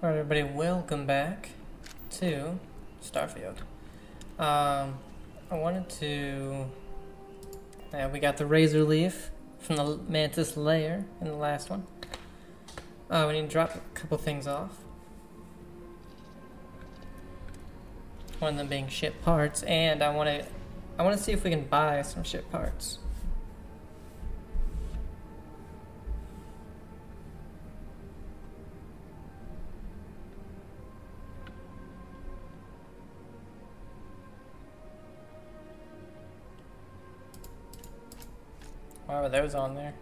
Alright, everybody, welcome back to Starfield. I wanted to... we got the razor leaf from the mantis lair in the last one. We need to drop a couple things off. One of them being ship parts, and I want to see if we can buy some ship parts. Why were those on there?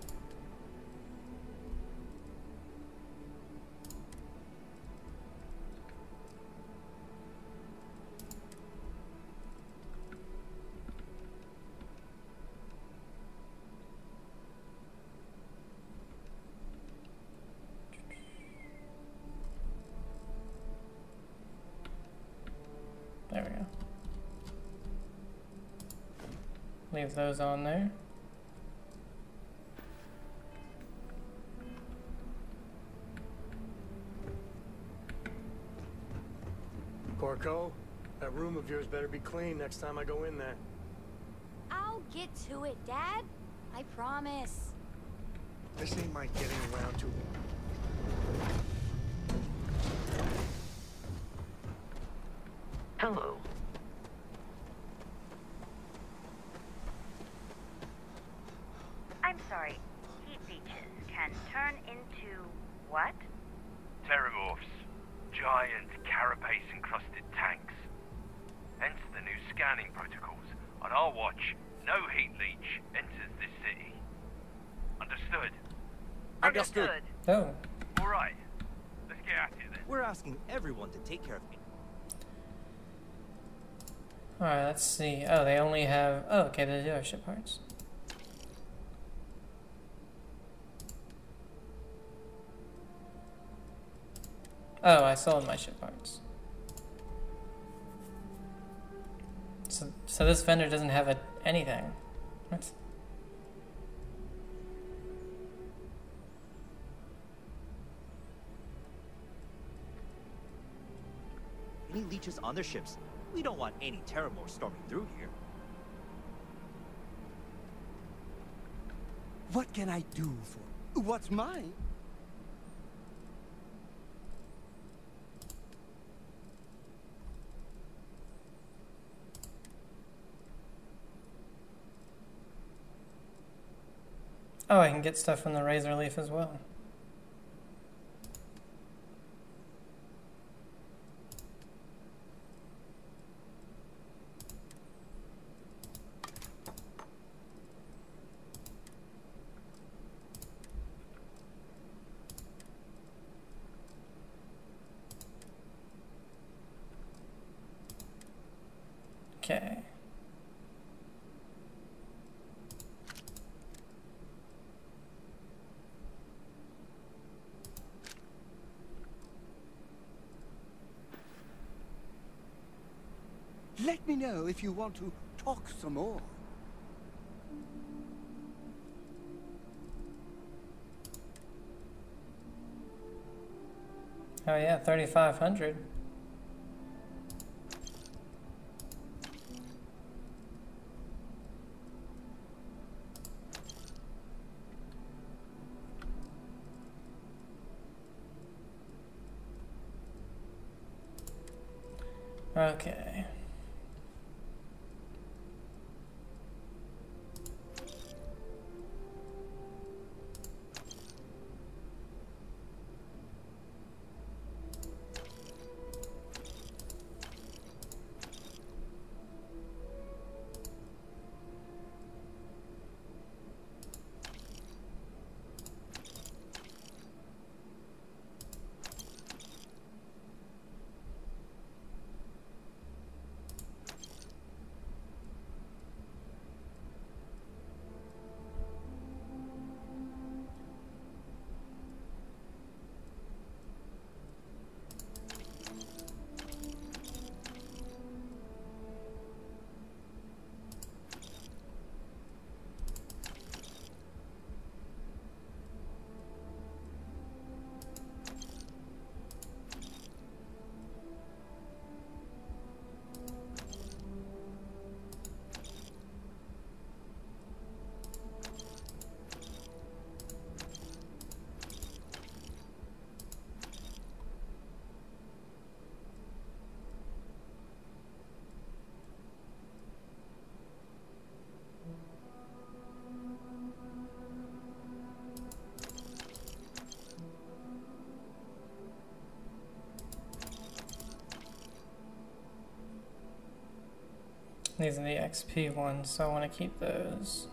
There we go. Leave those on there. Corco, that room of yours better be clean next time I go in there. I'll get to it, Dad. I promise. This ain't my getting around to. Hello. I'm sorry. Heat leeches can turn into what? Terramorphs. Giant carapace-encrusted tanks. Hence the new scanning protocols. On our watch, no heat leech enters this city. Understood? Understood. Oh. Alright. Let's get at it then. We're asking everyone to take care of me. Alright, let's see. Oh, they only have... Oh, okay, they do have ship parts. Oh, I sold my ship parts. So this vendor doesn't have anything. What? Any leeches on their ships? We don't want any Terramorphs storming through here. What can I do for? What's mine? Oh, I can get stuff from the razor leaf as well. Okay. Let me know if you want to talk some more. Oh yeah, 3,500. Okay. These are the XP ones, so I want to keep those.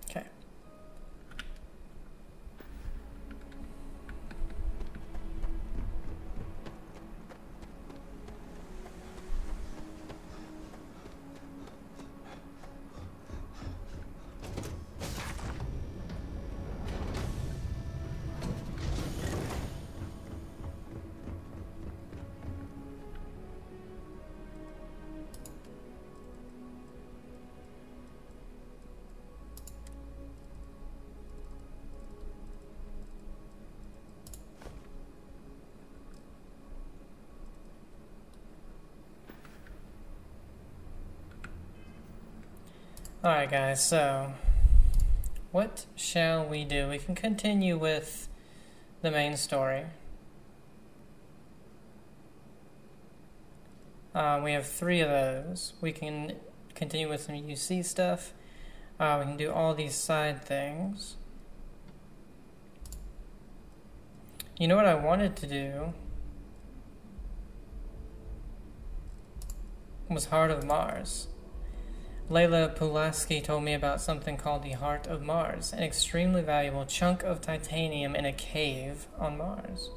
Okay. Alright guys, so what shall we do? We can continue with the main story. We have 3 of those. We can continue with some UC stuff. We can do all these side things. You know what I wanted to do was Heart of Mars. Layla Pulaski told me about something called the Heart of Mars, an extremely valuable chunk of titanium in a cave on Mars.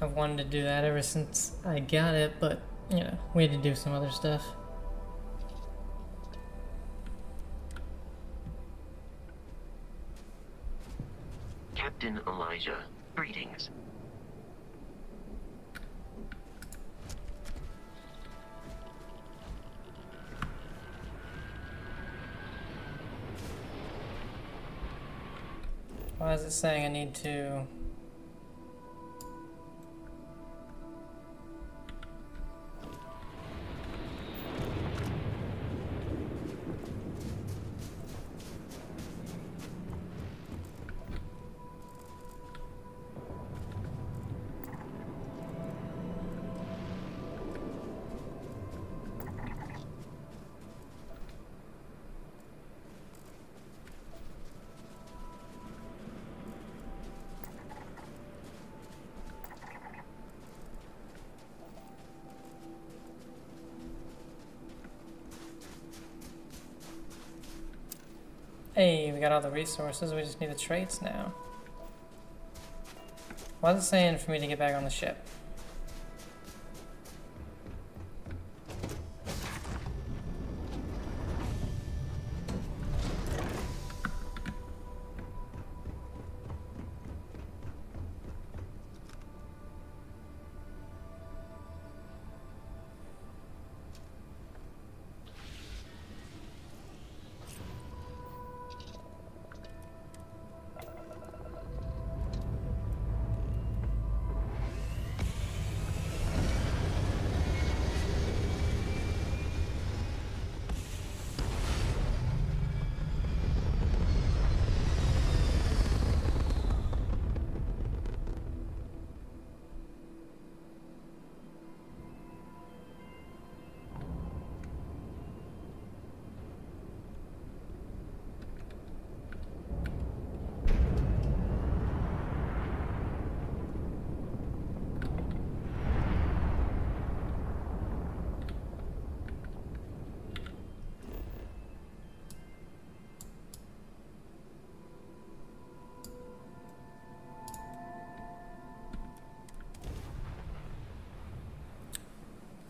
I've wanted to do that ever since I got it, but, you know, we had to do some other stuff. Captain Elijah, greetings. Why is it saying I need to... Hey, we got all the resources, we just need the traits now. Why is it saying for me to get back on the ship?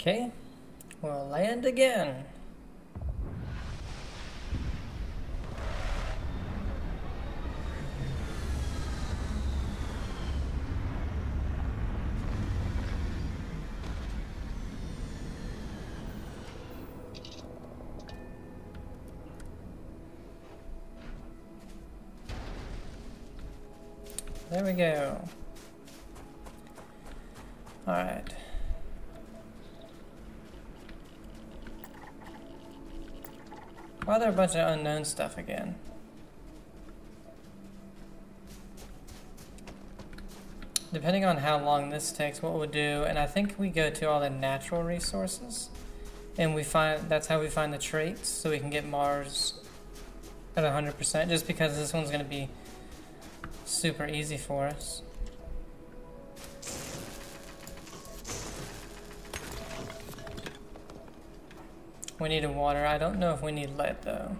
Okay, we'll land again. There we go. Alright. Why are there a bunch of unknown stuff again? Depending on how long this takes, what we'll do, and I think we go to all the natural resources, and we find, that's how we find the traits, so we can get Mars at 100%, just because this one's going to be super easy for us. We need a water. I don't know if we need lead, though.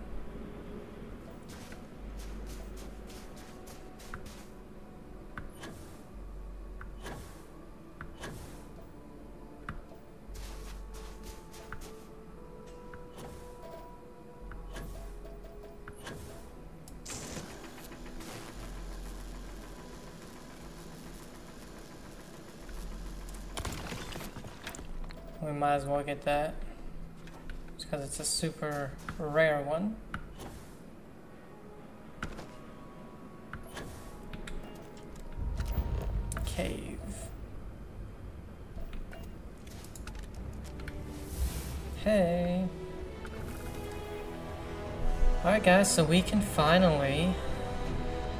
We might as well get that, just because it's a super rare one. Cave. Hey. Alright guys, so we can finally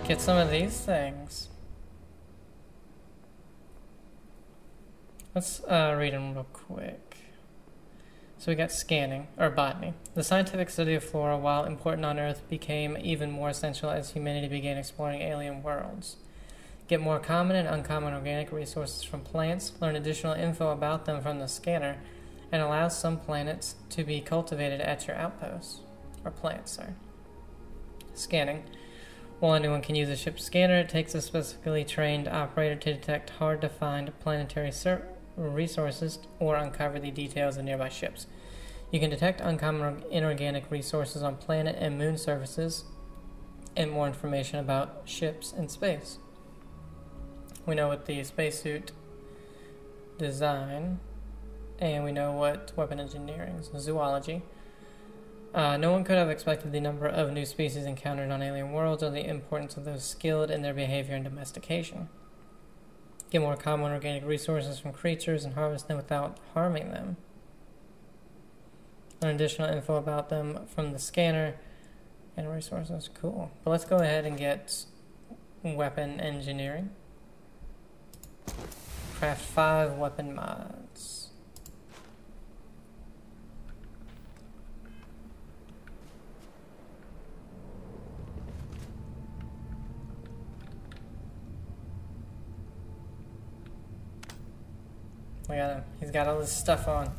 get some of these things. Let's read them real quick. So we got scanning, or botany. The scientific study of flora, while important on Earth, became even more essential as humanity began exploring alien worlds. Get more common and uncommon organic resources from plants, learn additional info about them from the scanner, and allow some planets to be cultivated at your outposts. Or plants, sorry. Scanning. While anyone can use a ship's scanner, it takes a specifically trained operator to detect hard-to-find planetary resources or uncover the details of nearby ships. You can detect uncommon inorganic resources on planet and moon surfaces, and more information about ships in space. We know what the spacesuit design, and we know what weapon engineering is, zoology. No one could have expected the number of new species encountered on alien worlds or the importance of those skilled in their behavior and domestication. Get more common organic resources from creatures and harvest them without harming them. Learn additional info about them from the scanner and resources. Cool. But let's go ahead and get weapon engineering. Craft 5 weapon mods. Look at him. He's got all this stuff on.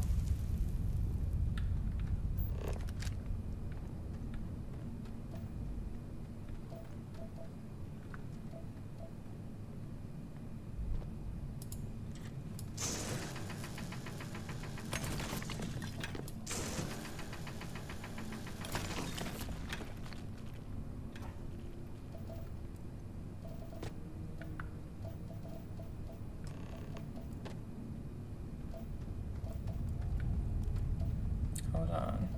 Hold on.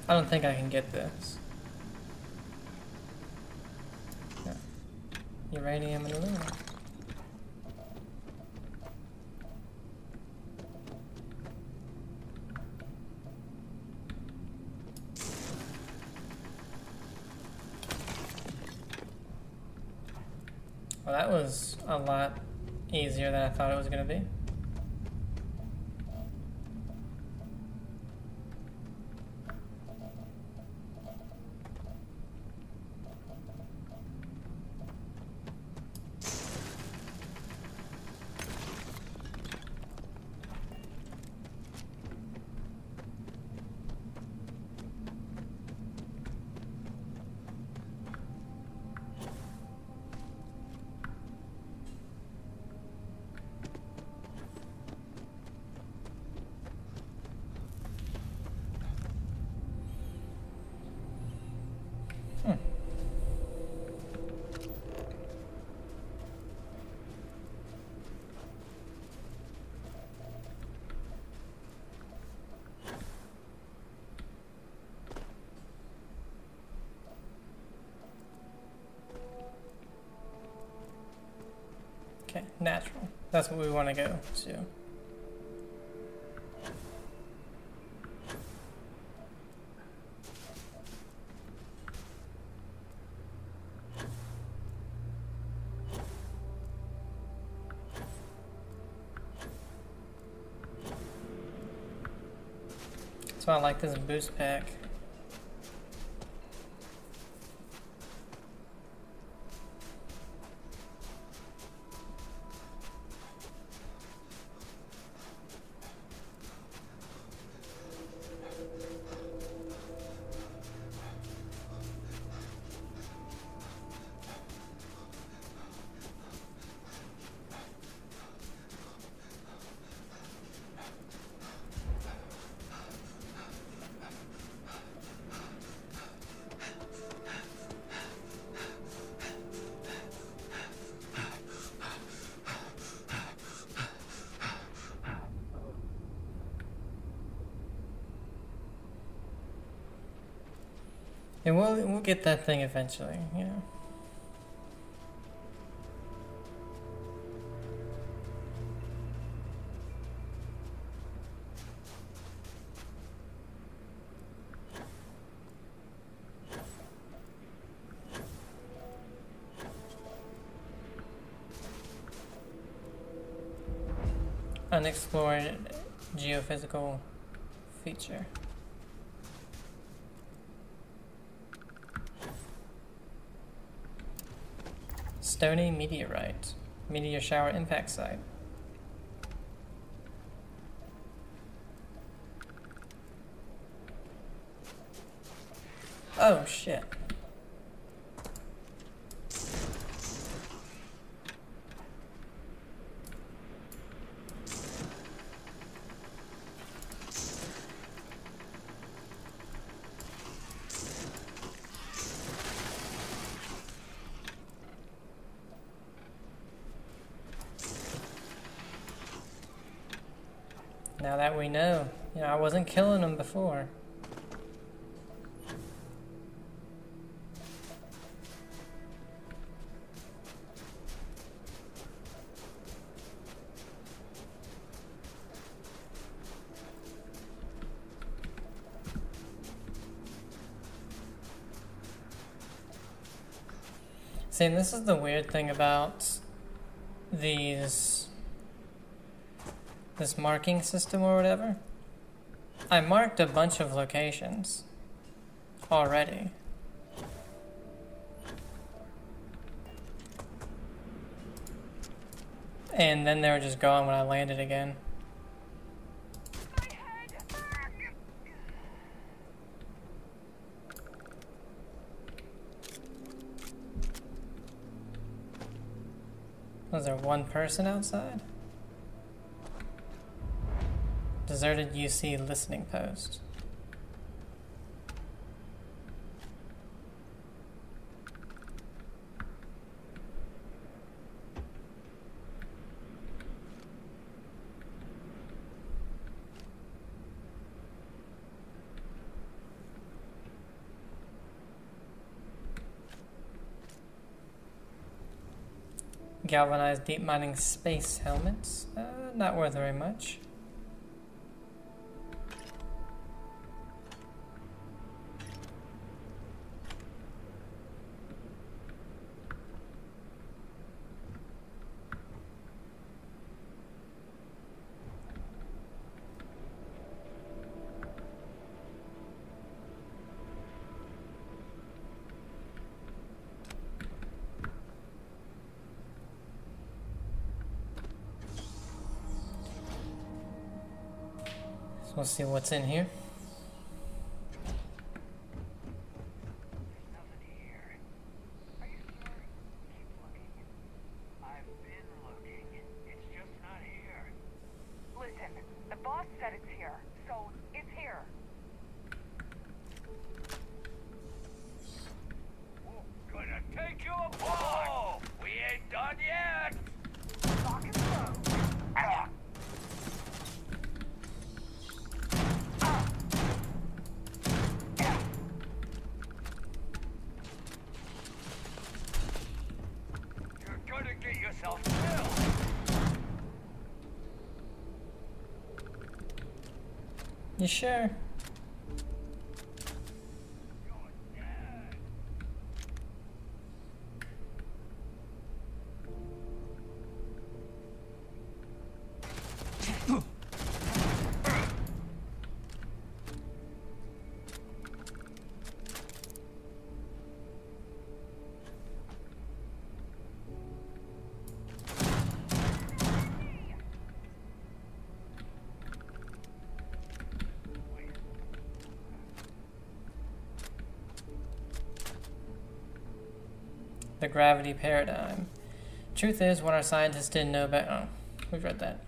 I don't think I can get this. No. Uranium and aluminum. Well, that was a lot easier than I thought it was going to be. natural. That's what we want to go to. That's why I like this boost pack. And we'll get that thing eventually, you know. Unexplored geophysical feature. Stony meteorite. Meteor shower impact site. Oh shit. Now that we know, you know, I wasn't killing them before. See, and this is the weird thing about this marking system or whatever. I marked a bunch of locations already. And then they were just gone when I landed again. Was there one person outside? Deserted UC listening post. Galvanized deep mining space helmets. Not worth very much. We'll see what's in here. Get yourself killed! You sure? The gravity paradigm. Truth is, what our scientists didn't know about... Oh, we've read that.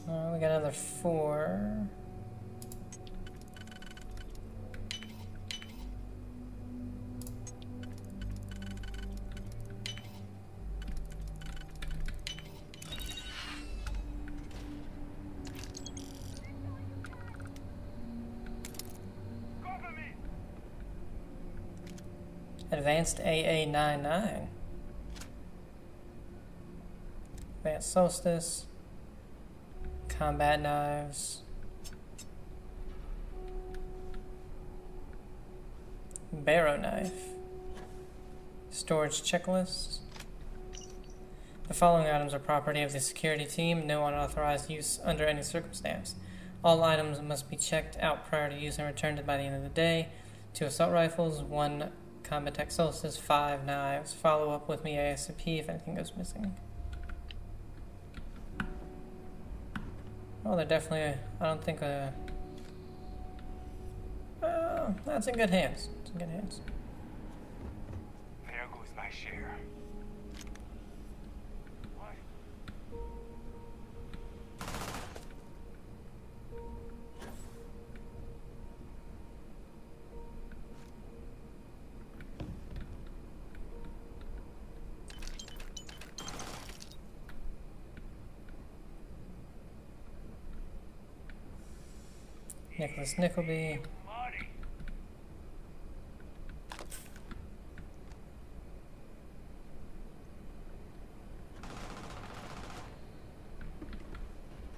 We got another 4. Advanced AA-99. Advanced Solstice. Combat knives. Barrow knife. Storage checklist. The following items are property of the security team. No unauthorized use under any circumstance. All items must be checked out prior to use and returned by the end of the day. 2 assault rifles, 1 combat tech Solstice, 5 knives. Follow up with me ASAP if anything goes missing. Oh, they're definitely, I don't think, that's in good hands. It's in good hands. There goes my share. What? Nicholas Nickleby. Marty.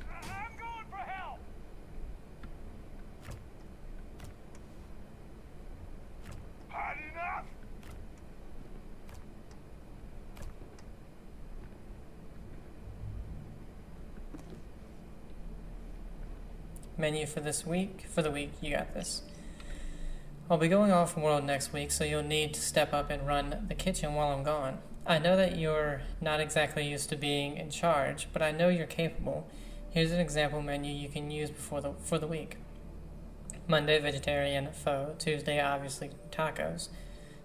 I'm going for help. Hot enough. Menu for this week. For the week, you got this. I'll be going off world next week, so you'll need to step up and run the kitchen while I'm gone. I know that you're not exactly used to being in charge, but I know you're capable. Here's an example menu you can use for the week. Monday, vegetarian pho. Tuesday, obviously, tacos.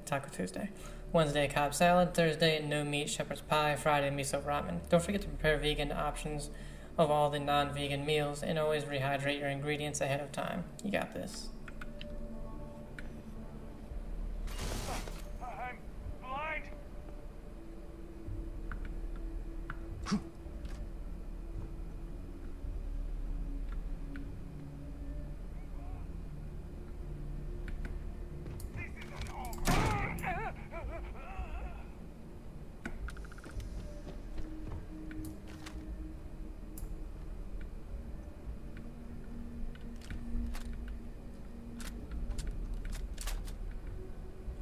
Taco Tuesday. Wednesday, Cobb salad. Thursday, no meat, shepherd's pie. Friday, miso ramen. Don't forget to prepare vegan options of all the non-vegan meals, and always rehydrate your ingredients ahead of time. You got this. I'm blind. This isn't over.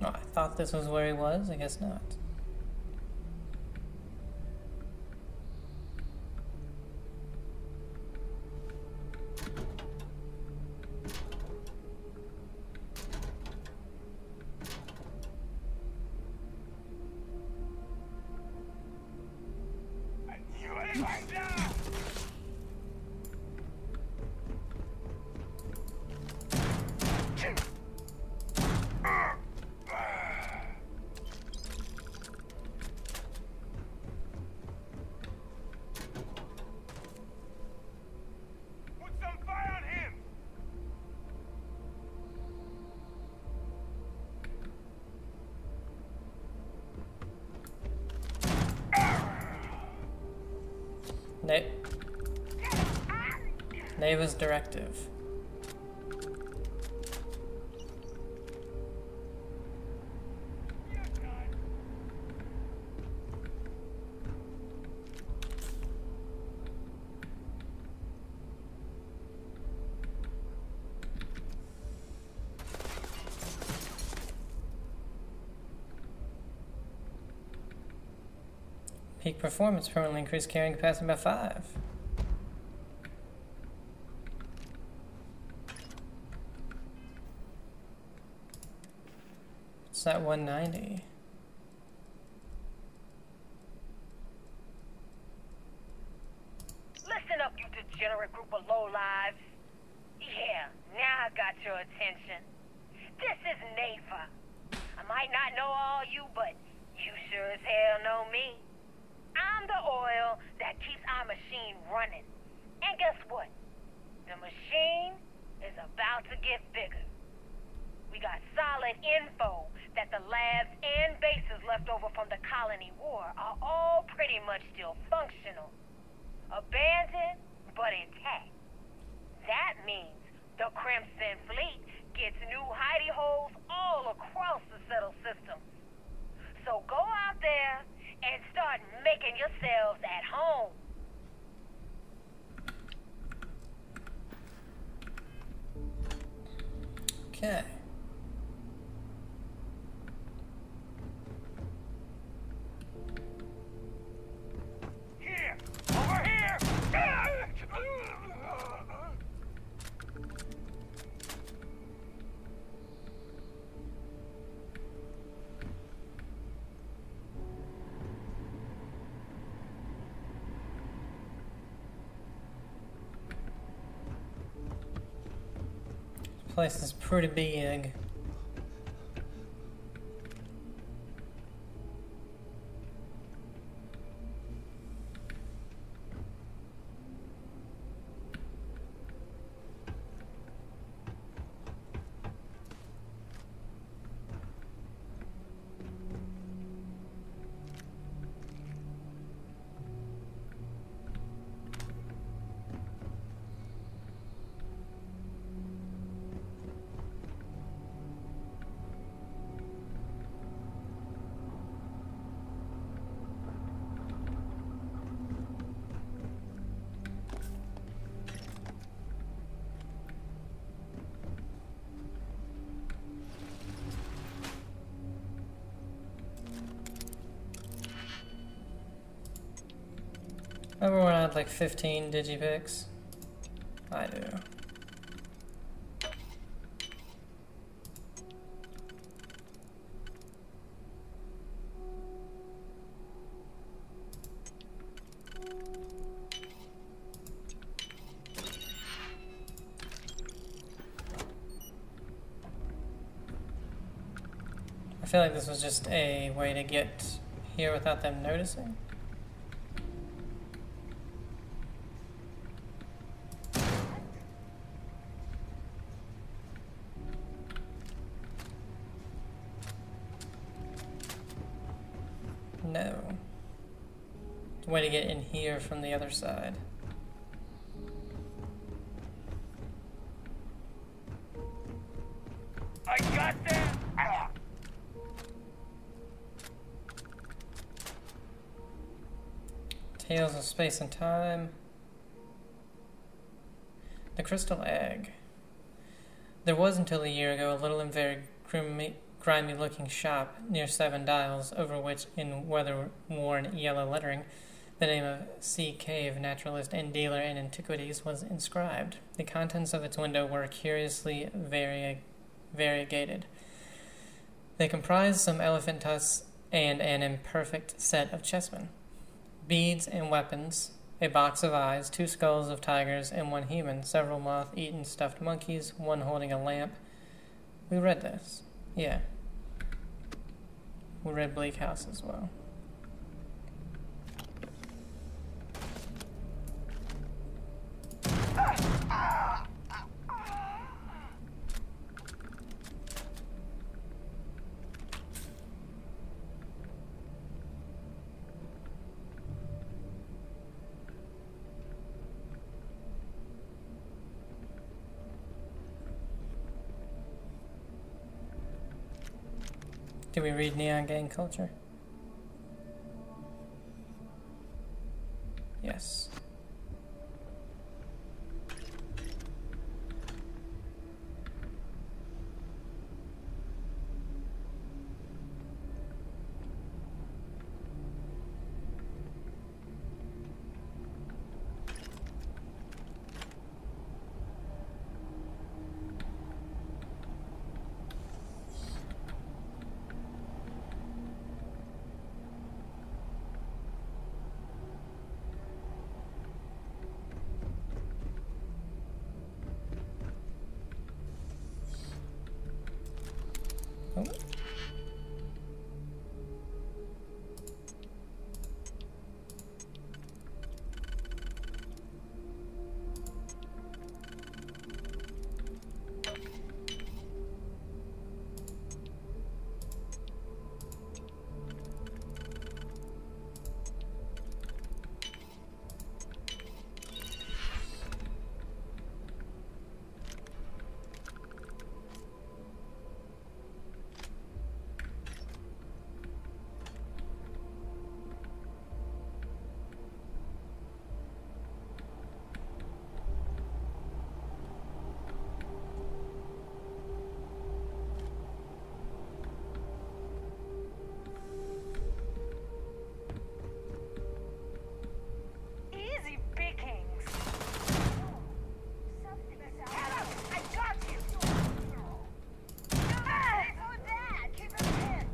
Oh, I thought this was where he was. I guess not. I knew it by now. Put some fire on him. Neva's directive. Peak performance permanently increased carrying capacity by 5. What's that 190? Listen up, you degenerate group of lowlives. Yeah, now I got your attention. This is Nafa. I might not know all you, but you sure as hell know me. I'm the oil that keeps our machine running. And guess what? The machine is about to get bigger. We got solid info that the labs and bases left over from the colony war are all pretty much still functional. Abandoned, but intact. That means the Crimson Fleet gets new hidey holes all across the settled systems. So go out there and start making yourselves at home. Okay. Here! Over here! This place is pretty big. Remember when I had like 15 digipicks? I do. I feel like this was just a way to get here without them noticing. No. It's a way to get in here from the other side. I got that! Tales of Space and Time. The Crystal Egg. There was until a year ago a little and very grimy looking shop near Seven Dials, over which, in weather-worn yellow lettering, the name of Sea Cave naturalist and dealer in antiquities was inscribed. The contents of its window were curiously variegated. They comprised some elephant tusks and an imperfect set of chessmen, beads and weapons, a box of eyes, 2 skulls of tigers and 1 human, several moth-eaten stuffed monkeys, 1 holding a lamp. We read this. Yeah. We read Bleak House as well. Did we read Neon Gang Culture? Yes. Oh. Easy pickings. I got you. Oh, Dad, keep it in.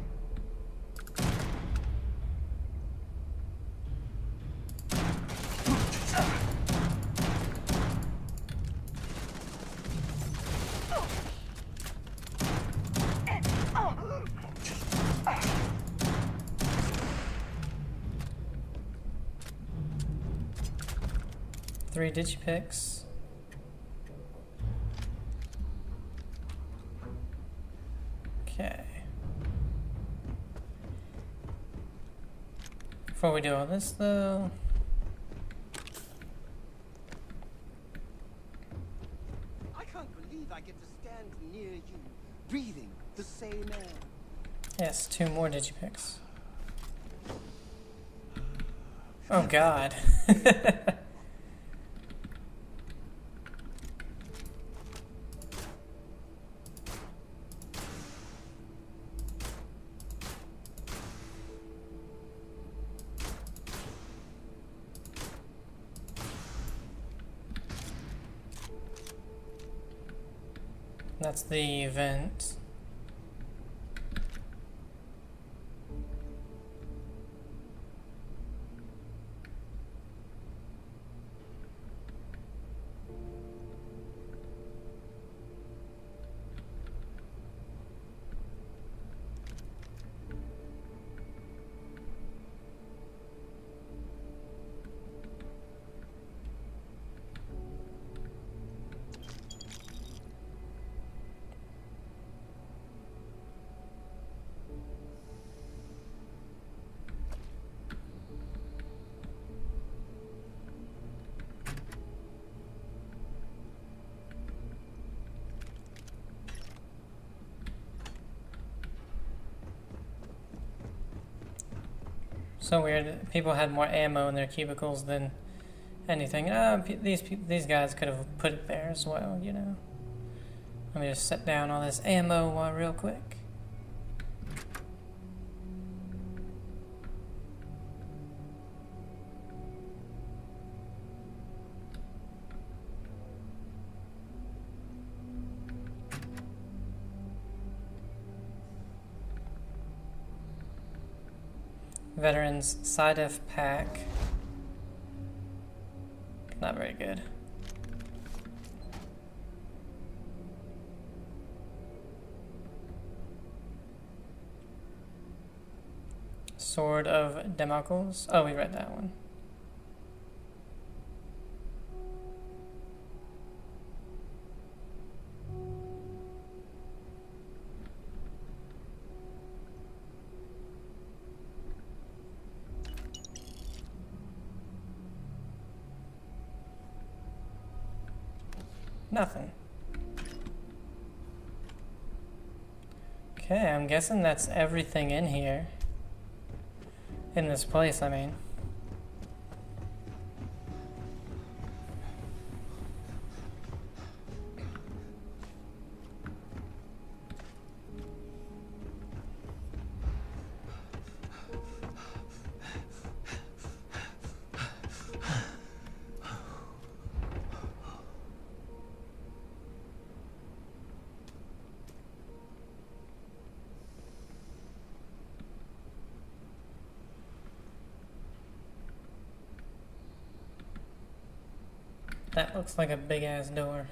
Three digipicks. Okay. Before we do all this though, I can't believe I get to stand near you, breathing the same air. yes, two more digipicks. Oh God. That's the event. So weird. People had more ammo in their cubicles than anything. These guys could have put it there as well, you know. Let me just set down all this ammo real quick. Veterans side F pack. Not very good. Sword of Damocles. Oh, we read that one. Nothing. Okay, I'm guessing that's everything in here. In this place, I mean. That looks like a big ass door.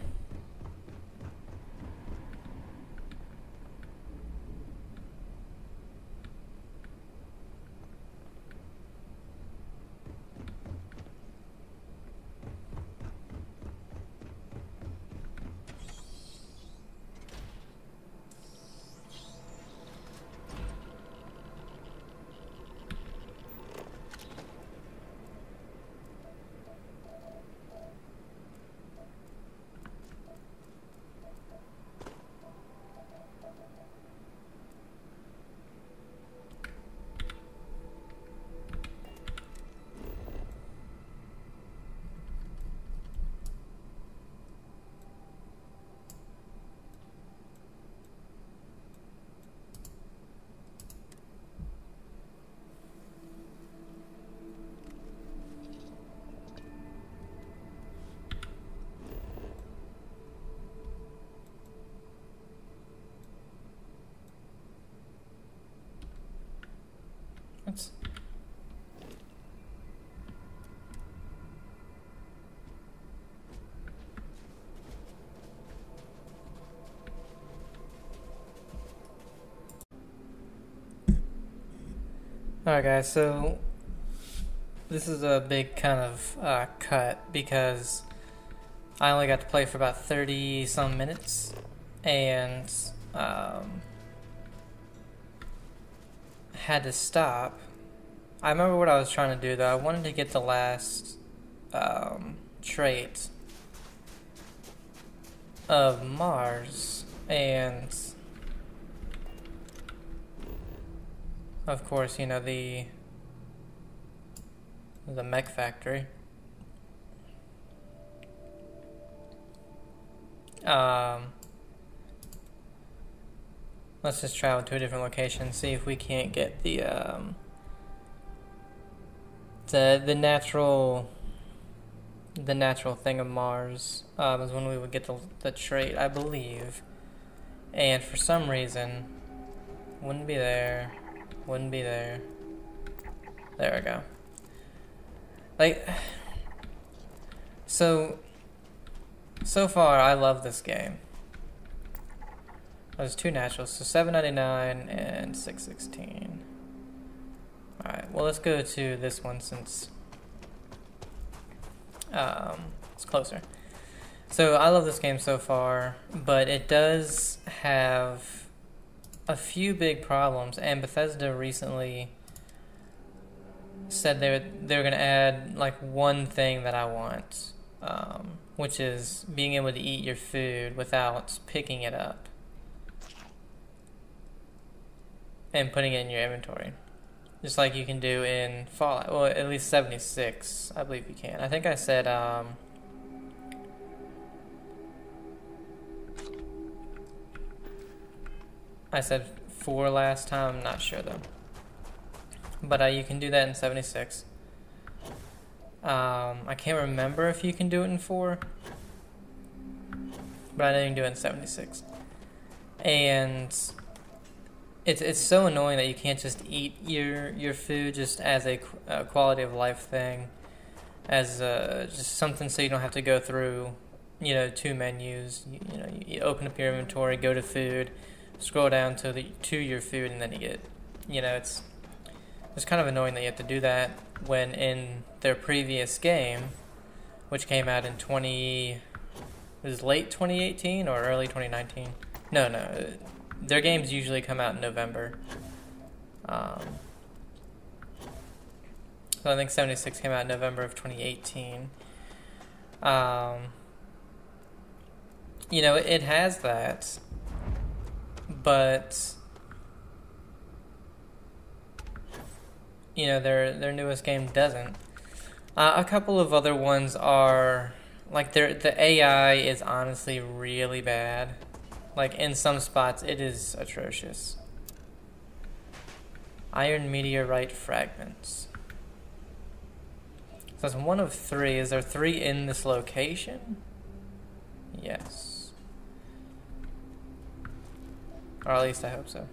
What's... Alright guys, so this is a big kind of cut because I only got to play for about 30 some minutes and had to stop. I remember what I was trying to do though. I wanted to get the last trait of Mars, and of course, you know, the mech factory. Let's just travel to a different location, see if we can't get the natural thing of Mars. Is when we would get the trait, I believe. And for some reason, wouldn't be there. Wouldn't be there. There we go. Like, so far I love this game. There's two naturals, so $7.99 and $6.16. Alright, well let's go to this one since it's closer. So I love this game so far, but it does have a few big problems, and Bethesda recently said they're going to add like one thing that I want, which is being able to eat your food without picking it up and putting it in your inventory, just like you can do in Fallout. Well, at least 76, I believe you can. I think I said I said 4 last time, I'm not sure though. But you can do that in 76. I can't remember if you can do it in 4. But I know you can do it in 76. And it's so annoying that you can't just eat your food just as a quality of life thing. As just something so you don't have to go through, you know, 2 menus. You open up your inventory, go to food, scroll down to your food, and then you get, you know, it's kind of annoying that you have to do that when in their previous game, which came out in it was late 2018 or early 2019. No, their games usually come out in November. So I think 76 came out in November of 2018. You know, it has that. But you know, their newest game doesn't. A couple of other ones are like the AI is honestly really bad. Like in some spots, it is atrocious. Iron meteorite fragments. So it's one of 3. Is there 3 in this location? Yes. Or at least I hope so.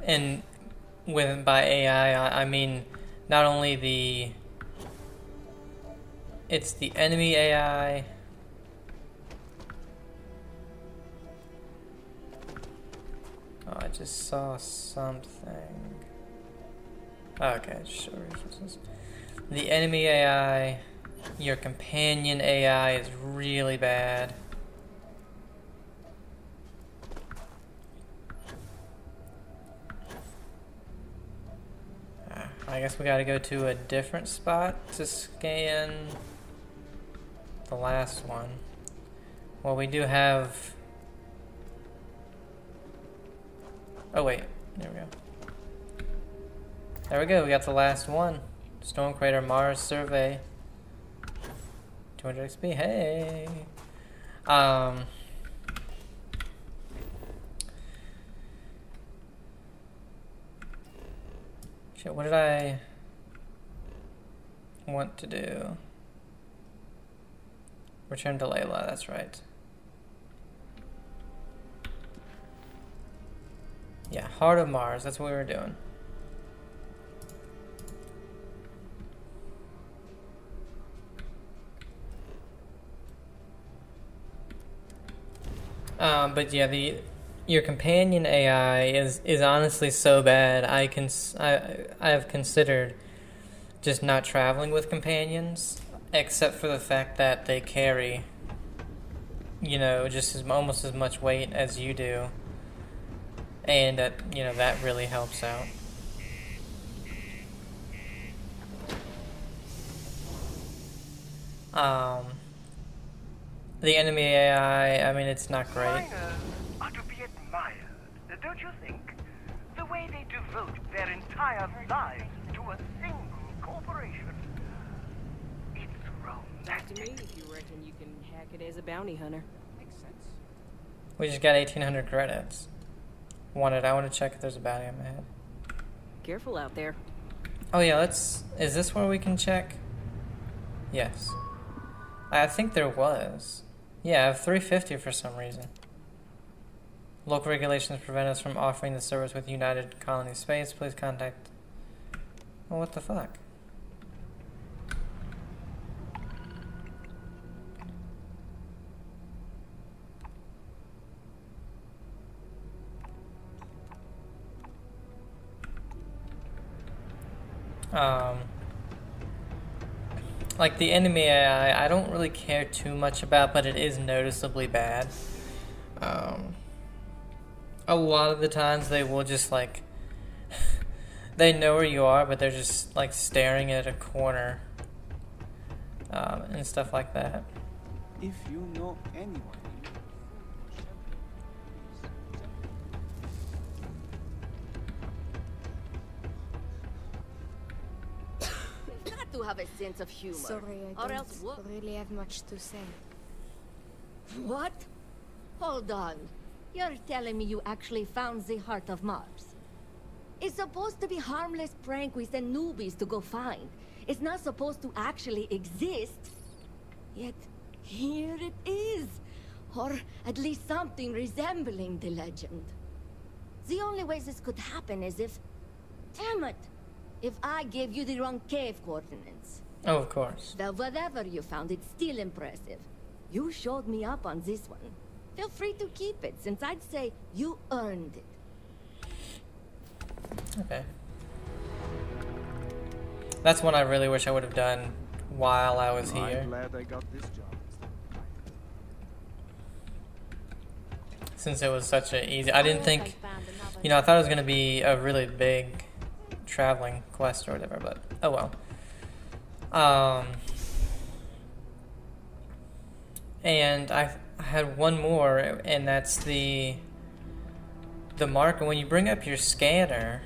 And by AI, I mean not only it's the enemy AI. Oh, I just saw something. Okay, show resources. The enemy AI, your companion AI is really bad. I guess we gotta go to a different spot to scan the last one. Well, we do have... Oh wait, there we go. There we go, we got the last one. Storm Crater Mars Survey. 200 XP, hey! Shit, what did I want to do? Return to Layla, that's right. Yeah, Heart of Mars, that's what we were doing. But yeah, your companion AI is honestly so bad. I have considered just not traveling with companions, except for the fact that they carry, you know, just almost as much weight as you do, and that, you know, that really helps out. The enemy AI, I mean, it's not great. Miners are to be admired, don't you think? The way they devote their entire lives to a single corporation. It's romantic. To me, if you reckon you can hack it as a bounty hunter. Makes sense. We just got 1,800 credits. I want to check if there's a bounty on my head. Careful out there. Oh yeah, is this where we can check? Yes. I think there was. Yeah, I have 350 for some reason. Local regulations prevent us from offering the service with United Colony Space. Please contact... Well, what the fuck? Like the enemy AI, I don't really care too much about, but it is noticeably bad. A lot of the times they will just like, they know where you are, but they're just like staring at a corner, and stuff like that. If you know anyone. To have a sense of humor. Sorry, I or don't else what? really have much to say. What? Hold on. You're telling me you actually found the heart of Mars? It's supposed to be harmless prank we send newbies to go find. It's not supposed to actually exist. Yet, here it is. Or at least something resembling the legend. The only way this could happen is if... Damn it! If I gave you the wrong cave coordinates. Oh, of course. Though whatever you found, it's still impressive. You showed me up on this one. Feel free to keep it, since I'd say you earned it. Okay. That's one I really wish I would have done while I was here. I'm glad I got this job. Since it was such a easy... I didn't think... You know, I thought it was going to be a really big traveling quest or whatever, but oh well. And I had one more, and that's the marker. When you bring up your scanner,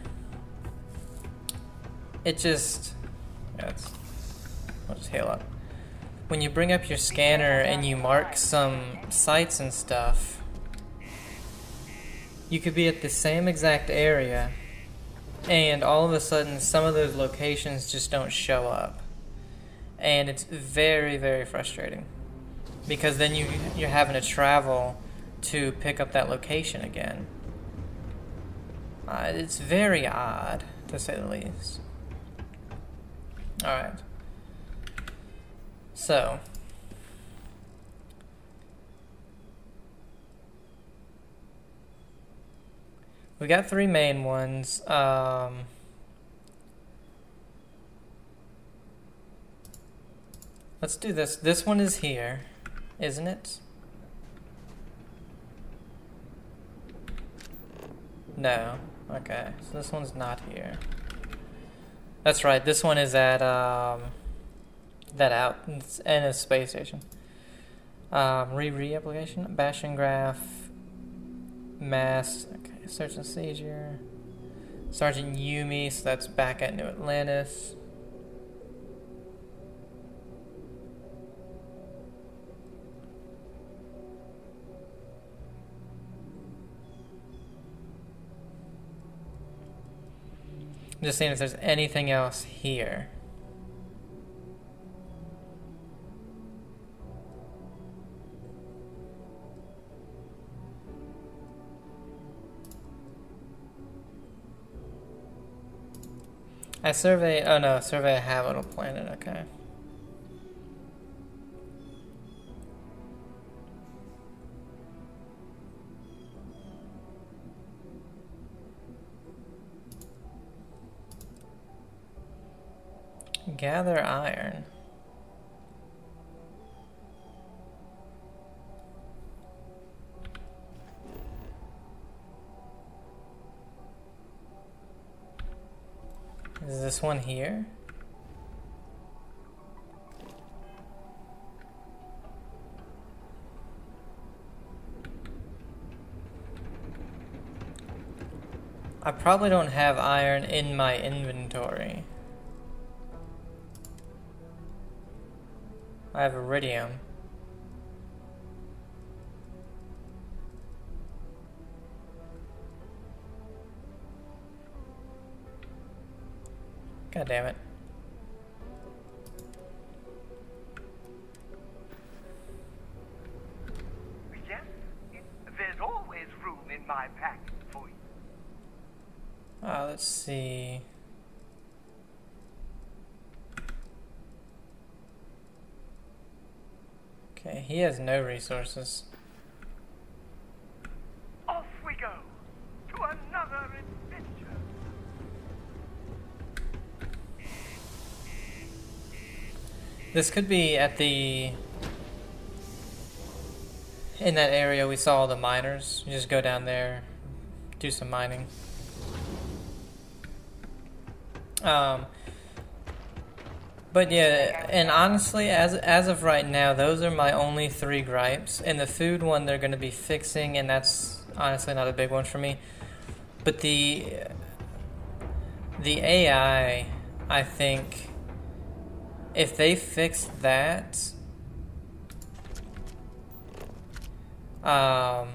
it just... I'll just heal up. When you bring up your scanner and you mark some sites and stuff, you could be at the same exact area, and all of a sudden some of those locations just don't show up. And it's very, very frustrating. Because then you're having to travel to pick up that location again. It's very odd, to say the least. Alright. So. We got 3 main ones. Let's do this. This one is here, isn't it? No. Okay, so this one's not here. That's right, this one is at, that out, it's in a space station. Re-application, bashing graph, mass, okay, search and seizure. Sergeant Yumi, so that's back at New Atlantis. I'm just seeing if there's anything else here. I survey, oh no, survey a habitable planet, okay. Gather iron. Is this one here? I probably don't have iron in my inventory. I have iridium. God damn it. Yes, there's always room in my pack for you. Let's see. Okay, he has no resources. Off we go to another adventure. This could be at the... in that area we saw the miners. You just go down there, do some mining. But yeah, and honestly, as of right now, those are my only 3 gripes. And the food one they're going to be fixing, and that's honestly not a big one for me. But the AI, I think, if they fix that, then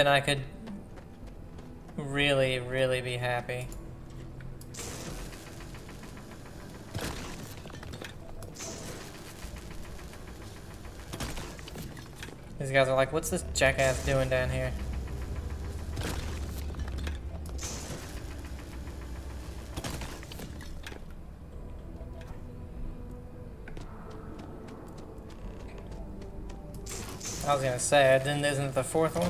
I could really, really be happy. These guys are like, what's this jackass doing down here? I was gonna say, then isn't it the 4th one?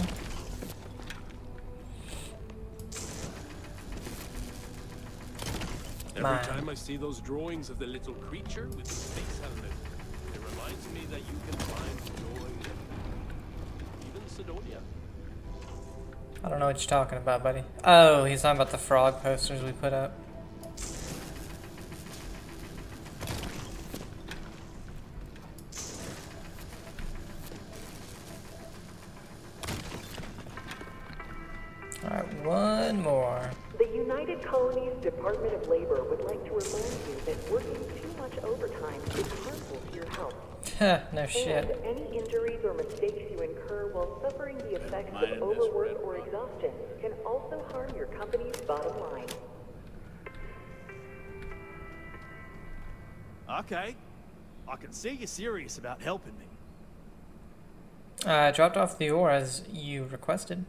Every time I see those drawings of the little creature with the space helmet, it reminds me that you can find joy even Sidonia. I don't know what you're talking about, buddy. Oh, he's talking about the frog posters we put up. and more. The United Colonies Department of Labor would like to remind you that working too much overtime is harmful to your health. No shit. And any injuries or mistakes you incur while suffering the effects of overwork or exhaustion can also harm your company's bottom line. Okay. I can see you're serious about helping me. I dropped off the ore as you requested.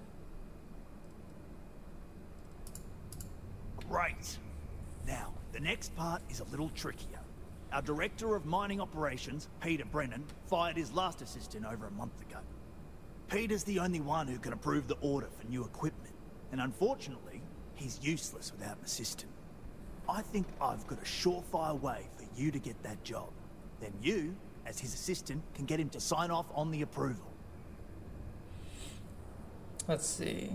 Great. Now, the next part is a little trickier. Our Director of Mining Operations, Peter Brennan, fired his last assistant over a month ago. Peter's the only one who can approve the order for new equipment, and unfortunately, he's useless without an assistant. I think I've got a surefire way for you to get that job. Then you, as his assistant, can get him to sign off on the approval. Let's see.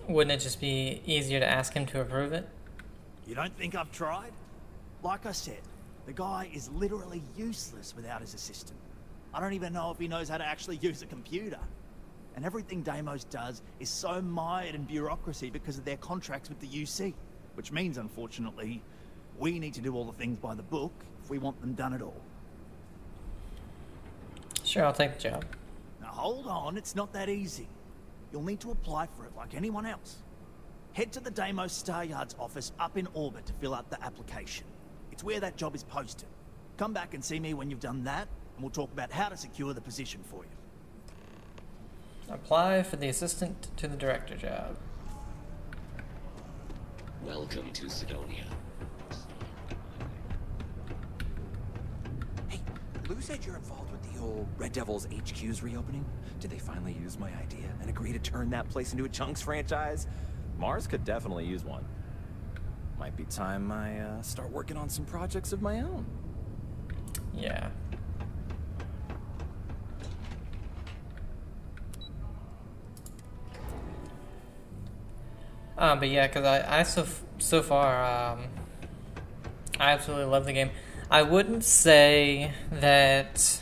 Wouldn't it just be easier to ask him to approve it? You don't think I've tried? Like I said, the guy is literally useless without his assistant. I don't even know if he knows how to actually use a computer. And everything Deimos does is so mired in bureaucracy because of their contracts with the UC. Which means, unfortunately, we need to do all the things by the book if we want them done at all. Sure, I'll take the job. Now hold on, it's not that easy. You'll need to apply for it like anyone else. Head to the Deimos Star Yard's office up in orbit to fill out the application. It's where that job is posted. Come back and see me when you've done that, and we'll talk about how to secure the position for you. Apply for the assistant to the director job. Welcome to Sidonia. Hey, Lou said you're involved with the old Red Devils HQ's reopening. Did they finally use my idea and agree to turn that place into a Chunks franchise? Mars could definitely use one. Might be time I start working on some projects of my own. Yeah. But yeah, because I so far, I absolutely love the game. I wouldn't say that.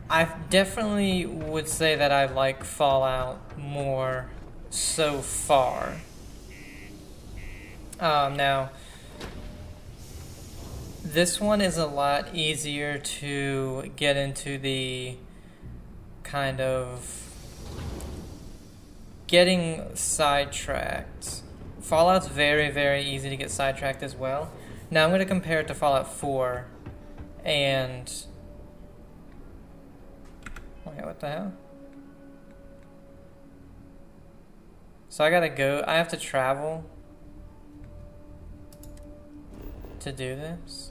I definitely would say that I like Fallout more so far. Now, this one is a lot easier to get into the kind of getting sidetracked. Fallout's very, very easy to get sidetracked as well. Now I'm going to compare it to Fallout 4 and... Wait, what the hell? So I gotta go, I have to travel to do this?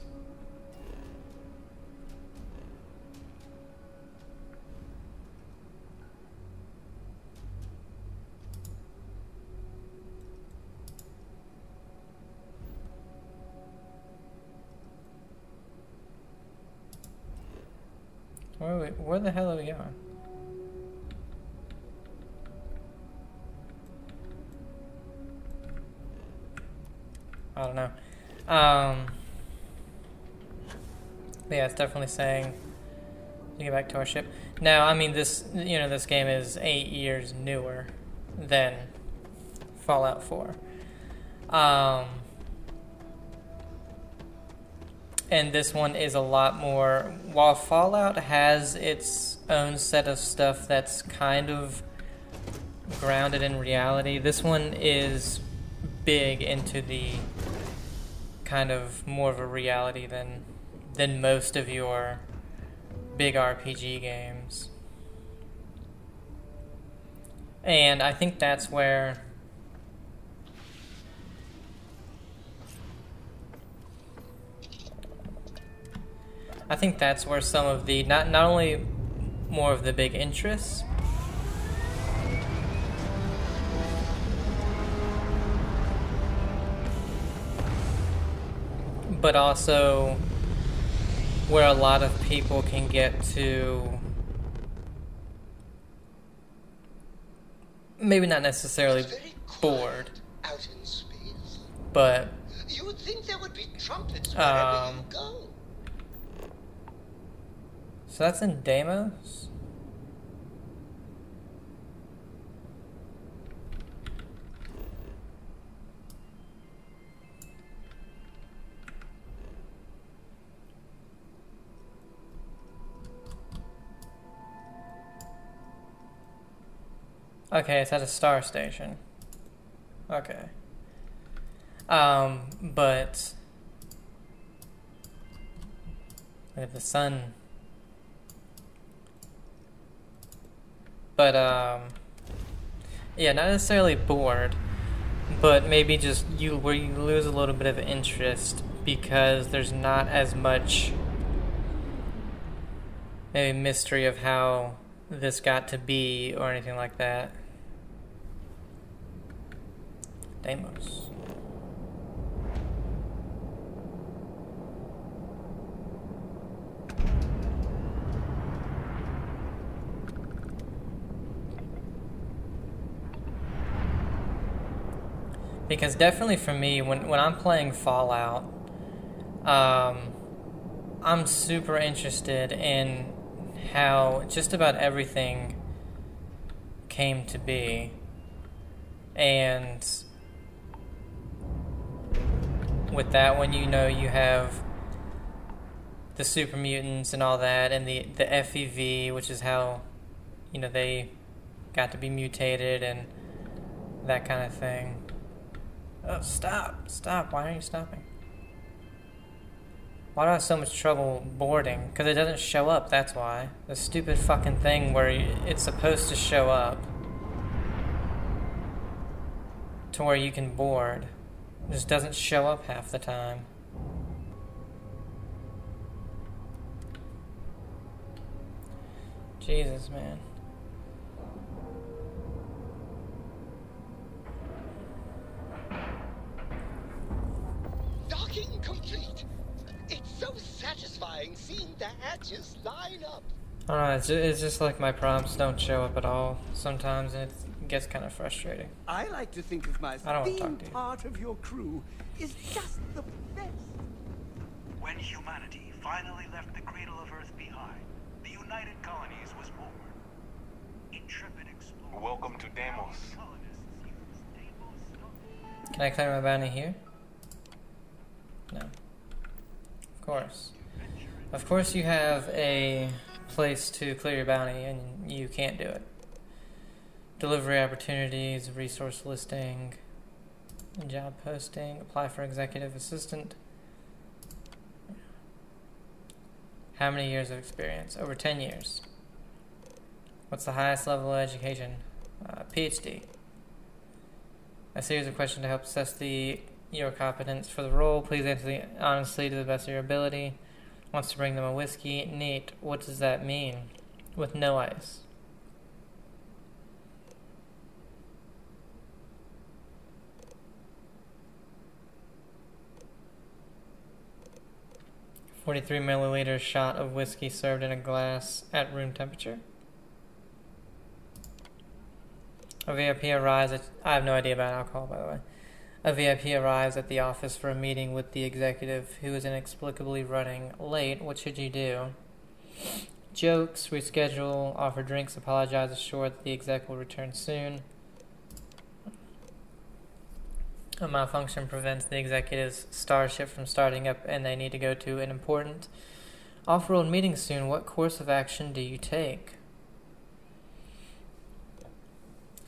Where the hell are we going? I don't know. Yeah, it's definitely saying to get back to our ship. Now, I mean, this game is 8 years newer than Fallout 4. And this one is a lot more, while Fallout has its own set of stuff that's kind of grounded in reality, this one is big into the kind of more of a reality than most of your big RPG games. And I think that's where some of the, not only more of the big interests, but also where a lot of people can get to, maybe not necessarily bored, out in space. But you would think there would be trumpets wherever you go. So that's in Deimos? Okay, it's at a star station. Okay. But look at the sun. But yeah, not necessarily bored, but maybe just where you lose a little bit of interest because there's not as much maybe mystery of how this got to be or anything like that. Deimos. Because definitely for me, when I'm playing Fallout, I'm super interested in how just about everything came to be. And with that one, you know, you have the super mutants and all that, and the FEV, which is how, you know, they got to be mutated and that kind of thing. Oh, stop, why are you stopping? Why do I have so much trouble boarding? Because it doesn't show up, that's why. The stupid fucking thing where it's supposed to show up to where you can board. It just doesn't show up half the time. Jesus, man. Docking complete. It's so satisfying seeing the hatches line up. I don't know, it's just like my prompts don't show up at all sometimes, and it gets kind of frustrating. I like to think of myself being part of your crew is just the best. When humanity finally left the cradle of Earth behind, the United Colonies was born. Intrepid explorers. Welcome to Deimos. Can I clear my bounty here? No. Of course. Of course you have a place to clear your bounty and you can't do it. Delivery opportunities, resource listing, job posting, apply for executive assistant. How many years of experience? Over 10 years. What's the highest level of education? PhD. A series of questions to help assess your competence for the role. Please answer honestly to the best of your ability. Wants to bring them a whiskey. Neat. What does that mean? With no ice. .43 milliliter shot of whiskey served in a glass at room temperature. A VIP arrives at... I have no idea about alcohol, by the way. A VIP arrives at the office for a meeting with the executive who is inexplicably running late. What should you do? Jokes, reschedule, offer drinks, apologize, assure that the exec will return soon. A malfunction prevents the executive's starship from starting up and they need to go to an important off-world meeting soon. What course of action do you take?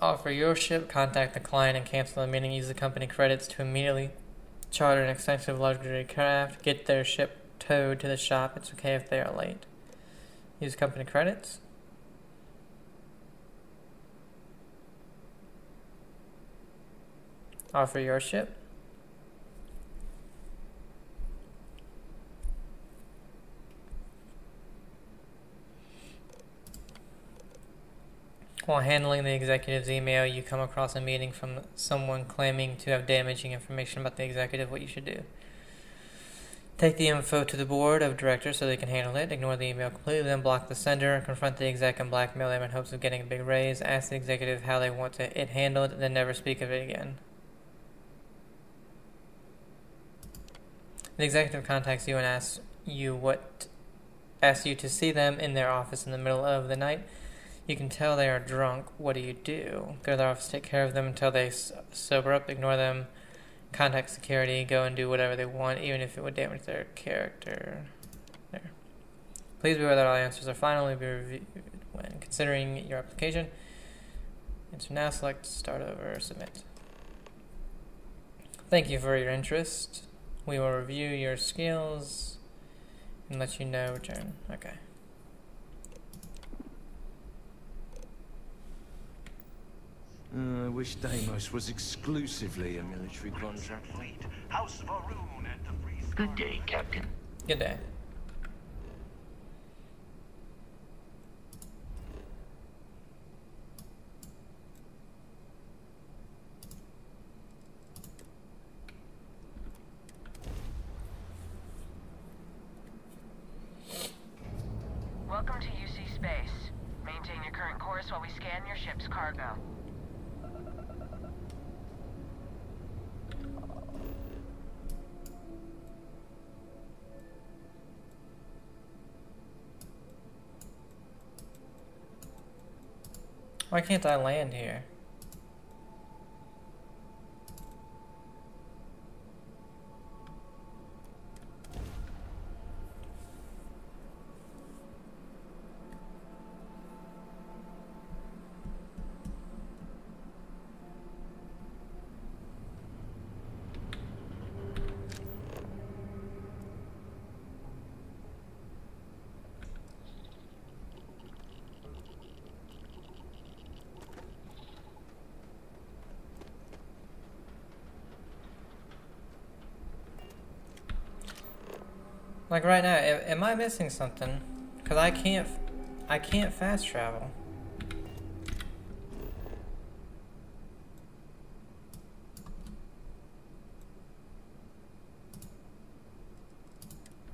Offer your ship, contact the client and cancel the meeting. Use the company credits to immediately charter an expensive luxury craft. Get their ship towed to the shop. It's okay if they are late. Use company credits. Offer your ship. While handling the executive's email, you come across a meeting from someone claiming to have damaging information about the executive. What you should do. Take the info to the board of directors so they can handle it. Ignore the email completely, then block the sender. Confront the exec and blackmail them in hopes of getting a big raise. Ask the executive how they want it handled, then never speak of it again. The executive contacts you and asks you to see them in their office in the middle of the night. You can tell they are drunk. What do? Go to their office, take care of them until they sober up, ignore them, contact security, go and do whatever they want, even if it would damage their character. There. Please be aware that all answers are finally be reviewed when considering your application. Enter now, select, start over, submit. Thank you for your interest. We will review your skills and let you know return. Okay. I wish Deimos was exclusively a military contract. House of Arun at the free Good day, Captain. Good day. Welcome to UC Space. Maintain your current course while we scan your ship's cargo. Why can't I land here? Like right now, am I missing something? Cause I can't fast travel.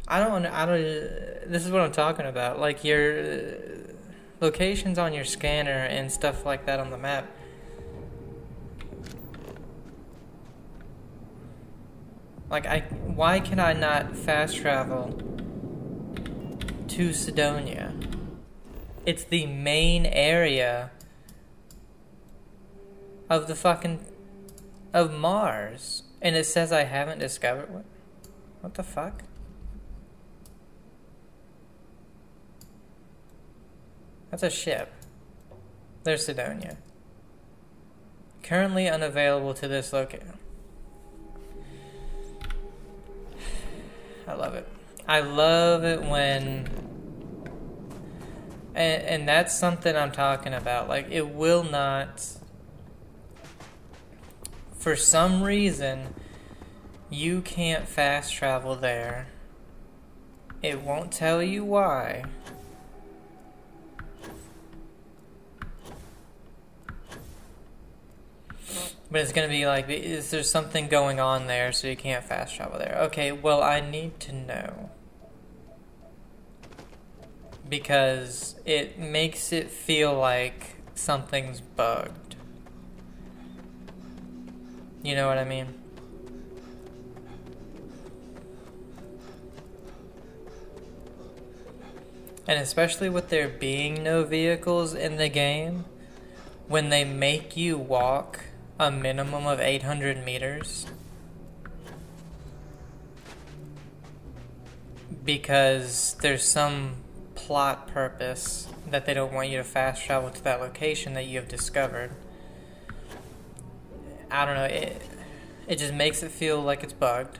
This is what I'm talking about. Like your locations on your scanner and stuff like that on the map. Like why can I not fast travel to Sidonia? It's the main area of of Mars, and it says I haven't discovered what the fuck? That's a ship. There's Sidonia. Currently unavailable to this location. I love it. I love it when... And that's something I'm talking about. Like, it will not... For some reason, you can't fast travel there. It won't tell you why. But it's gonna be like, is there something going on there so you can't fast travel there? Okay, well, I need to know. Because it makes it feel like something's bugged. You know what I mean? And especially with there being no vehicles in the game, when they make you walk a minimum of 800 meters because there's some plot purpose that they don't want you to fast travel to that location that you have discovered. I don't know, it just makes it feel like it's bugged.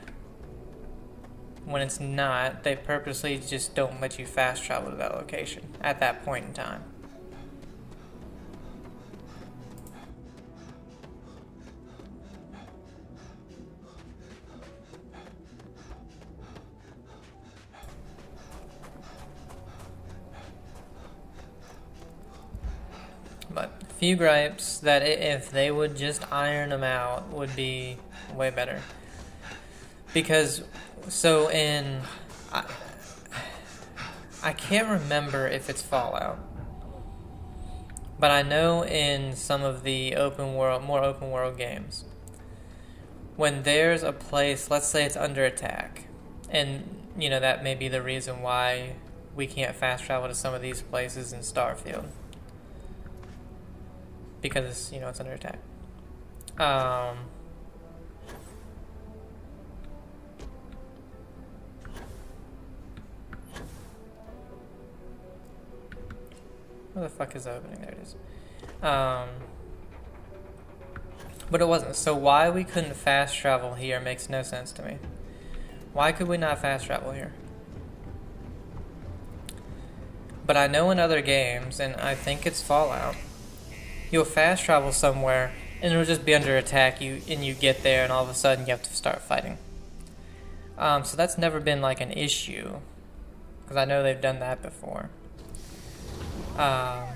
When it's not, they purposely just don't let you fast travel to that location at that point in time. But a few gripes that if they would just iron them out would be way better. Because, so in, I can't remember if it's Fallout, but I know in some of the more open world games, when there's a place, let's say it's under attack, and you know that may be the reason why we can't fast travel to some of these places in Starfield. Because, you know, it's under attack. Where the fuck is the opening? There it is. But it wasn't. So why we couldn't fast travel here makes no sense to me. Why could we not fast travel here? But I know in other games, and I think it's Fallout, you'll fast travel somewhere and it'll just be under attack, and you get there and all of a sudden you have to start fighting. So that's never been like an issue, because I know they've done that before. Oh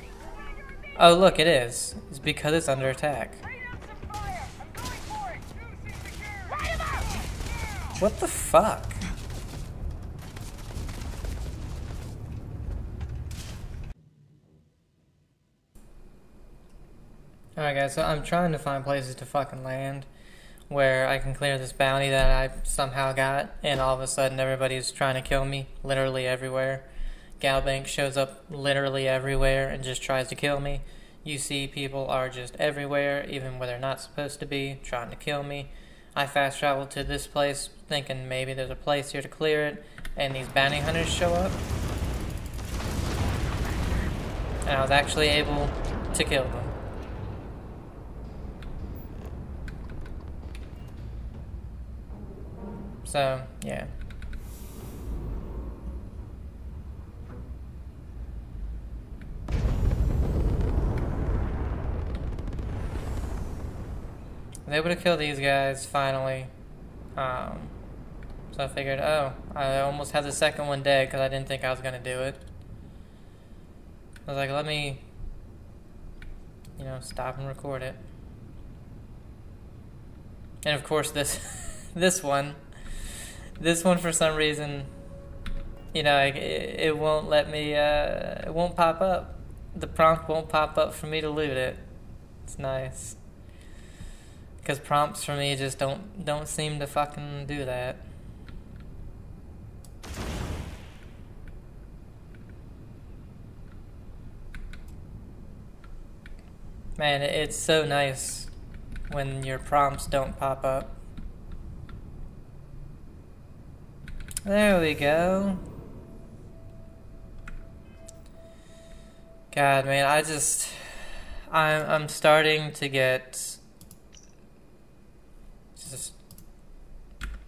look, it is. It's because it's under attack. What the fuck? Alright guys, so I'm trying to find places to fucking land where I can clear this bounty that I somehow got, and all of a sudden everybody's trying to kill me, literally everywhere. Galbank shows up literally everywhere and just tries to kill me. You see people are just everywhere, even where they're not supposed to be, trying to kill me. I fast traveled to this place thinking maybe there's a place here to clear it, and these bounty hunters show up. And I was actually able to kill them. So, yeah. I was able to kill these guys finally. So I figured, oh, I almost had the second one dead because I didn't think I was gonna do it. I was like, let me, stop and record it. And of course, this one for some reason, it won't let me. It won't pop up. The prompt won't pop up for me to loot it. It's nice. Because prompts for me just don't seem to fucking do that. Man, it's so nice when your prompts don't pop up. There we go. God, man, I'm starting to get just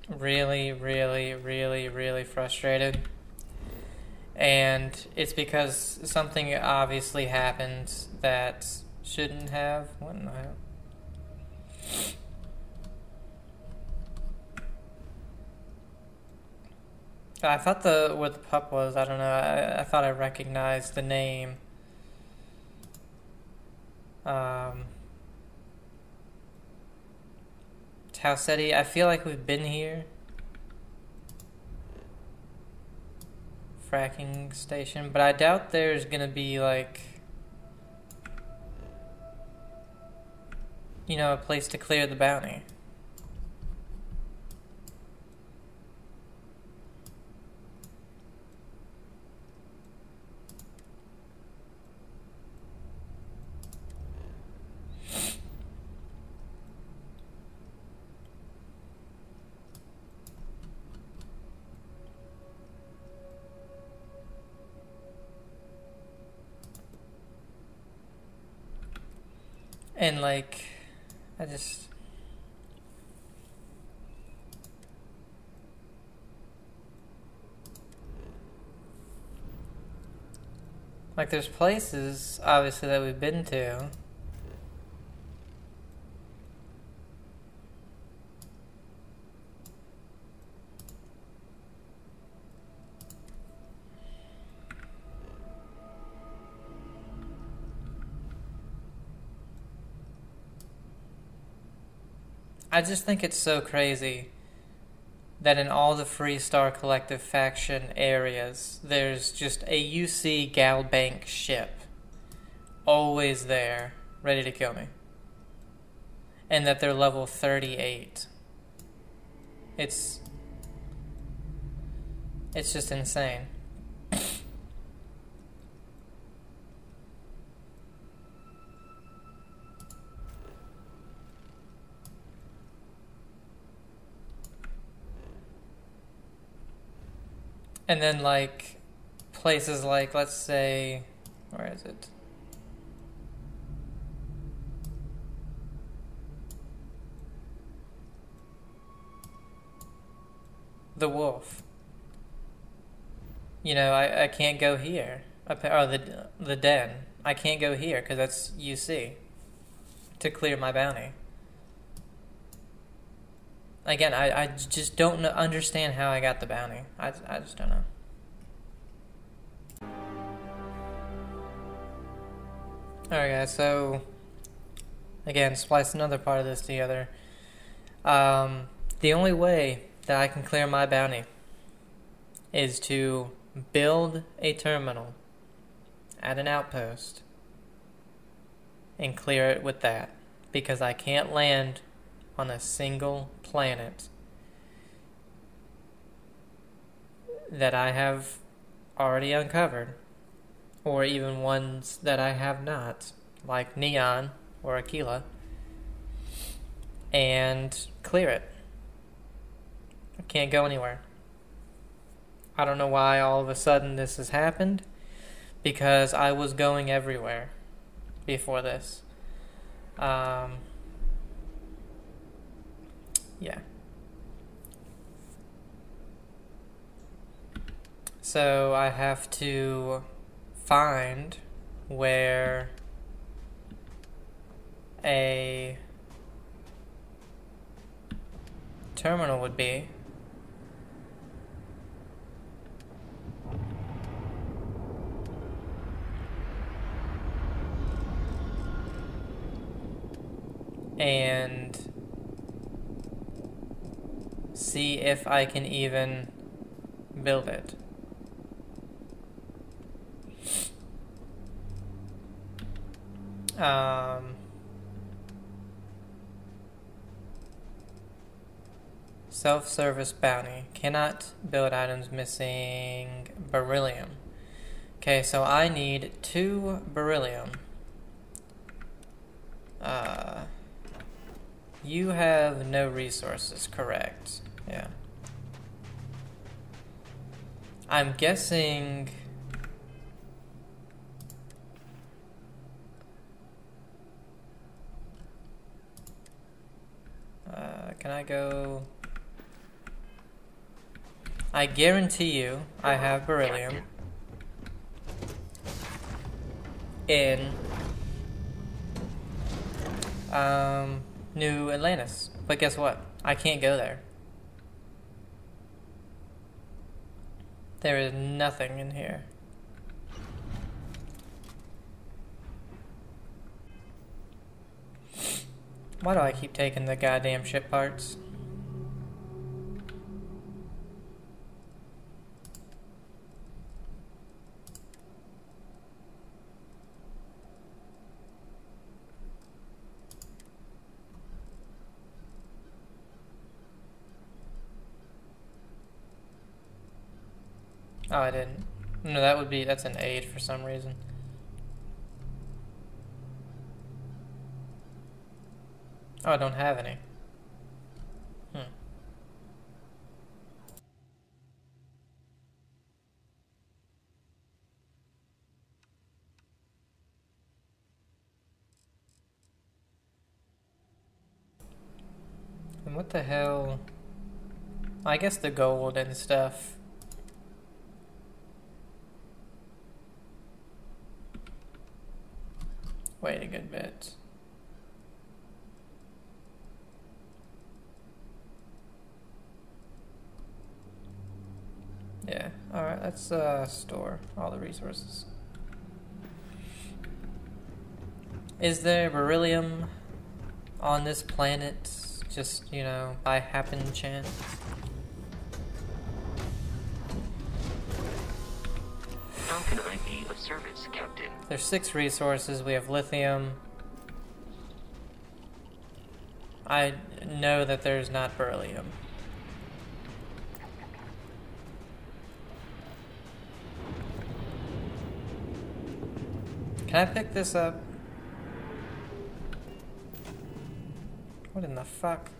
really, really, really, really frustrated. And it's because something obviously happened that shouldn't have. What in the hell? I thought where the pup was, I don't know, I thought I recognized the name. Taucetti, I feel like we've been here. Fracking station, but I doubt there's gonna be like, a place to clear the bounty. And like, like there's places, obviously, that we've been to. I just think it's so crazy that in all the Freestar Collective faction areas, there's just a UC Galbank ship always there, ready to kill me. And that they're level 38. It's just insane. And then, like, places like, let's say, where is it? the wolf. You know, I can't go here. Or the den. I can't go here because that's UC. To clear my bounty. Again, I just don't understand how I got the bounty. I just don't know. Alright guys, so again, splice another part of this together. The only way that I can clear my bounty is to build a terminal at an outpost and clear it with that, because I can't land on a single planet that I have already uncovered, or even ones that I have not, like Neon or Aquila, and clear it. I can't go anywhere. I don't know why all of a sudden this has happened, because I was going everywhere before this. Yeah. So I have to find where a terminal would be. And see if I can even build it. Self-service bounty. Cannot build items missing beryllium. Okay, so I need 2 beryllium. You have no resources, correct? Yeah. I'm guessing... can I go... I guarantee you I have beryllium in New Atlantis. But guess what? I can't go there. There is nothing in here. Why do I keep taking the goddamn ship parts? Oh, I didn't. No, that's an 8 for some reason. Oh, I don't have any. And what the hell? I guess the gold and stuff. Wait a good bit. Yeah, alright, let's store all the resources. Is there beryllium on this planet, just, you know, by happen chance? How can I be of service, Captain? There's 6 resources. We have lithium. I know that there's not beryllium. Can I pick this up? What in the fuck?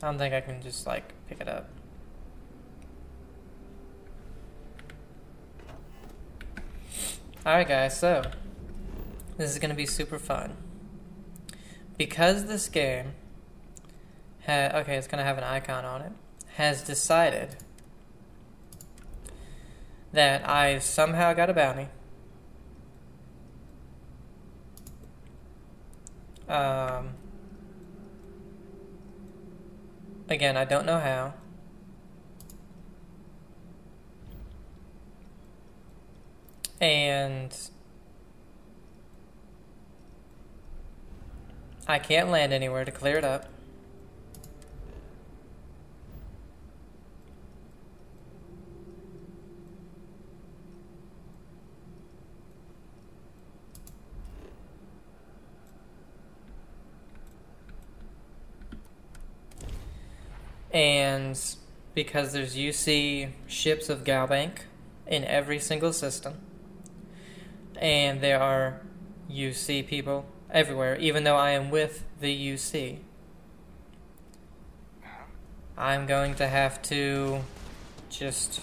I don't think I can just, like, pick it up. Alright guys, so this is going to be super fun. Because this game, okay, it's going to have an icon on it, has decided that I somehow got a bounty. Again, I don't know how. And I can't land anywhere to clear it up. And because there's UC ships of Galbank in every single system, and there are UC people everywhere, even though I am with the UC, I'm going to have to just...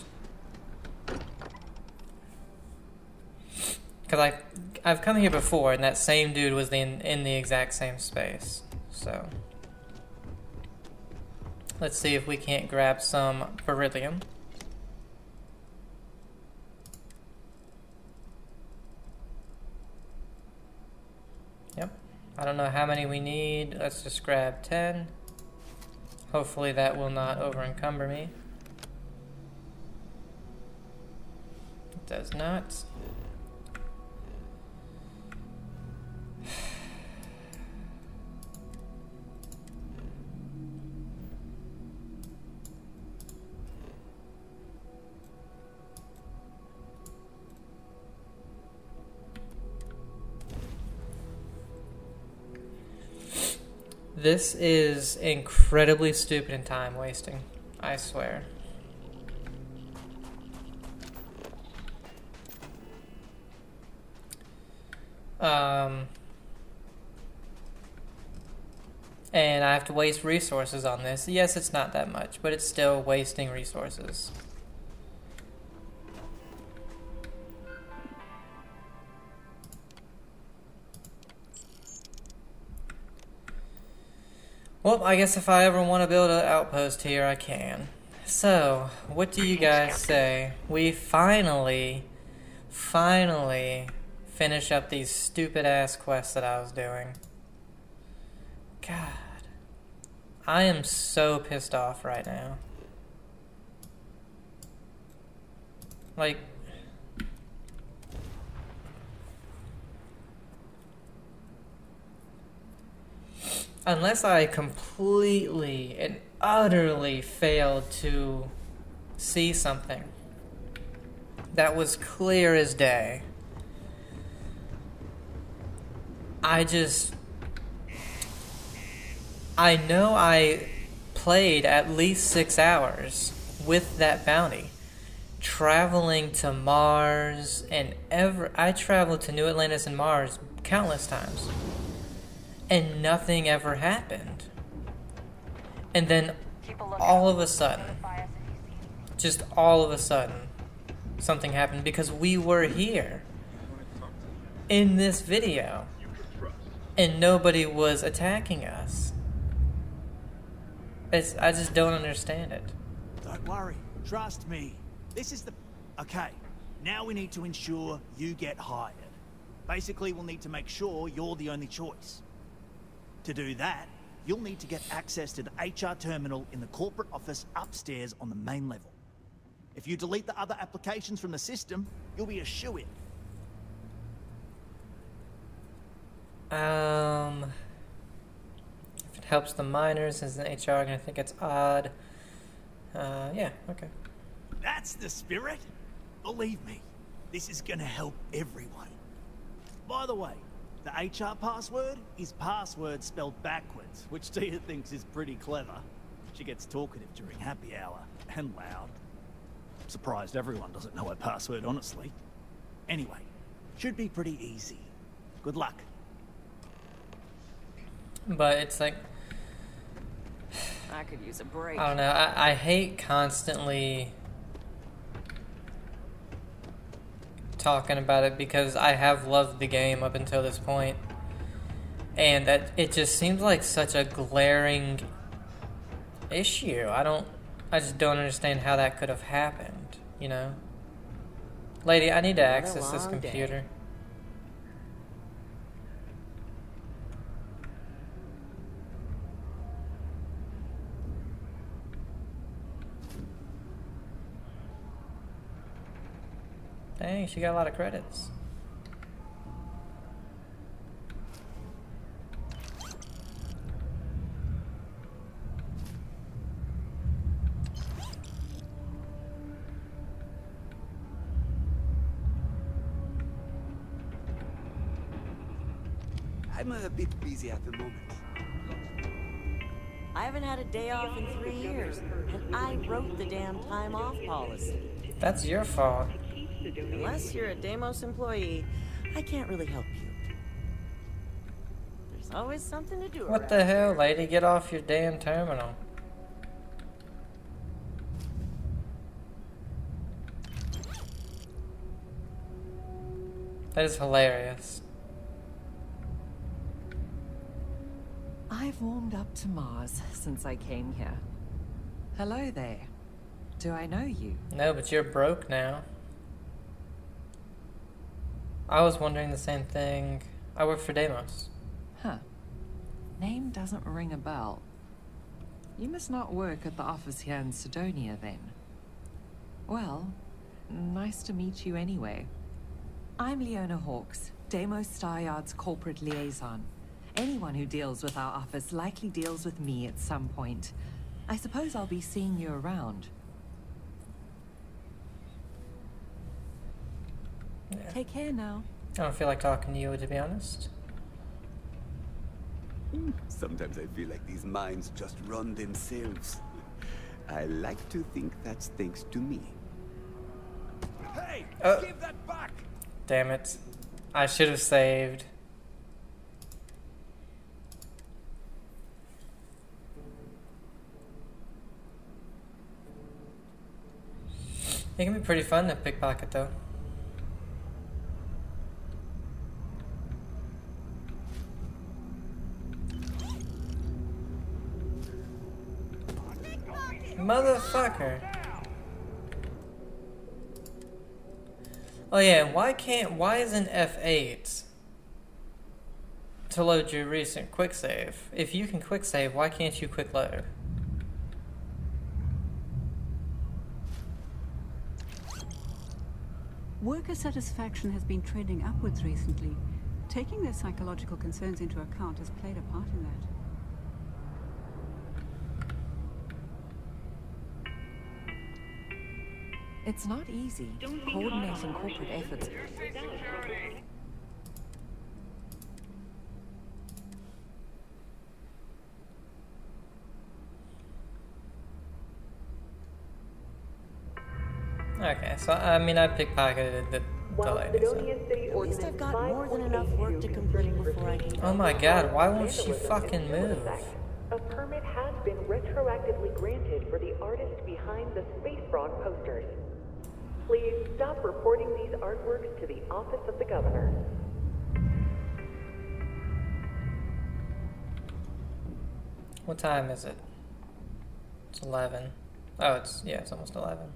Because I've come here before, and that same dude was in the exact same space, so... Let's see if we can't grab some beryllium. Yep. I don't know how many we need. Let's just grab 10. Hopefully that will not over-encumber me. It does not. This is incredibly stupid and time wasting, I swear. And I have to waste resources on this. Yes, it's not that much, but it's still wasting resources. Well, I guess if I ever want to build an outpost here, I can. So, what do you guys say? We finally finish up these stupid-ass quests that I was doing. God. I am so pissed off right now. Like... Unless I completely and utterly failed to see something that was clear as day, I know I played at least 6 hours with that bounty, traveling to Mars, and I traveled to New Atlantis and Mars countless times. And nothing ever happened. And then all of a sudden, just all of a sudden, something happened because we were here in this video and nobody was attacking us. I just don't understand it. Don't worry, trust me. This is the... Okay, now we need to ensure you get hired. Basically, we'll need to make sure you're the only choice. To do that, you'll need to get access to the HR terminal in the corporate office upstairs on the main level. If you delete the other applications from the system, you'll be a shoo-in. If it helps the miners as an HR, I'm gonna think it's odd. Yeah, okay. That's the spirit. Believe me, this is gonna help everyone. By the way, the HR password is password spelled backwards, which Tia thinks is pretty clever. She gets talkative during happy hour, and loud. I'm surprised everyone doesn't know her password, honestly. Anyway, should be pretty easy. Good luck. But it's like... I could use a break. I don't know, I hate constantly talking about it because I have loved the game up until this point. And that it just seems like such a glaring issue. I just don't understand how that could have happened, you know? Lady, I need to access this computer. Dang, she got a lot of credits. I'm a bit busy at the moment. I haven't had a day off in 3 years, and I wrote the damn time off policy. That's your fault. Unless you're a Deimos employee, I can't really help you. There's always something to do. What the hell, lady? Get off your damn terminal. That is hilarious. I've warmed up to Mars since I came here. Hello there. Do I know you? No, but you're broke now. I was wondering the same thing. I work for Deimos. Huh. Name doesn't ring a bell. You must not work at the office here in Sidonia, then. Well, nice to meet you anyway. I'm Leona Hawks, Deimos Staryard's corporate liaison. Anyone who deals with our office likely deals with me at some point. I suppose I'll be seeing you around. Yeah. Take care now. I don't feel like talking to you, to be honest. Sometimes I feel like these minds just run themselves. I like to think that's thanks to me. Hey! Give that back! Damn it. I should have saved. It can be pretty fun to pickpocket, though. Motherfucker. Oh yeah, why isn't F8 to load your recent quick save? If you can quick save, why can't you quick load? Worker satisfaction has been trending upwards recently. Taking their psychological concerns into account has played a part in that. It's not easy, coordinating corporate efforts. Okay, so I mean I pickpocketed the lady. So. At least I've got more than enough work to complete before I can. Oh my god, why won't she fucking move? A permit has been retroactively granted for the artist behind the Space Frog posters. Please stop reporting these artworks to the office of the governor. What time is it? It's 11. Oh, it's almost 11.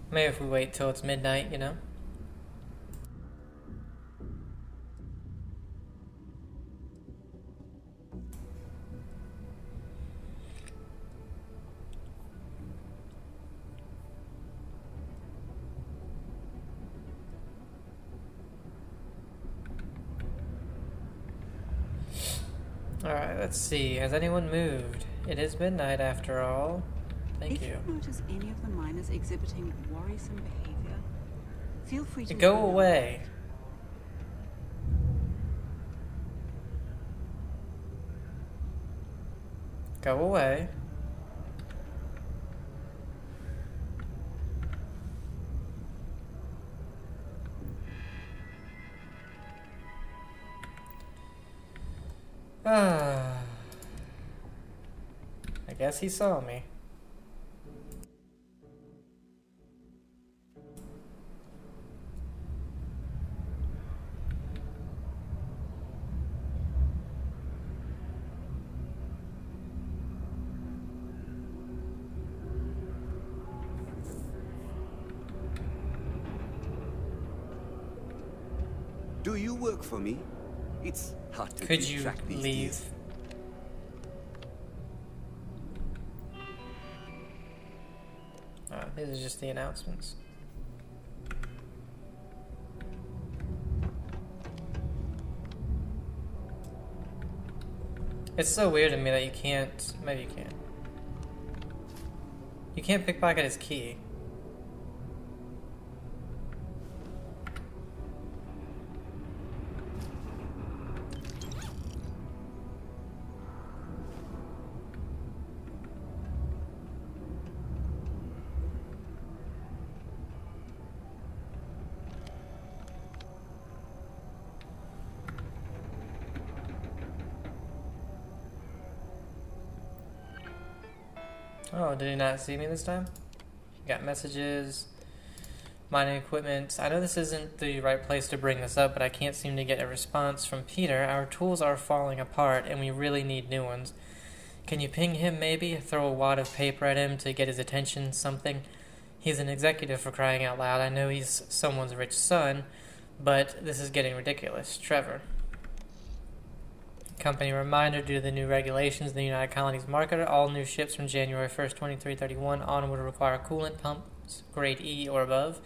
Maybe if we wait till it's midnight, you know? Alright, let's see. Has anyone moved? It is midnight after all. Thank you. If you notice any of the miners exhibiting worrisome behavior, feel free to go away. Go away. I guess he saw me. Do you work for me? It's hard to Could keep you track these leave? days. These are just the announcements. It's so weird to me that you can't. Maybe you can. You can't pickpocket his key. Oh, did he not see me this time? Got messages, mining equipment. I know this isn't the right place to bring this up, but I can't seem to get a response from Peter. Our tools are falling apart, and we really need new ones. Can you ping him maybe? Throw a wad of paper at him to get his attention, something? He's an executive, for crying out loud. I know he's someone's rich son, but this is getting ridiculous. Trevor. Company reminder, due to the new regulations in the United Colonies market, all new ships from January 1st, 2331 onward require coolant pumps, grade E or above.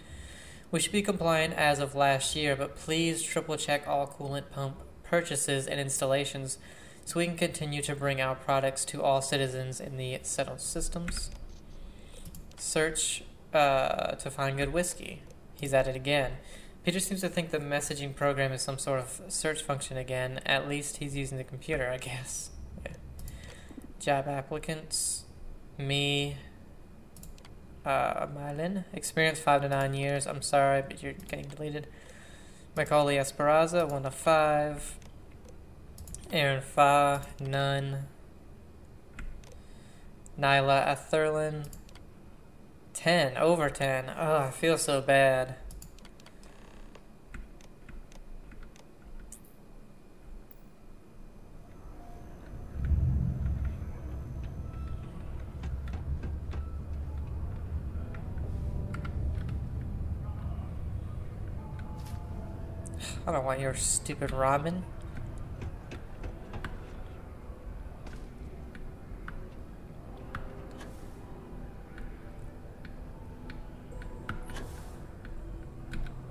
We should be compliant as of last year, but please triple check all coolant pump purchases and installations so we can continue to bring our products to all citizens in the settled systems. Search to find good whiskey. He's at it again. Peter seems to think the messaging program is some sort of search function again. At least he's using the computer, I guess. Yeah. Job applicants. Me. Mylin. Experience 5 to 9 years. I'm sorry, but you're getting deleted. Macaulay Esperanza, 1 to 5. Aaron Fa, none. Nyla Atherlin, 10. Over 10. Oh, I feel so bad. I don't want your stupid ramen.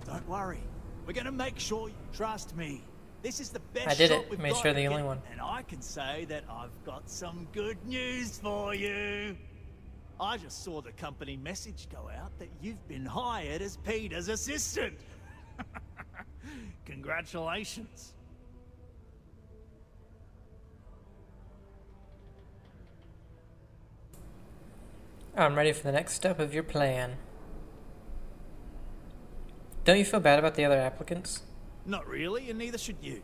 Don't worry. We're gonna make sure you trust me. This is the best I did shot it. we've Made got sure the to only get, one. And I can say that I've got some good news for you. I just saw the company message go out that you've been hired as Peter's assistant. Congratulations. I'm ready for the next step of your plan. Don't you feel bad about the other applicants? Not really, and neither should you.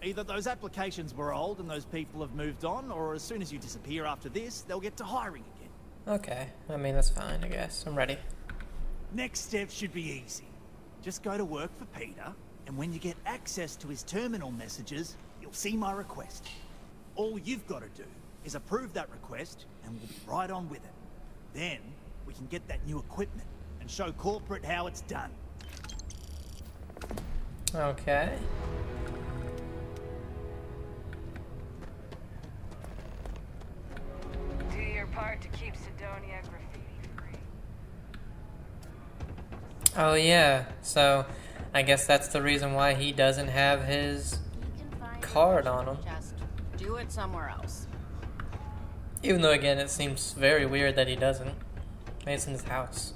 Either those applications were old and those people have moved on, or as soon as you disappear after this, they'll get to hiring again. Okay, I mean, that's fine, I guess. I'm ready. Next step should be easy. Just go to work for Peter, and when you get access to his terminal messages, you'll see my request. All you've got to do is approve that request, and we'll be right on with it. Then, we can get that new equipment and show corporate how it's done. Okay. Do your part to keep Sidonia graffiti free. Oh yeah, so I guess that's the reason why he doesn't have his card on him. Just do it somewhere else. Even though, again, it seems very weird that he doesn't. Maybe it's in his house.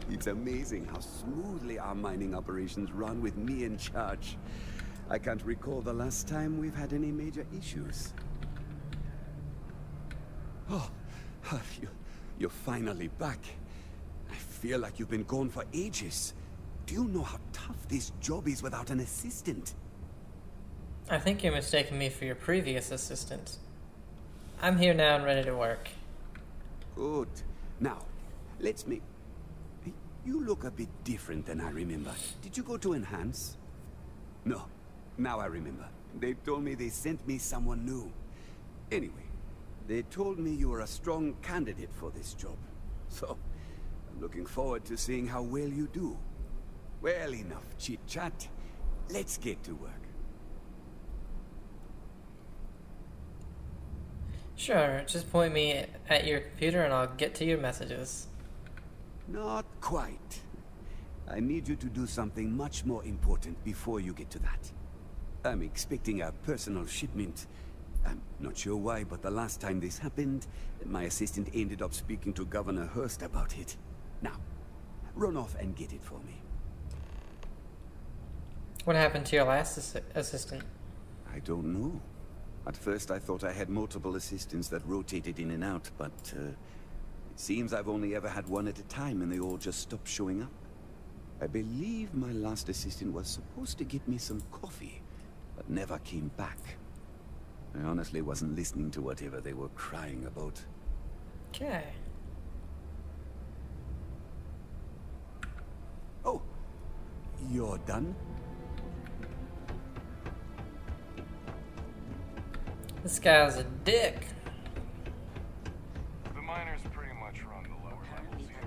It's amazing how smoothly our mining operations run with me in charge. I can't recall the last time we've had any major issues. Oh, you're finally back. I feel like you've been gone for ages. Do you know how tough this job is without an assistant? I think you're mistaking me for your previous assistant. I'm here now and ready to work. Good. Now, let's make... You look a bit different than I remember. Did you go to Enhance? No. Now I remember. They told me they sent me someone new. Anyway, they told me you were a strong candidate for this job. So, I'm looking forward to seeing how well you do. Well, enough chit-chat. Let's get to work. Sure, just point me at your computer and I'll get to your messages. Not quite. I need you to do something much more important before you get to that. I'm expecting a personal shipment. I'm not sure why, but the last time this happened, my assistant ended up speaking to Governor Hurst about it. Now, run off and get it for me. What happened to your last assistant? I don't know. At first I thought I had multiple assistants that rotated in and out, but it seems I've only ever had one at a time and they all just stopped showing up. I believe my last assistant was supposed to get me some coffee, but never came back. I honestly wasn't listening to whatever they were crying about. Okay. Oh, you're done? This guy's a dick. The miners pretty much run the lower levels here.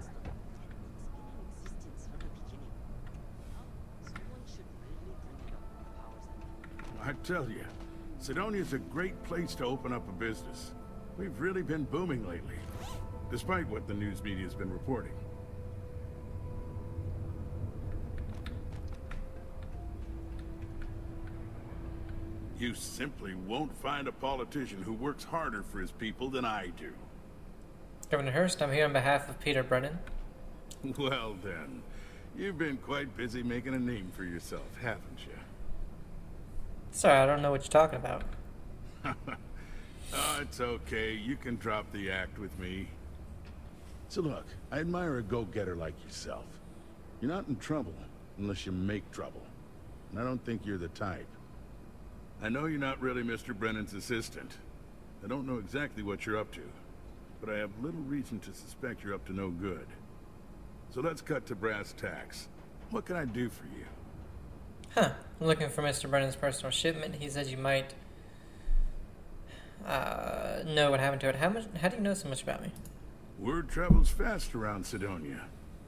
I tell you, Sidonia's a great place to open up a business. We've really been booming lately, despite what the news media's been reporting. You simply won't find a politician who works harder for his people than I do. Governor Hurst, I'm here on behalf of Peter Brennan. Well then, you've been quite busy making a name for yourself, haven't you? Sorry, I don't know what you're talking about. Oh, it's okay. You can drop the act with me. So look, I admire a go-getter like yourself. You're not in trouble unless you make trouble. And I don't think you're the type. I know you're not really Mr. Brennan's assistant. I don't know exactly what you're up to, but I have little reason to suspect you're up to no good. So let's cut to brass tacks. What can I do for you? Huh. I'm looking for Mr. Brennan's personal shipment. He said you might know what happened to it. How do you know so much about me? Word travels fast around Sidonia.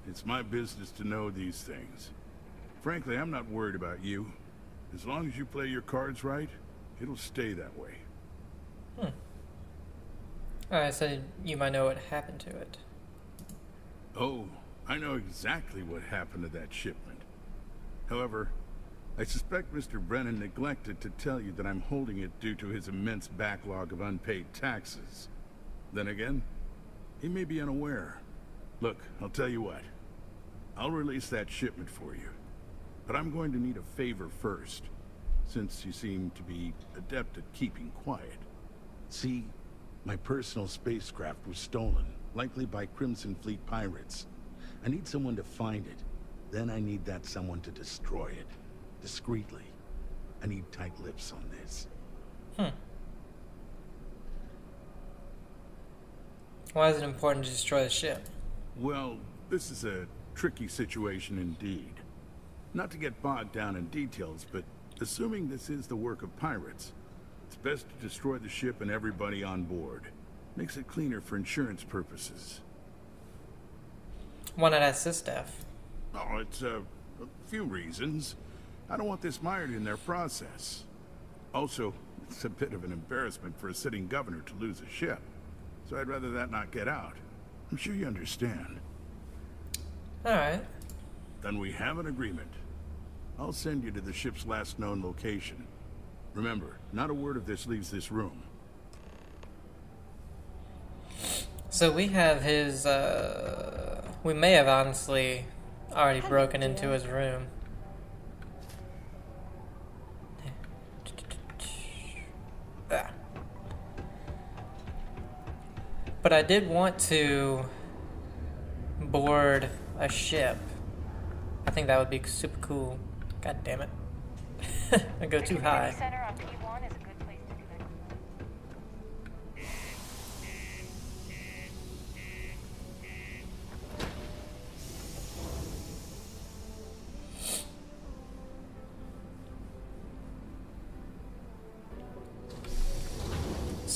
It's my business to know these things. Frankly, I'm not worried about you. As long as you play your cards right, it'll stay that way. I said you might know what happened to it. Oh, I know exactly what happened to that shipment. However, I suspect Mr. Brennan neglected to tell you that I'm holding it due to his immense backlog of unpaid taxes. Then again, he may be unaware. Look, I'll tell you what. I'll release that shipment for you. But I'm going to need a favor first, since you seem to be adept at keeping quiet. See, my personal spacecraft was stolen, likely by Crimson Fleet pirates. I need someone to find it. Then I need that someone to destroy it. Discreetly. I need tight lips on this. Why is it important to destroy the ship? Well, this is a tricky situation indeed. Not to get bogged down in details, but assuming this is the work of pirates, it's best to destroy the ship and everybody on board. Makes it cleaner for insurance purposes. Why not ask this staff? Oh, it's a few reasons. I don't want this mired in their process. Also, it's a bit of an embarrassment for a sitting governor to lose a ship. So I'd rather that not get out. I'm sure you understand. Alright. Then we have an agreement. I'll send you to the ship's last known location. Remember, not a word of this leaves this room. So we have his, we may have honestly already broken into his room. But I did want to board a ship. I think that would be super cool. God damn it. I go too high.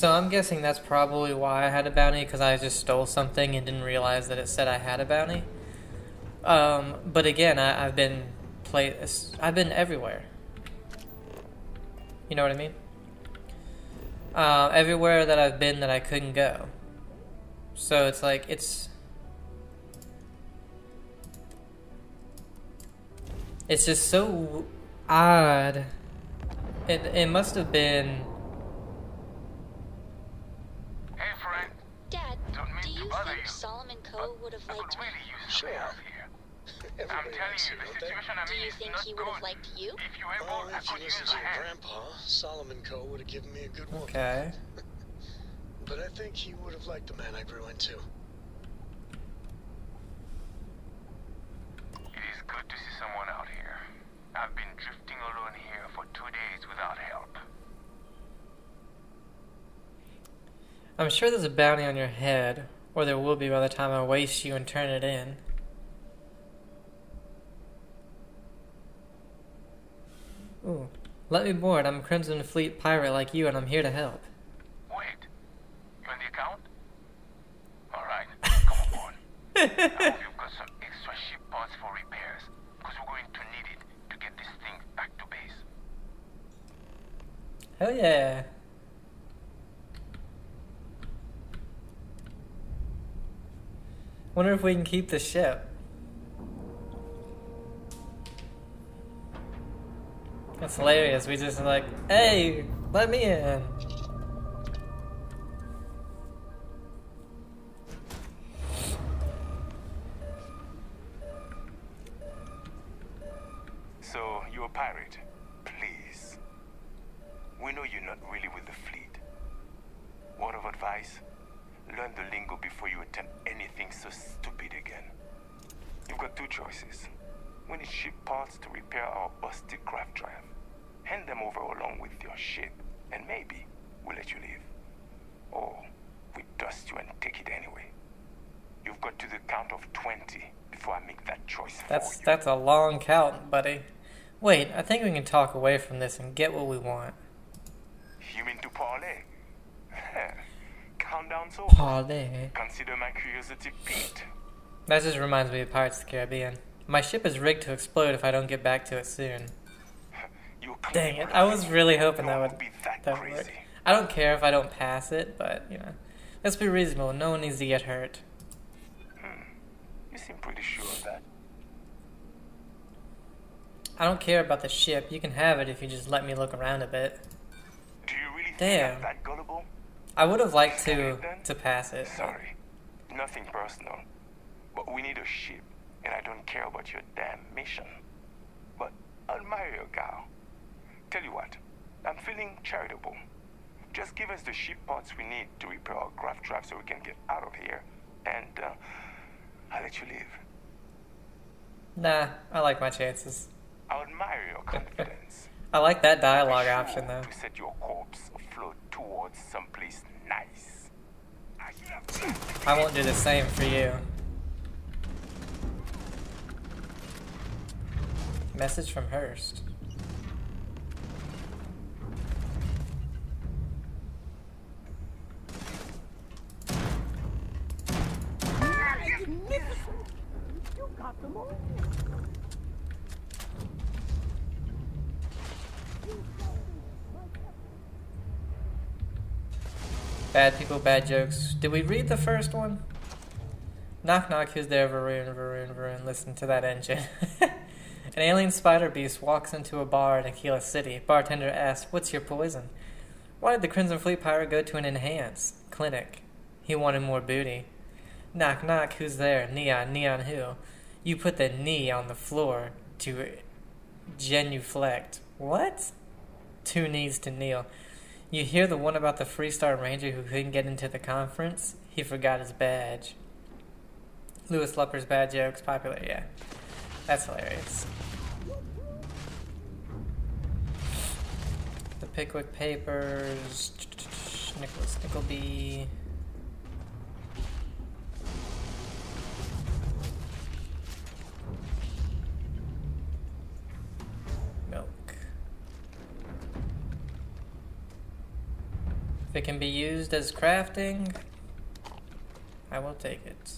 So I'm guessing that's probably why I had a bounty, because I just stole something and didn't realize that it said I had a bounty. But again, I've been everywhere. You know what I mean? Everywhere that I've been that I couldn't go. So it's like, it's just so odd. It must have been... Hey, friend. Dad, Don't mean do to you bother think you, Solomon Coe would have liked me? really use sure. Help here. I'm telling you, the situation I'm Do in you is think not he would have good. liked you? If you were able, I If you could listen use to a your hand. grandpa, Solomon Coe would have given me a good woman. Okay. But I think he would have liked the man I grew into. It is good to see someone out here. I've been drifting alone here for 2 days without help. I'm sure there's a bounty on your head, or there will be by the time I waste you and turn it in. Ooh. Let me board. I'm a Crimson Fleet pirate like you, and I'm here to help. Wait. You on the account? Alright, come aboard. I hope you've got some extra ship parts for repairs, because we're going to need it to get this thing back to base. Hell yeah. Wonder if we can keep the ship. That's hilarious. We just like, hey, let me in. So, you're a pirate. Please. We know you're not really with the fleet. Word of advice? Learn the lingo before you attempt anything so stupid again. You've got two choices. We need ship parts to repair our busted craft drive. Hand them over along with your ship, and maybe we'll let you leave. Or we dust you and take it anyway. You've got to the count of 20 before I make that choice for you. That's a long count, buddy. Wait, I think we can talk away from this and get what we want. You mean to parlay? Calm down, so Parlay. Consider my curiosity piqued. That just reminds me of Pirates of the Caribbean. My ship is rigged to explode if I don't get back to it soon. Dang it, I was really hoping that would work. I don't care if I don't pass it, but, you know, let's be reasonable. No one needs to get hurt. You seem pretty sure of that. I don't care about the ship. You can have it if you just let me look around a bit. Do you really Damn. think I'm that gullible? I would have liked to pass it. Sorry, nothing personal. But we need a ship, and I don't care about your damn mission. But I admire your gal. Tell you what, I'm feeling charitable. Just give us the ship parts we need to repair our craft drive so we can get out of here, and I'll let you live. Nah, I like my chances. I admire your confidence. I like that dialogue option, though. To set your corpse afloat towards someplace nice. I won't do the same for you. Message from Hurst. You got them all. Bad people, bad jokes. Did we read the first one? Knock knock, who's there? Varun, Varun, Varun. Listen to that engine. An alien spider beast walks into a bar in Aquila City. Bartender asks, "What's your poison?" Why did the Crimson Fleet pirate go to an enhance clinic? He wanted more booty. Knock knock, who's there? Neon, Neon who? You put the knee on the floor to genuflect. What? Two knees to kneel. You hear the one about the Freestar Ranger who couldn't get into the conference? He forgot his badge. Louis Lupper's bad jokes, popular, yeah. That's hilarious. The Pickwick Papers, Nicholas Nickleby. it can be used as crafting, I will take it.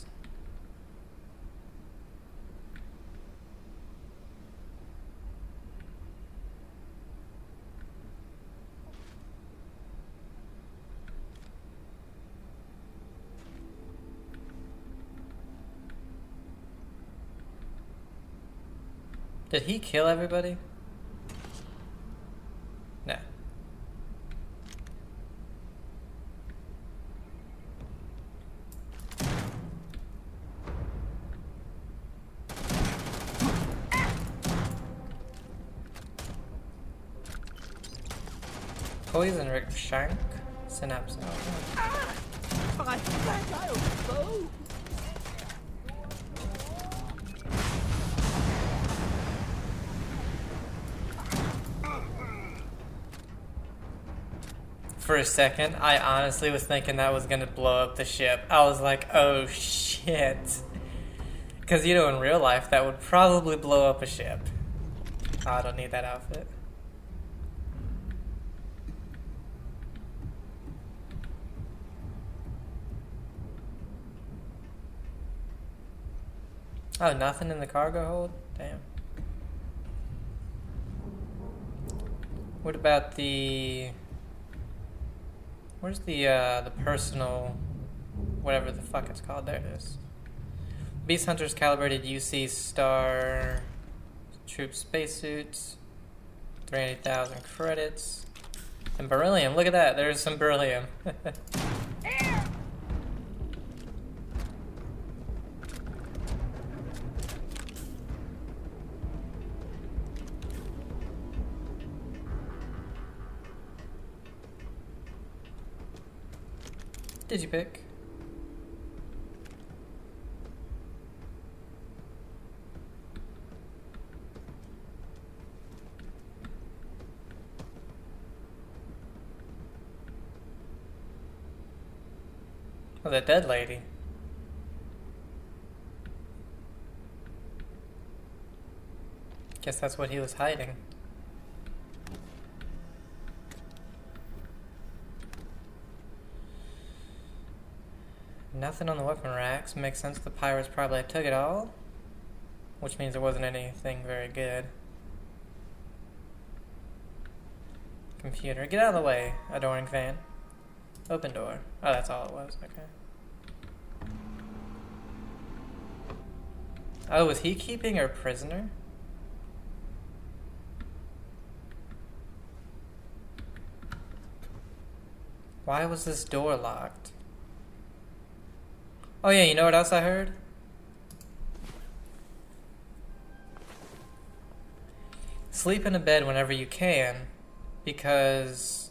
Did he kill everybody? No. Poison Rick Shank Synapse. For a second, I honestly was thinking that was gonna blow up the ship. I was like, oh shit. Because, you know, in real life, that would probably blow up a ship. Oh, I don't need that outfit. Oh, nothing in the cargo hold? Damn. What about the... Where's the personal... whatever the fuck it's called? There it is. Beast Hunters calibrated UC Star... Troop spacesuits. 380,000 credits. And beryllium, look at that, there's some beryllium. Did you pick? Oh, the dead lady. Guess that's what he was hiding. Nothing on the weapon racks. Makes sense, the pirates probably took it all. Which means there wasn't anything very good. Computer, get out of the way, adoring fan. Open door. Oh, that's all it was, okay. Oh, was he keeping her prisoner? Why was this door locked? Oh yeah, you know what else I heard? Sleep in a bed whenever you can, because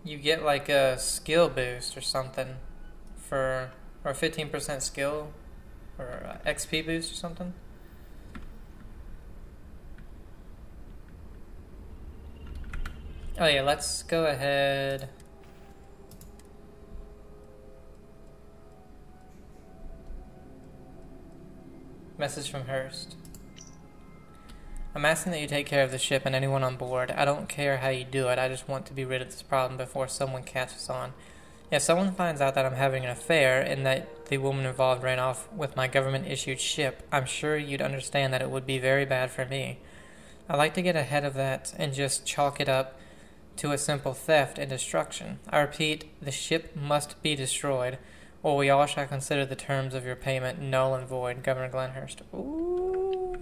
you get like a skill boost or something for, or 15% skill or XP boost or something. Oh yeah, let's go ahead. Message from Hurst. I'm asking that you take care of the ship and anyone on board. I don't care how you do it, I just want to be rid of this problem before someone catches on. If someone finds out that I'm having an affair and that the woman involved ran off with my government-issued ship, I'm sure you'd understand that it would be very bad for me. I'd like to get ahead of that and just chalk it up to a simple theft and destruction. I repeat, the ship must be destroyed, or we all shall consider the terms of your payment null and void. Governor Glenhurst. Ooh.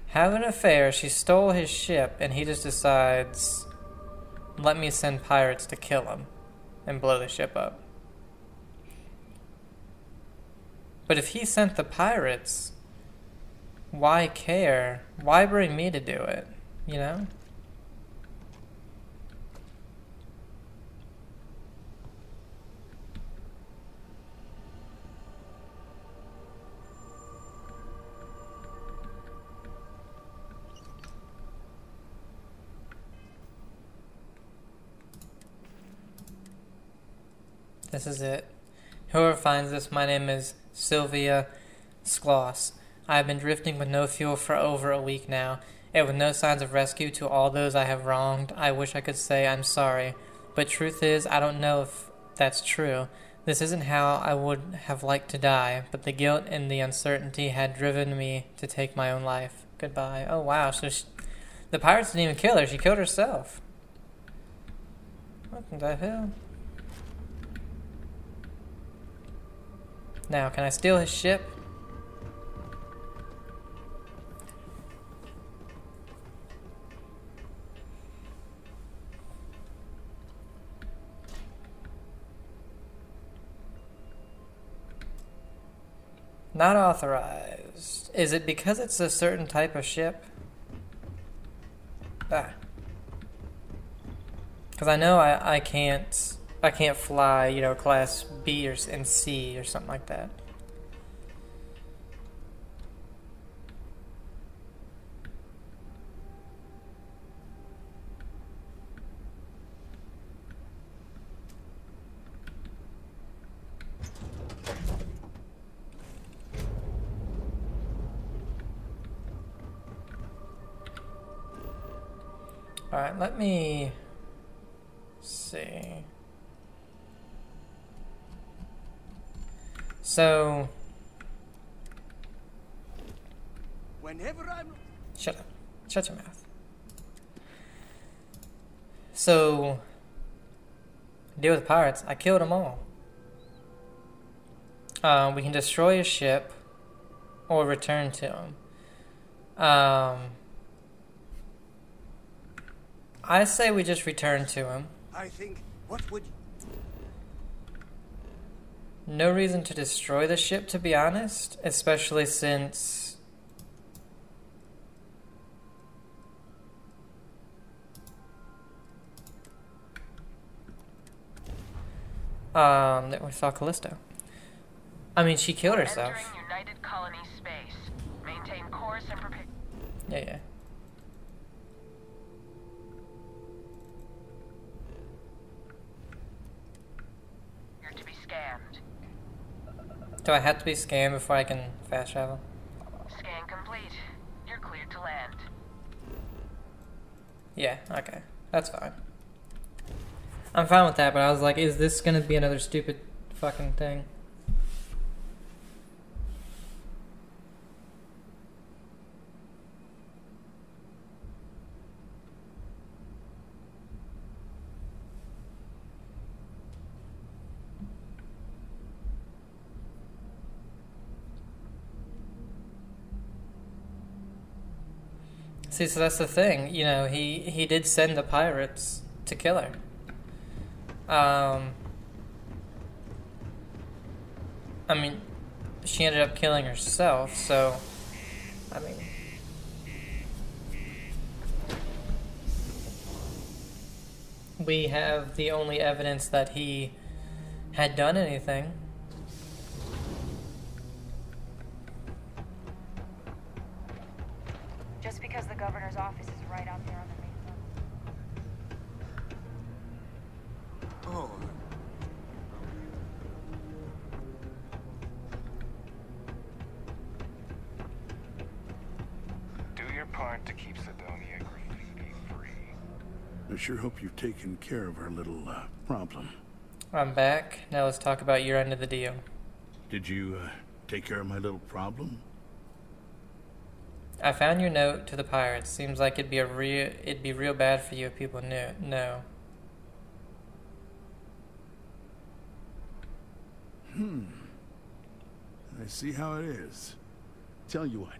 Have an affair, she stole his ship, and he just decides, let me send pirates to kill him and blow the ship up. But if he sent the pirates, why care? Why bring me to do it? You know? This is it. Whoever finds this, my name is Sylvia Skloss. I've been drifting with no fuel for over a week now, and with no signs of rescue. To all those I have wronged, I wish I could say I'm sorry. But truth is, I don't know if that's true. This isn't how I would have liked to die, but the guilt and the uncertainty had driven me to take my own life. Goodbye. Oh wow, so the pirates didn't even kill her, she killed herself. What the hell? Now, can I steal his ship? Not authorized. Is it because it's a certain type of ship? Ah. Because I know I can't fly, you know, class B or and C or something like that. Alright, let me see. So, whenever I'm... Shut up. Shut your mouth. So, deal with pirates. I killed them all. We can destroy a ship or return to them. I say we just return to him. I think, what would... No reason to destroy the ship, to be honest, especially since... that we saw Callisto. I mean, she killed herself. Entering United Colony space. Maintain course and prepare... Yeah. to be scanned. Do I have to be scanned before I can fast travel? Scan complete. You're cleared to land. Yeah, okay. That's fine. I'm fine with that, but I was like, is this gonna be another stupid fucking thing? See, so that's the thing, you know, he did send the pirates to kill her. I mean, she ended up killing herself, so, I mean... We have the only evidence that he had done anything. Just because the governor's office is right out there on the main front. Oh. Do your part to keep Sidonia graffiti free. I sure hope you've taken care of our little problem. I'm back. Now let's talk about your end of the deal. Did you take care of my little problem? I found your note to the pirates. Seems like it'd be real bad for you if people knew. No. I see how it is. Tell you what,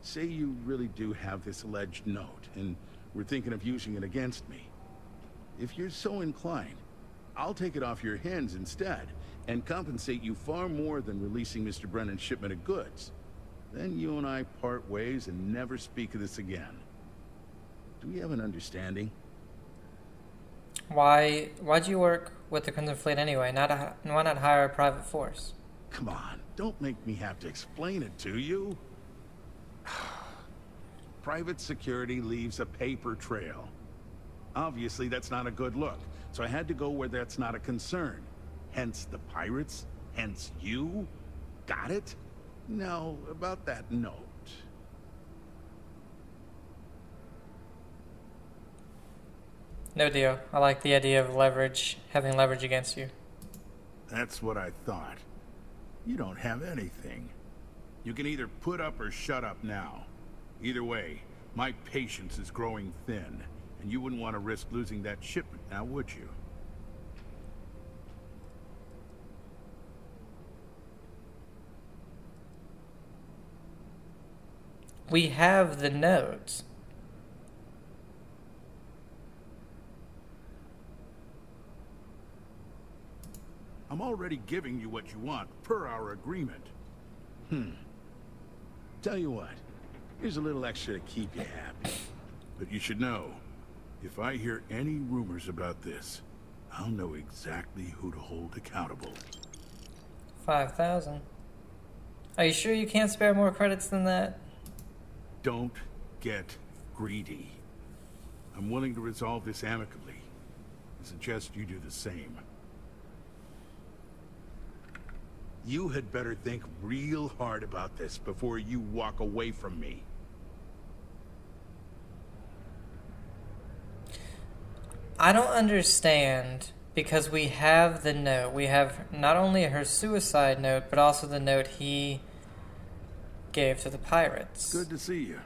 say you really do have this alleged note, and we're thinking of using it against me. If you're so inclined, I'll take it off your hands instead, and compensate you far more than releasing Mr. Brennan's shipment of goods. Then you and I part ways and never speak of this again. Do we have an understanding? Why'd you work with the Crimson Fleet anyway? Why not hire a private force? Come on, don't make me have to explain it to you. Private security leaves a paper trail. Obviously, that's not a good look, so I had to go where that's not a concern. Hence the pirates, hence you. Got it? Now, about that note. No deal. I like the idea of leverage, having leverage against you. That's what I thought. You don't have anything. You can either put up or shut up now. Either way, my patience is growing thin, and you wouldn't want to risk losing that shipment now, would you? We have the notes. I'm already giving you what you want, per our agreement. Tell you what, here's a little extra to keep you happy. But you should know, if I hear any rumors about this, I'll know exactly who to hold accountable. 5,000. Are you sure you can't spare more credits than that? Don't get greedy. I'm willing to resolve this amicably. I suggest you do the same. You had better think real hard about this before you walk away from me. I don't understand, because we have the note. We have not only her suicide note, but also the note he gave to the pirates. Good to see you.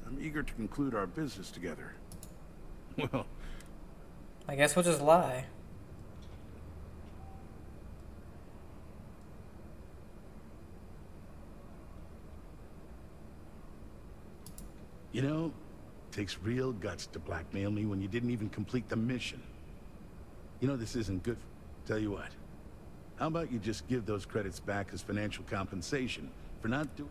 I'm eager to conclude our business together. Well, I guess we'll just lie. You know, it takes real guts to blackmail me when you didn't even complete the mission. You know this isn't good. Tell you what, how about you just give those credits back as financial compensation for not doing...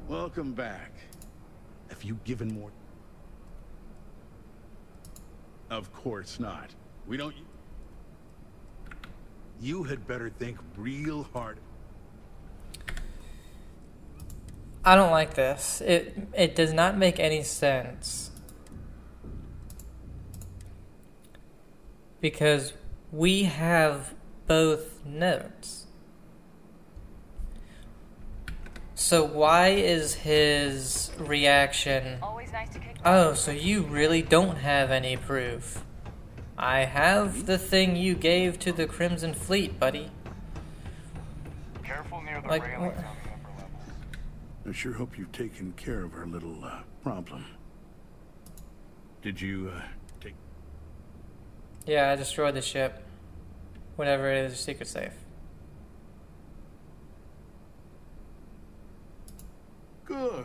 Welcome back. Have you given more? Of course not. We don't... You had better think real hard. I don't like this. It does not make any sense. Because we have both notes. So why is his reaction... Oh, so you really don't have any proof. I have the thing you gave to the Crimson Fleet, buddy. Careful near the Like, railings on the upper levels. I sure hope you've taken care of our little, problem. Did you, take... Yeah, I destroyed the ship. Whatever it is, secret safe. Good.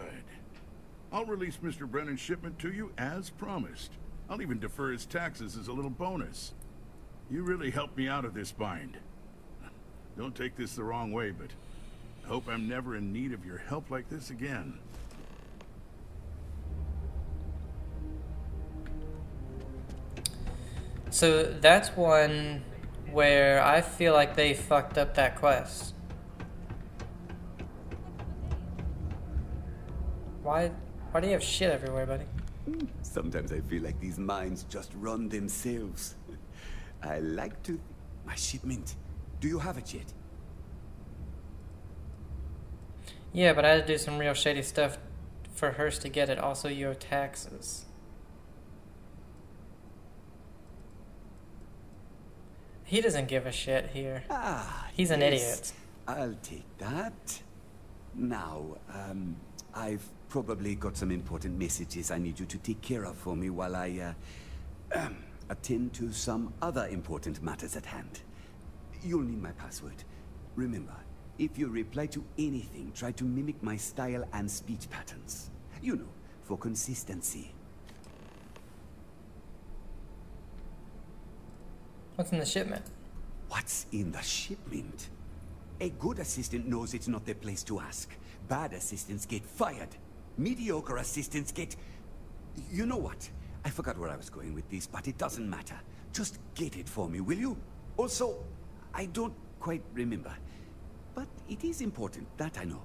I'll release Mr. Brennan's shipment to you as promised. I'll even defer his taxes as a little bonus. You really helped me out of this bind. Don't take this the wrong way, but I hope I'm never in need of your help like this again. So that's one where I feel like they fucked up that quest. Why do you have shit everywhere, buddy? Sometimes I feel like these mines just run themselves. I like to... My shipment. Do you have it yet? Yeah, but I had to do some real shady stuff for Hearst to get it. Also, your taxes. He doesn't give a shit here. He's an idiot. I'll take that. Now, I've probably got some important messages I need you to take care of for me while I, attend to some other important matters at hand. You'll need my password. Remember, if you reply to anything, try to mimic my style and speech patterns. You know, for consistency. What's in the shipment? What's in the shipment? A good assistant knows it's not their place to ask. Bad assistants get fired. Mediocre assistants get... You know what? I forgot where I was going with this, but it doesn't matter. Just get it for me, will you? Also, I don't quite remember. But it is important, that I know.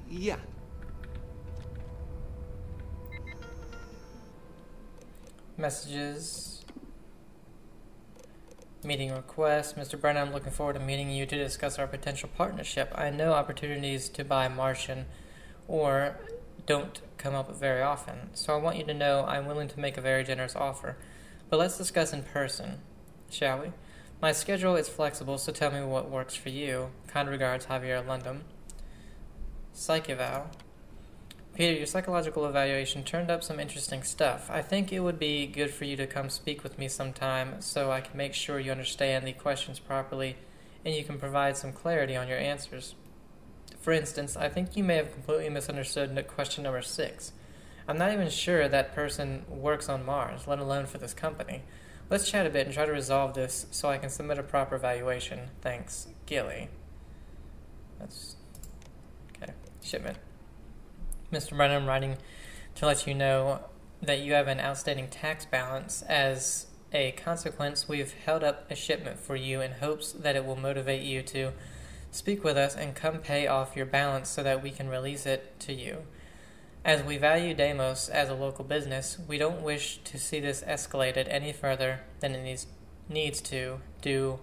Yeah. Messages. Meeting request. Mr. Brennan, I'm looking forward to meeting you to discuss our potential partnership. I know opportunities to buy Martian or don't come up very often, so I want you to know I'm willing to make a very generous offer. But let's discuss in person, shall we? My schedule is flexible, so tell me what works for you. Kind regards, Javier Lundum. Psych eval. Peter, your psychological evaluation turned up some interesting stuff. I think it would be good for you to come speak with me sometime so I can make sure you understand the questions properly and you can provide some clarity on your answers. For instance, I think you may have completely misunderstood question number 6. I'm not even sure that person works on Mars, let alone for this company. Let's chat a bit and try to resolve this so I can submit a proper evaluation. Thanks, Gilly. That's... okay. Shipment. Mr. Brennan, I'm writing to let you know that you have an outstanding tax balance. As a consequence, we've held up a shipment for you in hopes that it will motivate you to speak with us and come pay off your balance so that we can release it to you. As we value Deimos as a local business, we don't wish to see this escalated any further than it needs to due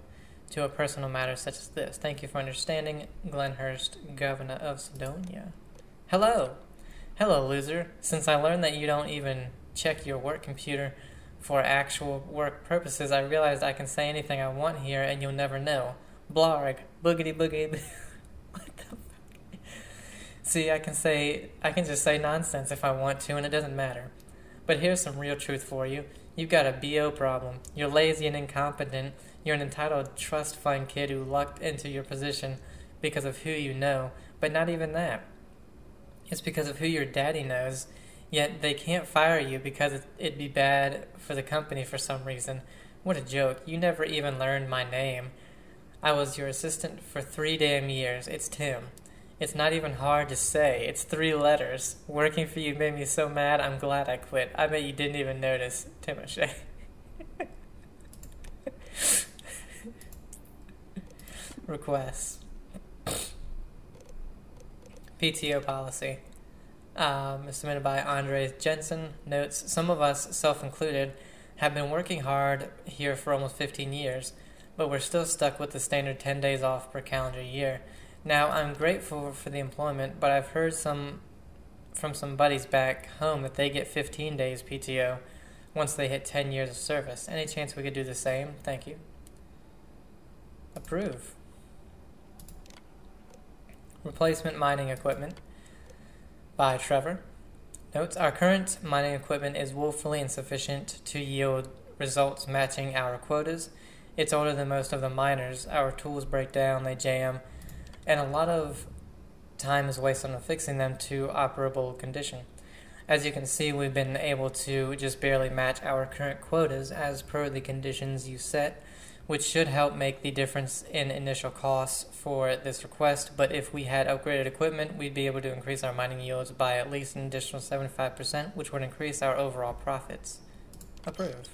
to a personal matter such as this. Thank you for understanding, Glenhurst, Governor of Sidonia. Hello! Hello, loser. Since I learned that you don't even check your work computer for actual work purposes, I realized I can say anything I want here and you'll never know. Blarg. Boogity boogity. What the fuck? See, I can just say nonsense if I want to and it doesn't matter. But here's some real truth for you. You've got a BO problem. You're lazy and incompetent. You're an entitled trust fund kid who lucked into your position because of who you know. But not even that. It's because of who your daddy knows, yet they can't fire you because it'd be bad for the company for some reason. What a joke. You never even learned my name. I was your assistant for 3 damn years. It's Tim. It's not even hard to say. It's 3 letters. Working for you made me so mad, I'm glad I quit. I bet you didn't even notice, Timoshay. Requests. PTO policy. Submitted by Andres Jensen. Notes, some of us, self-included, have been working hard here for almost 15 years, but we're still stuck with the standard 10 days off per calendar year. Now, I'm grateful for the employment, but I've heard from some buddies back home that they get 15 days PTO once they hit 10 years of service. Any chance we could do the same? Thank you. Approve. Replacement mining equipment by Trevor. Notes, our current mining equipment is woefully insufficient to yield results matching our quotas. It's older than most of the miners. Our tools break down, they jam, and a lot of time is wasted on fixing them to operable condition. As you can see, we've been able to just barely match our current quotas as per the conditions you set, which should help make the difference in initial costs for this request, but if we had upgraded equipment, we'd be able to increase our mining yields by at least an additional 75%, which would increase our overall profits. Approve.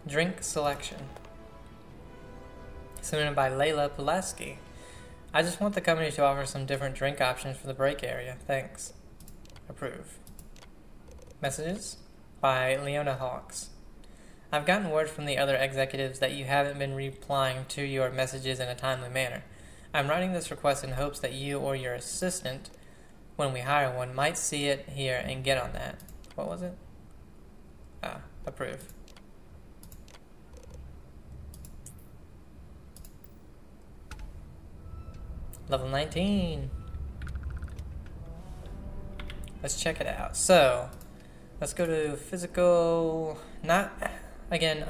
Drink selection. Submitted by Layla Pulaski. I just want the company to offer some different drink options for the break area. Thanks. Approve. Messages by Leona Hawks. I've gotten word from the other executives that you haven't been replying to your messages in a timely manner. I'm writing this request in hopes that you or your assistant, when we hire one, might see it here and get on that. What was it? Approve. Level 19. Let's check it out. So, let's go to physical. Again,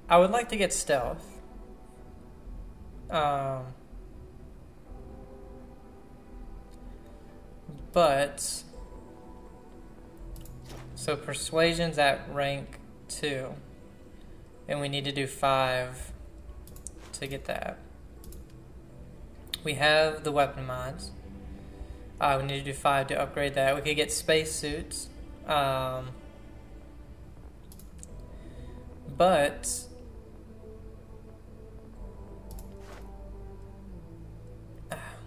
I would like to get stealth. But, so persuasion's at rank 2. And we need to do 5 to get that. We have the weapon mods. We need to do 5 to upgrade that. We could get spacesuits. But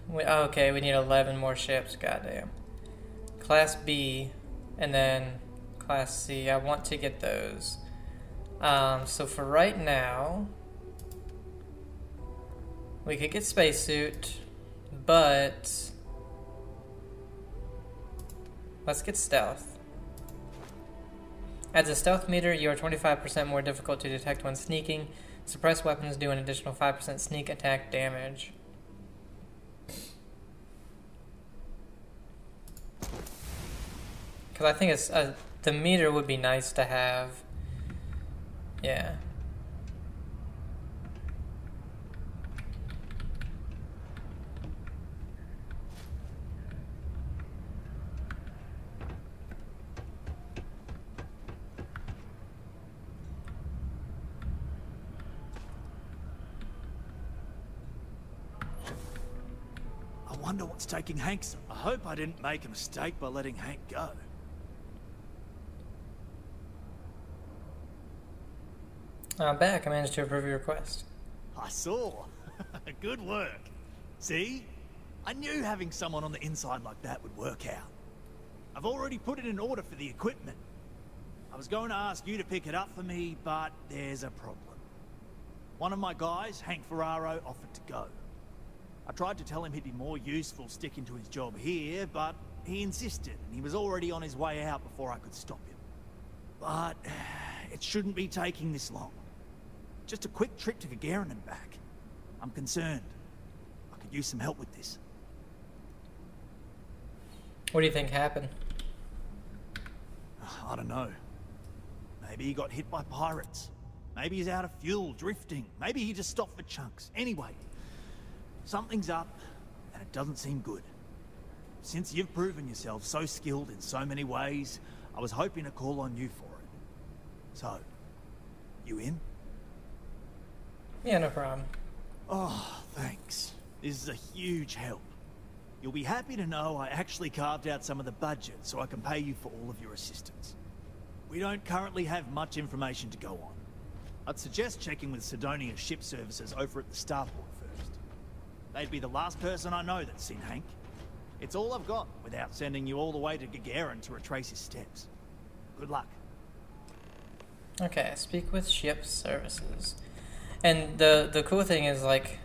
okay, we need 11 more ships. Goddamn. Class B, and then Class C. I want to get those. So for right now, we could get spacesuit, but let's get stealth. Adds a stealth meter, you are 25% more difficult to detect when sneaking. Suppressed weapons do an additional 5% sneak attack damage. Because I think it's the meter would be nice to have. Yeah. I wonder what's taking Hank so... I hope I didn't make a mistake by letting Hank go. I'm back. I managed to approve your request. I saw. Good work. See? I knew having someone on the inside like that would work out. I've already put it in order for the equipment. I was going to ask you to pick it up for me, but there's a problem. One of my guys, Hank Ferraro, offered to go. I tried to tell him he'd be more useful sticking to his job here, but he insisted, and he was already on his way out before I could stop him. But it shouldn't be taking this long. Just a quick trip to Gagarin and back. I'm concerned. I could use some help with this. What do you think happened? I don't know. Maybe he got hit by pirates. Maybe he's out of fuel, drifting. Maybe he just stopped for chunks. Anyway, something's up, and it doesn't seem good. Since you've proven yourself so skilled in so many ways, I was hoping to call on you for it. So, you in? Yeah, no problem. Oh, thanks. This is a huge help. You'll be happy to know I actually carved out some of the budget so I can pay you for all of your assistance. We don't currently have much information to go on. I'd suggest checking with Sidonia's ship services over at the starport first. They'd be the last person I know that's seen Hank. It's all I've got without sending you all the way to Gagarin to retrace his steps. Good luck. Okay, speak with ship services. And the cool thing is, like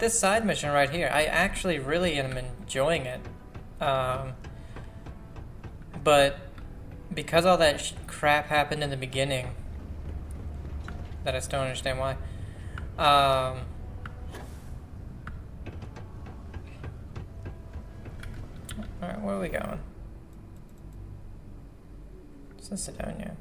this side mission right here, I actually really am enjoying it. But because all that crap happened in the beginning, that I still don't understand why. Alright, where are we going? This is Sidonia.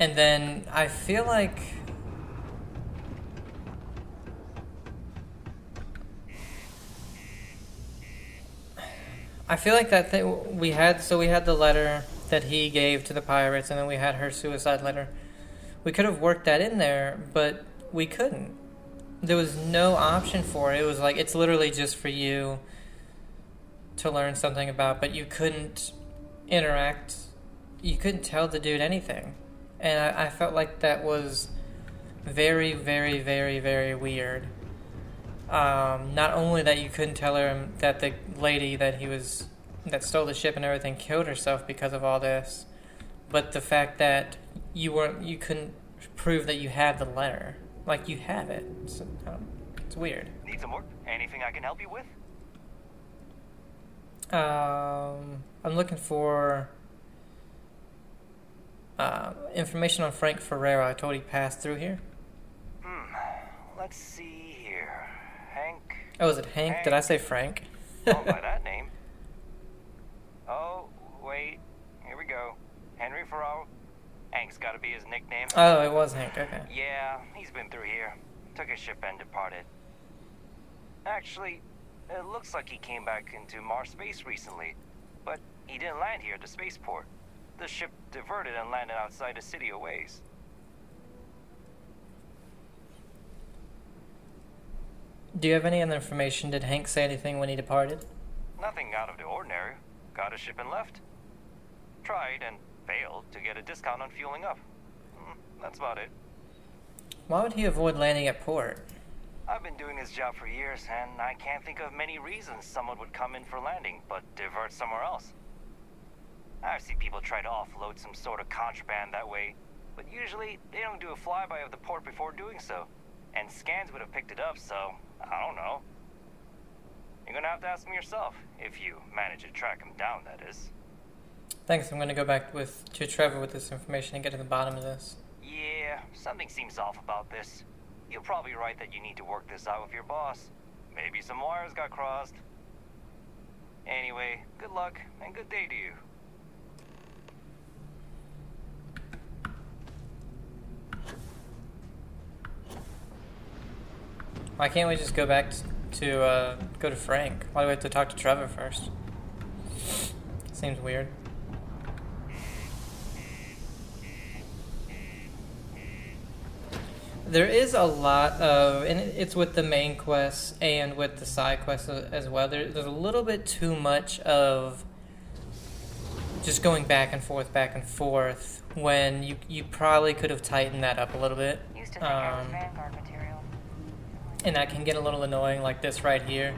And then I feel like that thing we had, so we had the letter that he gave to the pirates, and then we had her suicide letter. We could have worked that in there, but we couldn't. There was no option for it. It was like, it's literally just for you to learn something about, but you couldn't interact. You couldn't tell the dude anything. And I felt like that was very, very, very, very weird. Not only that you couldn't tell her that the lady that stole the ship and everything killed herself because of all this, but the fact that you couldn't prove that you had the letter. Like, you have it. It's weird. Need some work? Anything I can help you with? I'm looking for information on Frank Ferrero. I told he passed through here. Let's see here. Hank. Oh, is it Hank? Did I say Frank? Not by that name. Oh, wait. Here we go. Henry Ferraro. Hank's gotta be his nickname. Oh, it was Hank. Okay. Yeah, he's been through here. Took his ship and departed. Actually, it looks like he came back into Mars space recently, but he didn't land here at the spaceport. The ship diverted and landed outside the city a ways. Do you have any other information? Did Hank say anything when he departed? Nothing out of the ordinary. Got a ship and left. Tried and failed to get a discount on fueling up. That's about it. Why would he avoid landing at port? I've been doing this job for years, and I can't think of many reasons someone would come in for landing, but divert somewhere else. I've seen people try to offload some sort of contraband that way, but usually they don't do a flyby of the port before doing so. And scans would have picked it up, so I don't know. You're gonna have to ask him yourself, if you manage to track him down, that is. Thanks, I'm gonna go back to Trevor with this information and get to the bottom of this. Yeah, something seems off about this. You're probably right that you need to work this out with your boss. Maybe some wires got crossed. Anyway, good luck and good day to you. Why can't we just go back to go to Frank? Why do we have to talk to Trevor first? Seems weird. There is a lot of, and it's with the main quests and with the side quests as well. There's a little bit too much of just going back and forth when you probably could have tightened that up a little bit. Used to think I was Vanguard material. And that can get a little annoying, like this right here.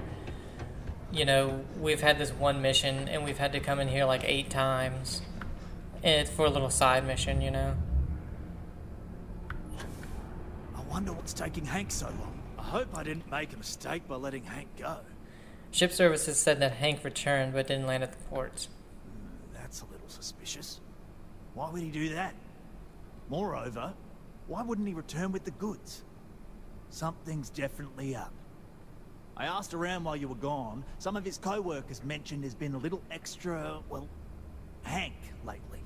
You know, we've had this one mission and we've had to come in here like 8 times. And it's for a little side mission, you know. I wonder what's taking Hank so long. I hope I didn't make a mistake by letting Hank go. Ship services said that Hank returned but didn't land at the port. That's a little suspicious. Why would he do that? Moreover, why wouldn't he return with the goods? Something's definitely up. I asked around while you were gone. Some of his co-workers mentioned there's been a little extra, well, Hank lately.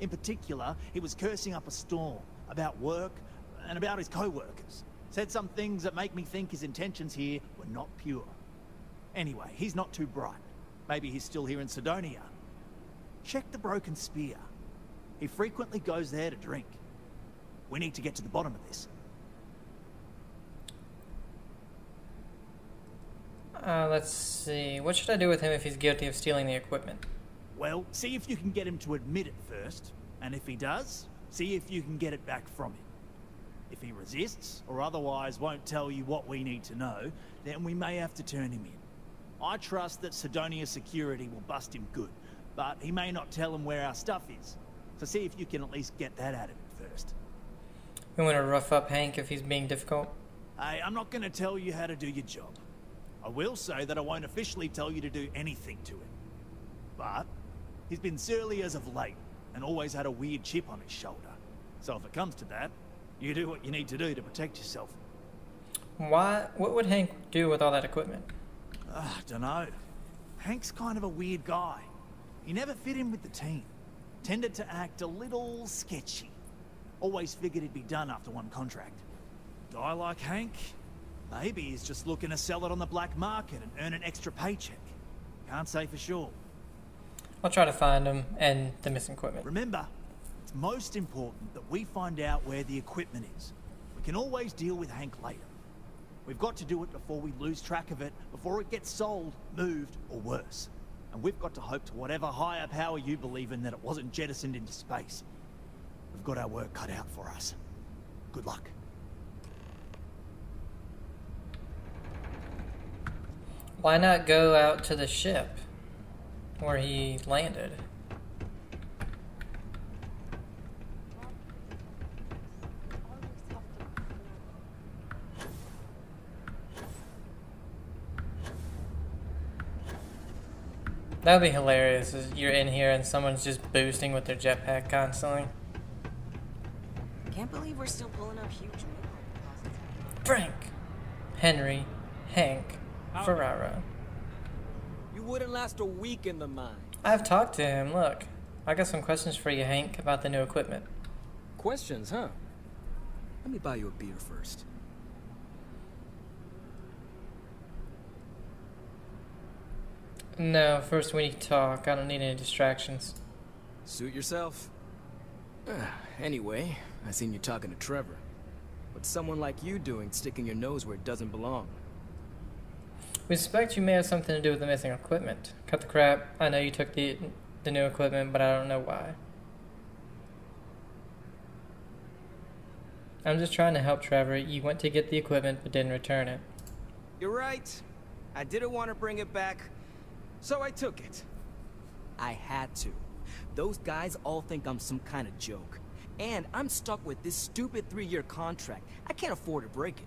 In particular, he was cursing up a storm about work and about his co-workers. Said some things that make me think his intentions here were not pure. Anyway, he's not too bright. Maybe he's still here in Sidonia. Check the Broken Spear. He frequently goes there to drink. We need to get to the bottom of this. Let's see. What should I do with him if he's guilty of stealing the equipment? Well, see if you can get him to admit it first. And if he does, see if you can get it back from him. If he resists, or otherwise won't tell you what we need to know, then we may have to turn him in. I trust that Sidonia security will bust him good, but he may not tell him where our stuff is. So see if you can at least get that out of him first. You want to rough up Hank if he's being difficult? Hey, I'm not going to tell you how to do your job. I will say that I won't officially tell you to do anything to him. But he's been surly as of late, and always had a weird chip on his shoulder. So if it comes to that, you do what you need to do to protect yourself. What would Hank do with all that equipment? Dunno. Hank's kind of a weird guy. He never fit in with the team. Tended to act a little sketchy. Always figured he'd be done after one contract. Guy like Hank? Maybe he's just looking to sell it on the black market and earn an extra paycheck. Can't say for sure. I'll try to find him and the missing equipment. Remember, it's most important that we find out where the equipment is. We can always deal with Hank later. We've got to do it before we lose track of it, before it gets sold, moved, or worse. And we've got to hope to whatever higher power you believe in that it wasn't jettisoned into space. We've got our work cut out for us. Good luck. Why not go out to the ship where he landed? That would be hilarious. Is you're in here and someone's just boosting with their jetpack constantly. Can't believe we're still pulling up huge mineral deposits. Frank, Henry, Hank, Ferraro. You wouldn't last a week in the mine. I've talked to him. Look, I got some questions for you, Hank, about the new equipment. Questions, huh? Let me buy you a beer first. No, first we need to talk. I don't need any distractions. Suit yourself. Anyway, I seen you talking to Trevor. What's someone like you doing sticking your nose where it doesn't belong? We suspect you may have something to do with the missing equipment. Cut the crap. I know you took the new equipment, but I don't know why. I'm just trying to help Trevor. You went to get the equipment but didn't return it. You're right. I didn't want to bring it back, so I took it. I had to. Those guys all think I'm some kind of joke. And I'm stuck with this stupid 3-year contract. I can't afford to break it.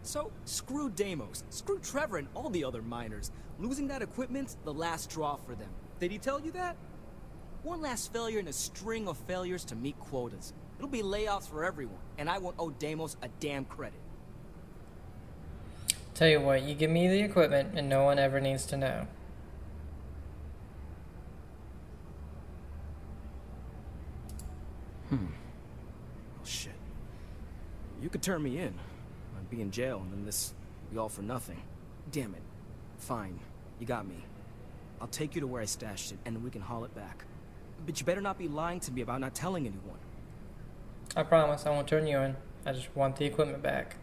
So, screw Deimos, screw Trevor and all the other miners. Losing that equipment's the last straw for them. Did he tell you that? One last failure in a string of failures to meet quotas. It'll be layoffs for everyone, and I won't owe Deimos a damn credit. Tell you what, you give me the equipment and no one ever needs to know. Oh shit. You could turn me in. I'd be in jail and then this be all for nothing. Damn it. Fine. You got me. I'll take you to where I stashed it and then we can haul it back. But you better not be lying to me about not telling anyone. I promise I won't turn you in. I just want the equipment back.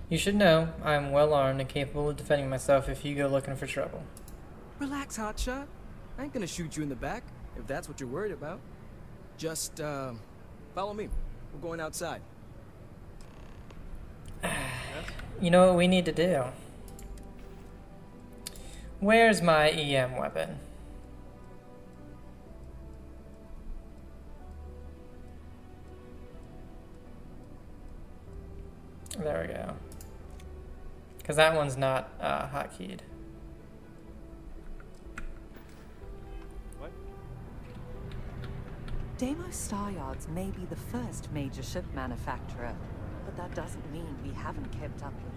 You should know I am well armed and capable of defending myself if you go looking for trouble. Relax, hotshot. I ain't gonna shoot you in the back, if that's what you're worried about. Just, follow me. We're going outside. You know what we need to do? Where's my EM weapon? There we go. Because that one's not hotkeyed. Deimos Star Yards may be the first major ship manufacturer, but that doesn't mean we haven't kept up with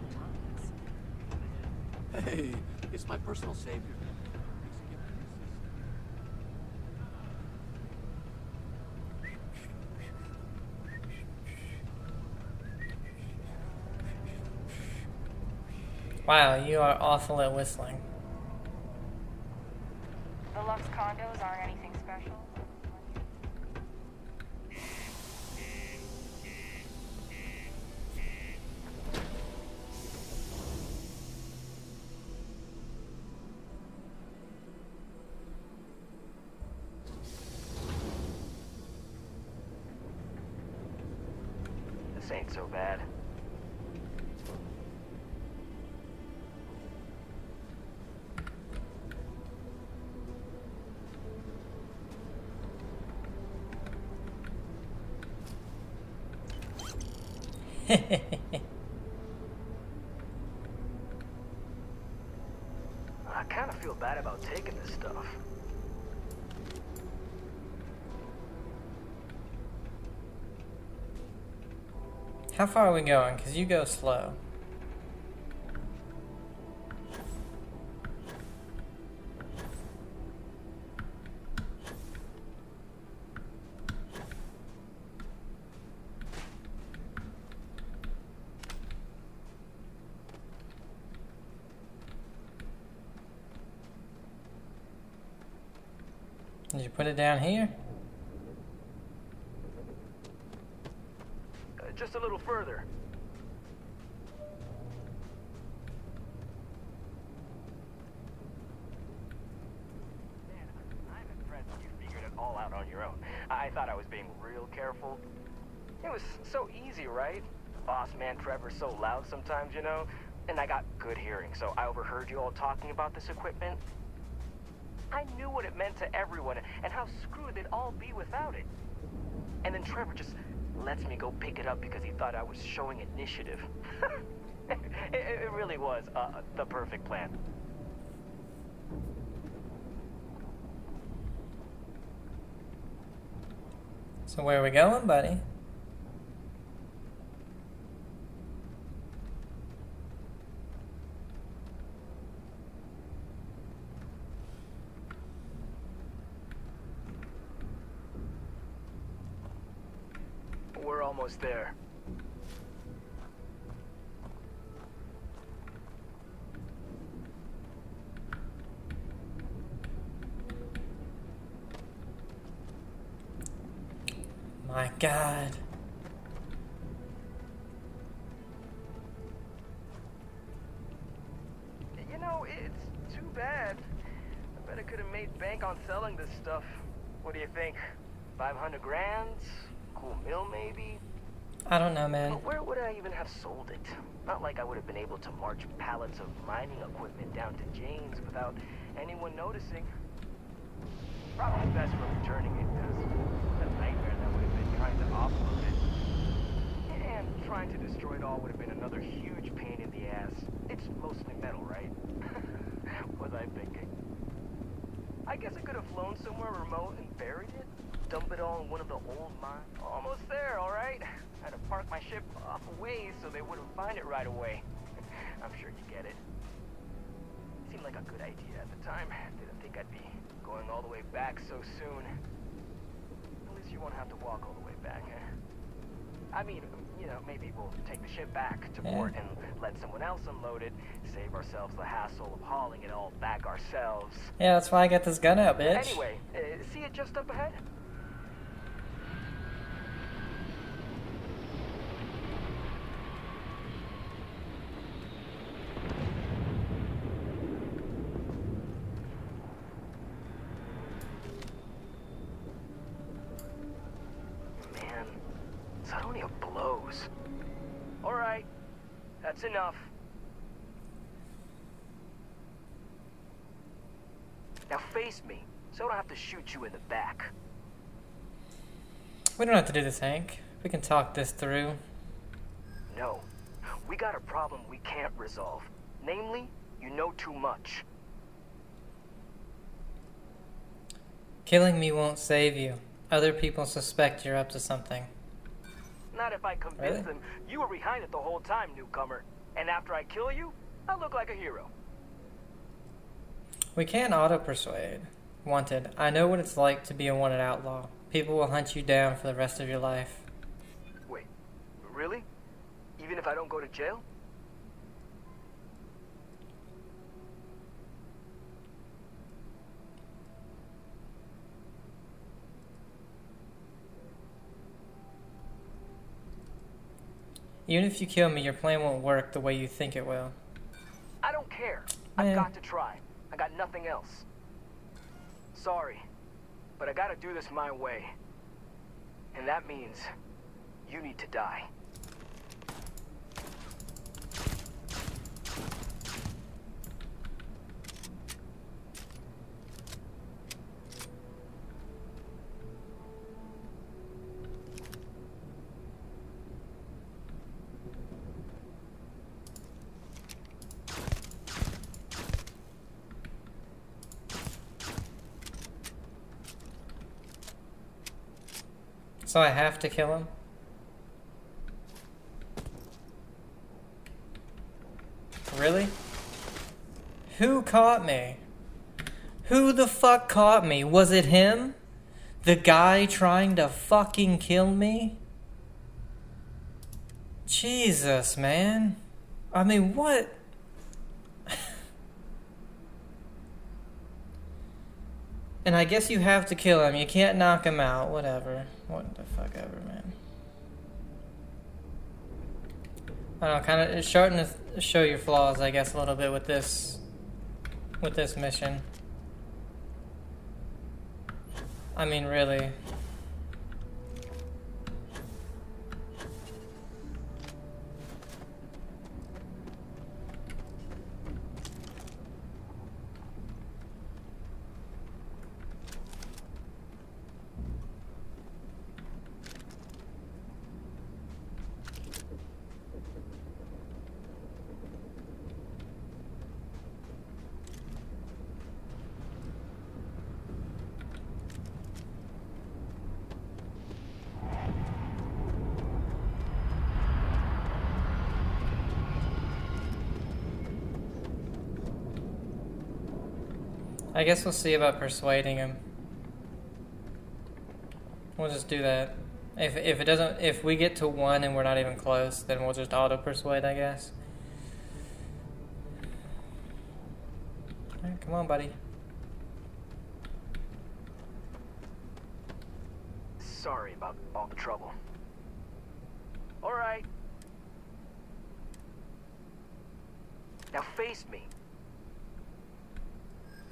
the times. Hey, it's my personal savior. Wow, you are awful at whistling. The Lux condos aren't anything special. This ain't so bad. I kind of feel bad about taking this stuff. How far are we going? Because you go slow. Did you put it down here? Just a little further. Man, I'm impressed you figured it all out on your own. I thought I was being real careful. It was so easy, right? Boss man Trevor's so loud sometimes, you know? And I got good hearing, so I overheard you all talking about this equipment. I knew what it meant to everyone and how screwed they'd all be without it. And then Trevor just lets me go pick it up because he thought I was showing initiative. It really was the perfect plan. So where are we going, buddy? We're almost there. My God. You know, it's too bad. I bet I could have made bank on selling this stuff. What do you think? 500 grand? Cool meal, maybe? I don't know, man. But where would I even have sold it? Not like I would have been able to march pallets of mining equipment down to Jane's without anyone noticing. Probably best for returning it, because that nightmare that would have been trying to offload it. And trying to destroy it all would have been another huge pain in the ass. It's mostly metal, right? What was I thinking? I guess I could have flown somewhere remote and buried it. Dump it all in one of the old mines. Almost there, alright? Had to park my ship off a ways so they wouldn't find it right away. I'm sure you get it. Seemed like a good idea at the time. Didn't think I'd be going all the way back so soon. At least you won't have to walk all the way back, huh? I mean, you know, maybe we'll take the ship back to port and let someone else unload it, save ourselves the hassle of hauling it all back ourselves. Yeah, that's why I got this gun out, bitch. Anyway, see it just up ahead? Man, Sardonia blows. All right, that's enough. Now face me, so I don't have to shoot you in the back. We don't have to do this, Hank. We can talk this through. No, we got a problem we can't resolve. Namely, you know too much. Killing me won't save you. Other people suspect you're up to something. Not if I convince them you were behind it the whole time, newcomer. And after I kill you, I look like a hero. We can't auto-persuade. Wanted. I know what it's like to be a wanted outlaw. People will hunt you down for the rest of your life. Wait, really? Even if I don't go to jail? Even if you kill me, your plan won't work the way you think it will. I don't care. I've got to try. I got nothing else. Sorry, but I gotta do this my way. And that means you need to die. So I have to kill him? Really? Who caught me? Who the fuck caught me? Was it him? The guy trying to fucking kill me? Jesus, man. I mean, what? And I guess you have to kill him. You can't knock him out. Whatever. What the fuck ever, man. I don't know, kind of it's starting to show your flaws, I guess, a little bit with this mission. I mean, really. I guess we'll see about persuading him. We'll just do that. If we get to 1 and we're not even close, then we'll just auto persuade, I guess. Alright, come on, buddy. Sorry about all the trouble. All right. Now face me.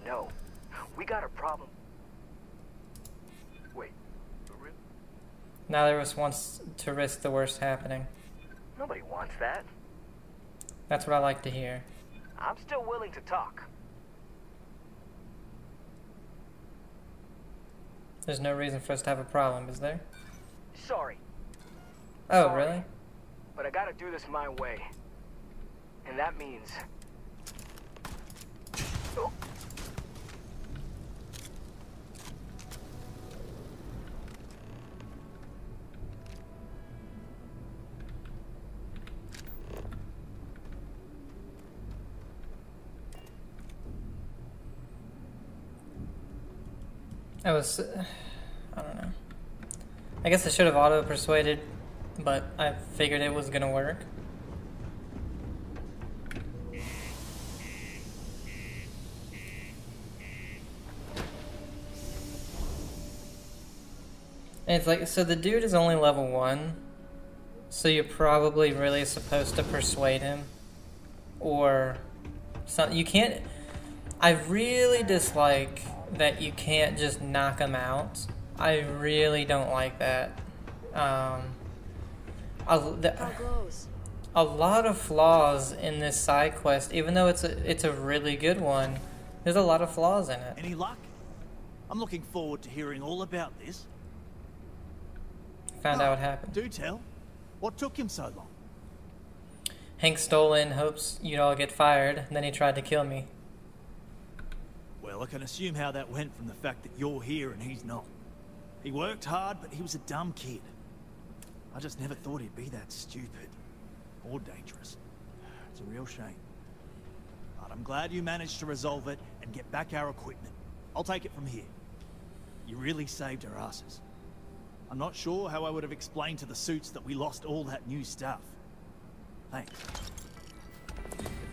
No, we got a problem. Wait, Neither of us wants to risk the worst happening. Nobody wants that. That's what I like to hear. I'm still willing to talk. There's no reason for us to have a problem, is there? Sorry. Oh, Sorry, really? but I gotta do this my way. And that means... Oh. I don't know. I guess I should have auto-persuaded, but I figured it was gonna work. And it's like, so the dude is only level 1, so you're probably really supposed to persuade him, or something. You can't... I really dislike that you can't just knock him out. I really don't like that. A lot of flaws in this side quest, even though it's a really good one. There's a lot of flaws in it. Any luck? I'm looking forward to hearing all about this. Found out what happened. Do tell. What took him so long? Hank stole in hopes you'd all get fired, and then he tried to kill me. Well, I can assume how that went from the fact that you're here and he's not. He worked hard, but he was a dumb kid. I just never thought he'd be that stupid. Or dangerous. It's a real shame. But I'm glad you managed to resolve it and get back our equipment. I'll take it from here. You really saved our asses. I'm not sure how I would have explained to the suits that we lost all that new stuff. Thanks.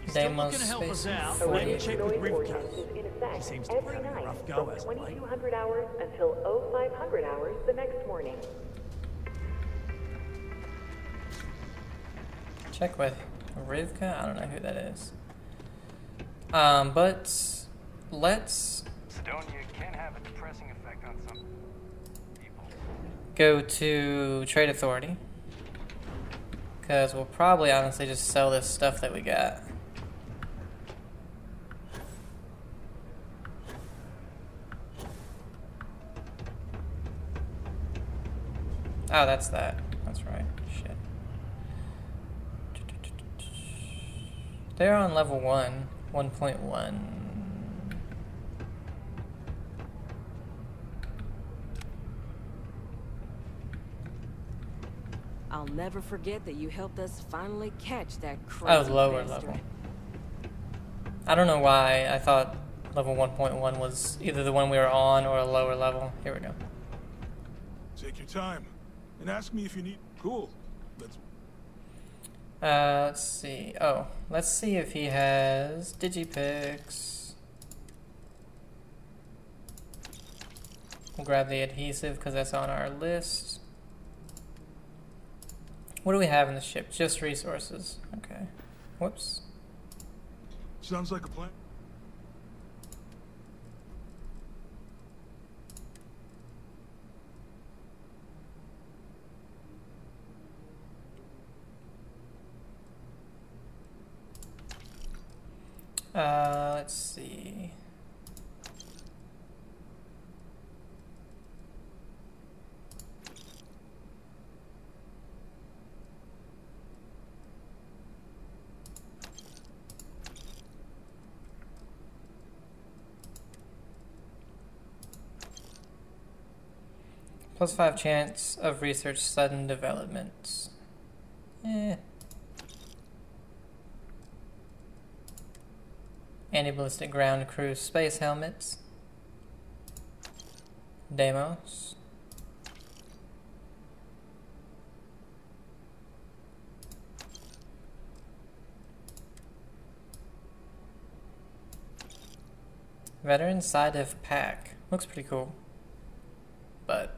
Still looking to help us out, let me check with Rivka. She seems to be having a rough go as of late. 2200 hours until 0500 hours the next morning. Check with Rivka? I don't know who that is. But let's Sidonia can have a depressing effect on some people. Go to Trade Authority. Because we'll probably honestly just sell this stuff that we got. Oh, that's that. That's right. Shit. They're on level 1, 1.1. I'll never forget that you helped us finally catch that Oh, crazy lower bastard. level. I don't know why I thought level 1.1 was either the one we were on or a lower level. Here we go. Take your time. And ask me if you need... Cool. Let's see. Oh, let's see if he has Digipix. We'll grab the adhesive because that's on our list. What do we have in the ship? Just resources. Okay. Whoops. Sounds like a plan. Let's see. +5 chance of research sudden developments. Eh. Anti-ballistic ground crew space helmets. Demos. Veteran side of pack. Looks pretty cool. But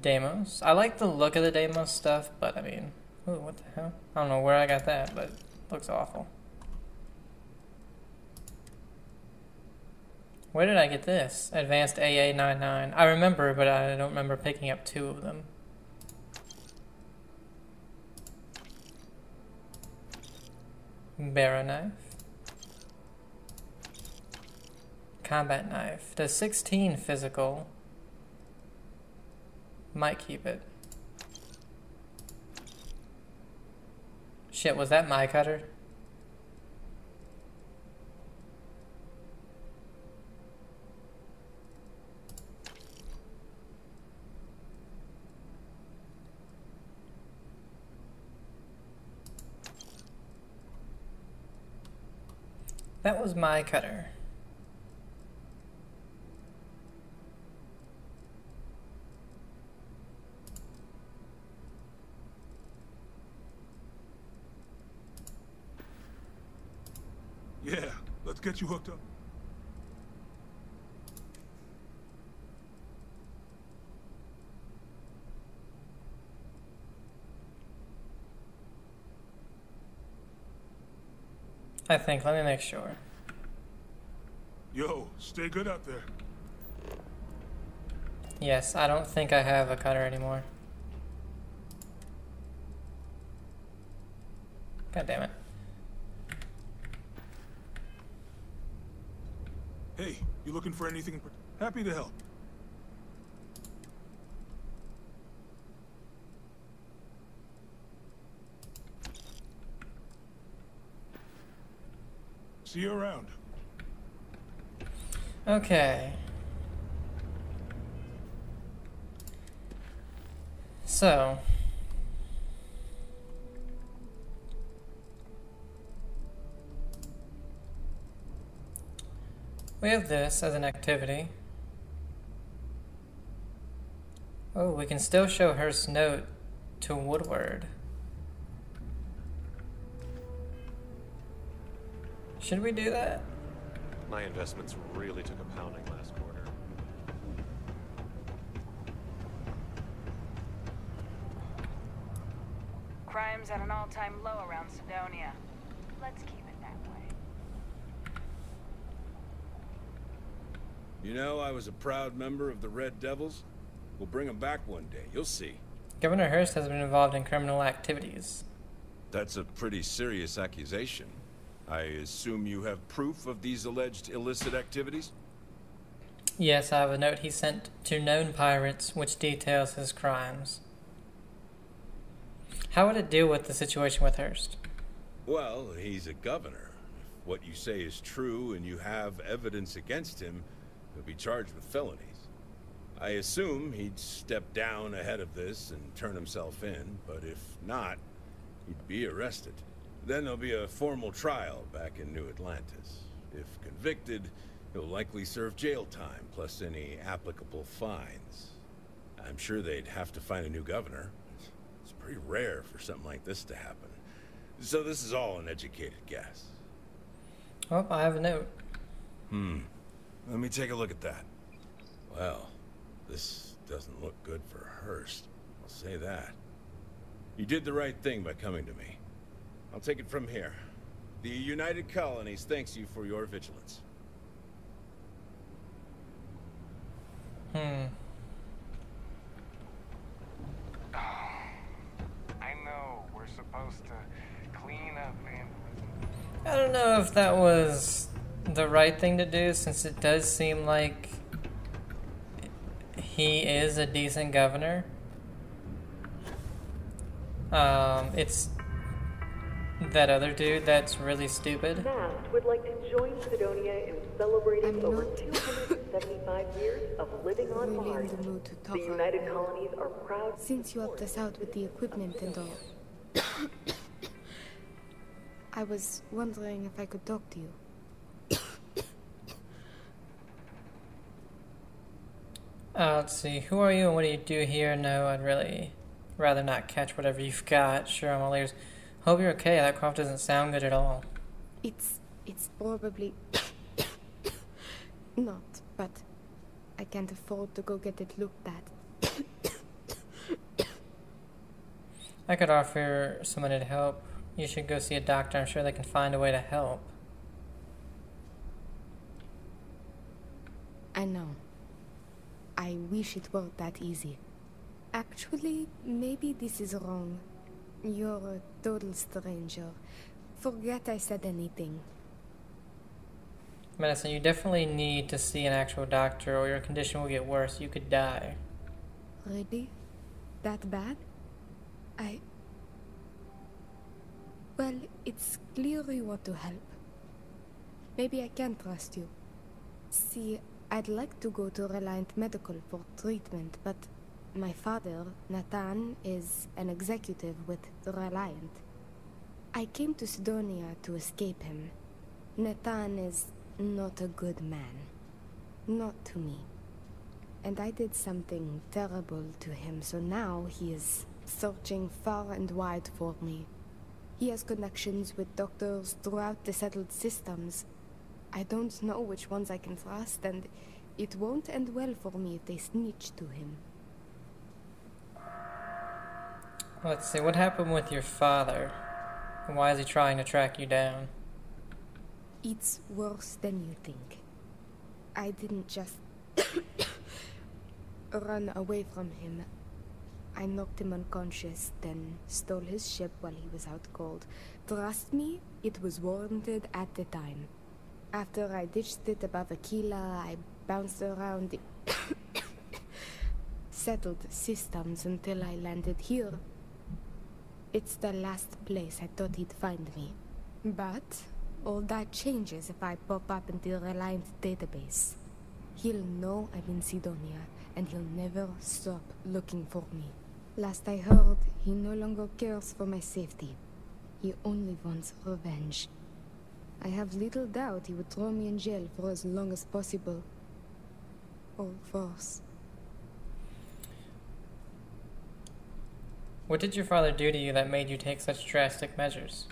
Demos. I like the look of the Demos stuff, but I mean, ooh, what the hell? I don't know where I got that, but it looks awful. Where did I get this? Advanced AA-99. I remember, but I don't remember picking up 2 of them. Barrow knife. Combat knife. Does 16 physical. Might keep it. Shit, was that my cutter? That was my cutter. Yeah, let's get you hooked up. I think. Let me make sure. Yo, stay good out there. Yes, I don't think I have a cutter anymore. God damn it. Hey, you looking for anything? Happy to help. See you around. Okay. So. We have this as an activity. Oh, we can still show Hurst's note to Woodward. Should we do that? My investments really took a pounding last quarter. Crime's at an all-time low around Sidonia. Let's keep it that way. You know, I was a proud member of the Red Devils. We'll bring them back one day, you'll see. Governor Hurst has been involved in criminal activities. That's a pretty serious accusation. I assume you have proof of these alleged illicit activities? Yes, I have a note he sent to known pirates which details his crimes. How would it deal with the situation with Hurst? Well, he's a governor. If what you say is true and you have evidence against him, he'll be charged with felonies. I assume he'd step down ahead of this and turn himself in, but if not, he'd be arrested. Then there'll be a formal trial back in New Atlantis. If convicted, he'll likely serve jail time, plus any applicable fines. I'm sure they'd have to find a new governor. It's pretty rare for something like this to happen. So this is all an educated guess. Oh, I have a note. Let me take a look at that. Well, this doesn't look good for Hurst. I'll say that. You did the right thing by coming to me. I'll take it from here. The United Colonies thanks you for your vigilance. I know, we're supposed to clean up and... I don't know if that was the right thing to do, since it does seem like he is a decent governor. It's that other dude that's really stupid. Nast would like to join Sidonia in celebrating over 275 years of living on Mars. The United Colonies are proud. Since you helped us out with the equipment and all, I was wondering if I could talk to you. Let's see. Who are you and what do you do here? No, I'd really rather not catch whatever you've got. Sure, I'm all ears. Hope you're okay. That cough doesn't sound good at all. It's probably not, but I can't afford to go get it looked at. I could offer someone to help. You should go see a doctor. I'm sure they can find a way to help. I know. I wish it were that easy. Actually, maybe this is wrong. You're a total stranger. Forget I said anything. Madison, you definitely need to see an actual doctor or your condition will get worse. You could die. Really? That bad? Well, it's clear you want to help. Maybe I can trust you. See, I'd like to go to Reliant Medical for treatment, but my father, Nathan, is an executive with Reliant. I came to Sidonia to escape him. Nathan is not a good man. Not to me. And I did something terrible to him, so now he is searching far and wide for me. He has connections with doctors throughout the settled systems. I don't know which ones I can trust, and it won't end well for me if they snitch to him. Let's see, what happened with your father? And why is he trying to track you down? It's worse than you think. I didn't just run away from him. I knocked him unconscious, then stole his ship while he was out cold. Trust me, it was warranted at the time. After I ditched it above Aquila, I bounced around the settled systems until I landed here. It's the last place I thought he'd find me. But all that changes if I pop up in the Reliant database. He'll know I'm in Sidonia, and he'll never stop looking for me. Last I heard, he no longer cares for my safety. He only wants revenge. I have little doubt he would throw me in jail for as long as possible. Or worse. What did your father do to you that made you take such drastic measures?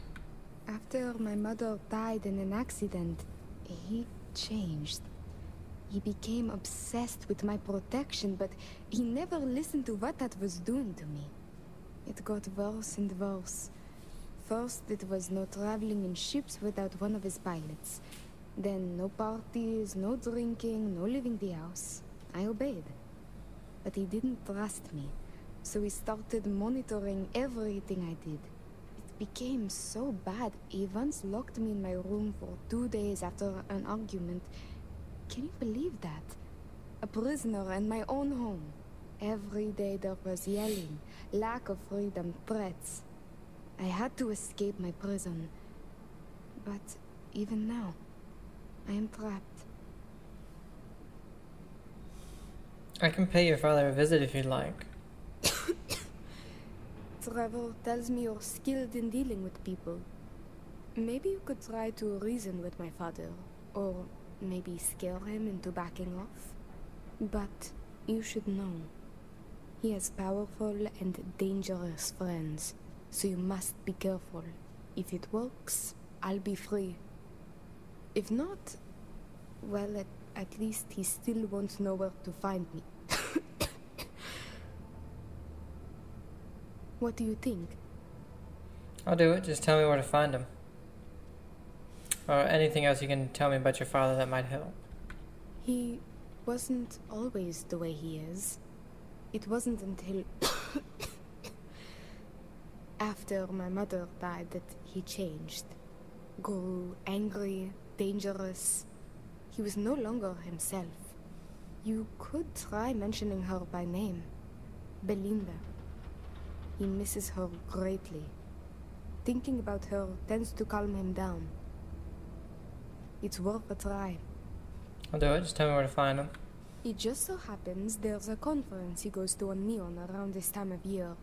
After my mother died in an accident, he changed. He became obsessed with my protection, but he never listened to what that was doing to me. It got worse and worse. First, it was no traveling in ships without one of his pilots. Then, no parties, no drinking, no leaving the house. I obeyed. But he didn't trust me, so he started monitoring everything I did. It became so bad, he once locked me in my room for 2 days after an argument. Can you believe that? A prisoner in my own home. Every day there was yelling, lack of freedom, threats. I had to escape my prison. But even now, I am trapped. I can pay your father a visit if you'd like. Trevor tells me you're skilled in dealing with people. Maybe you could try to reason with my father, or maybe scare him into backing off. But you should know, he has powerful and dangerous friends, so you must be careful. If it works, I'll be free. If not, well, at least he still won't know where to find me. What do you think? I'll do it. Just tell me where to find him. Or anything else you can tell me about your father that might help. He wasn't always the way he is. It wasn't until after my mother died that he changed. Grew angry, dangerous. He was no longer himself. You could try mentioning her by name. Belinda. He misses her greatly. Thinking about her tends to calm him down. It's worth a try. I'll do it. Just tell me where to find him. It just so happens there's a conference he goes to on Neon around this time of year.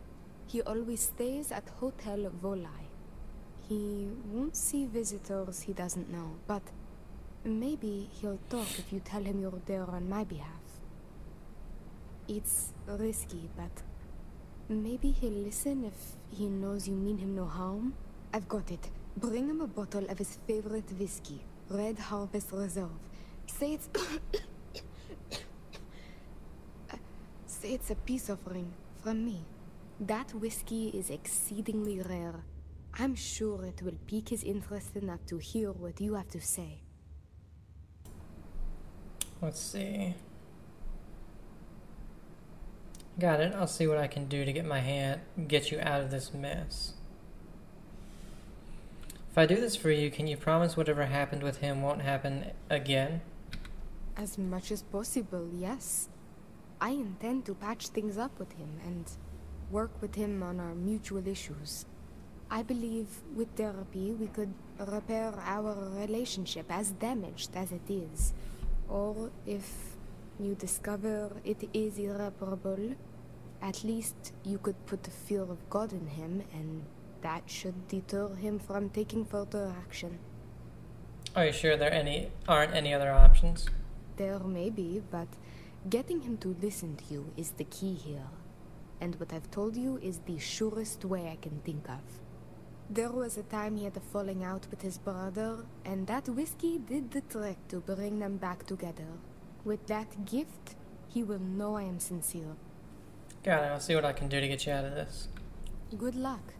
He always stays at Hotel Volai. He won't see visitors he doesn't know, but maybe he'll talk if you tell him you're there on my behalf. It's risky, but maybe he'll listen if he knows you mean him no harm. I've got it. Bring him a bottle of his favorite whiskey, Red Harvest Reserve. Say it's... say it's a peace offering from me. That whiskey is exceedingly rare. I'm sure it will pique his interest enough to hear what you have to say. Let's see. Got it. I'll see what I can do to get you out of this mess. If I do this for you, can you promise whatever happened with him won't happen again? As much as possible, yes. I intend to patch things up with him and work with him on our mutual issues. I believe with therapy we could repair our relationship, as damaged as it is. Or if you discover it is irreparable, at least you could put the fear of God in him, and that should deter him from taking further action. Are you sure there aren't any other options? There may be, but getting him to listen to you is the key here. And what I've told you is the surest way I can think of. There was a time he had a falling out with his brother, and that whiskey did the trick to bring them back together. With that gift, he will know I am sincere. Got it. I'll see what I can do to get you out of this. Good luck.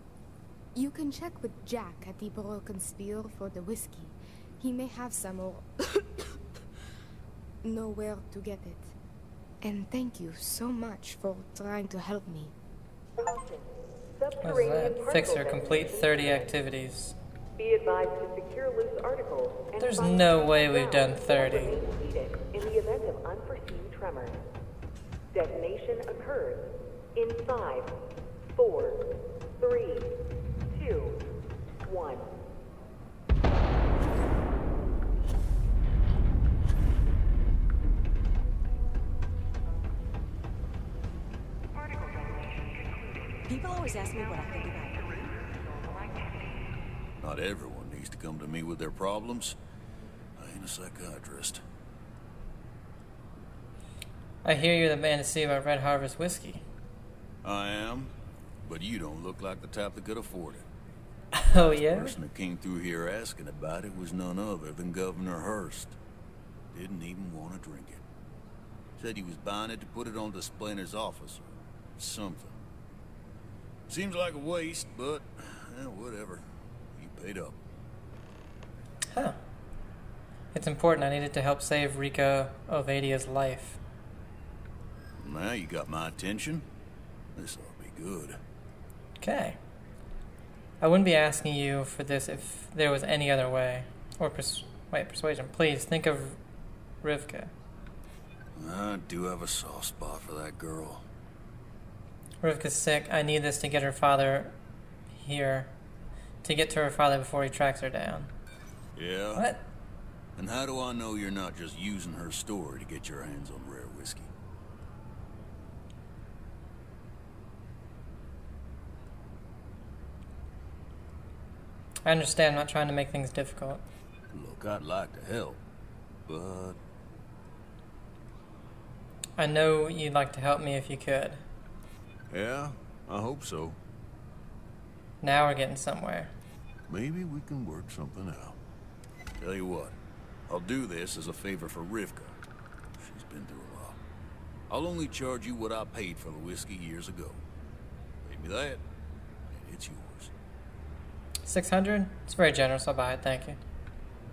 You can check with Jack at the Broken Spear for the whiskey. He may have some or know where to get it. And thank you so much for trying to help me. What is that? Fix or complete 30 activities. Be advised to secure loose articles. And There's no way we've done 30. In the event of unforeseen tremors. Detonation occurs in 5, 4, 3, 2, 1. People always ask me what I think about it. Not everyone needs to come to me with their problems. I ain't a psychiatrist. I hear you're the man to see about Red Harvest whiskey. I am, but you don't look like the type that could afford it. Oh, yeah? The person who came through here asking about it was none other than Governor Hurst. Didn't even want to drink it. Said he was buying it to put it on display in his office or something. Seems like a waste, but whatever. You paid up. Huh. It's important. I needed to help save Rico Ovadia's life. Now you got my attention. This ought to be good. Okay. I wouldn't be asking you for this if there was any other way. Or persuasion. Please, think of Rivka. I do have a soft spot for that girl. Rivka's sick. I need this to get her father here. To get to her father before he tracks her down. Yeah? What? And how do I know you're not just using her story to get your hands on rare whiskey? I understand. I'm not trying to make things difficult. Look, I'd like to help, but... I know you'd like to help me if you could. Yeah, I hope so. Now we're getting somewhere. Maybe we can work something out. Tell you what, I'll do this as a favor for Rivka. She's been through a lot. I'll only charge you what I paid for the whiskey years ago. Pay me that, and it's yours. 600? It's very generous. I'll buy it. Thank you.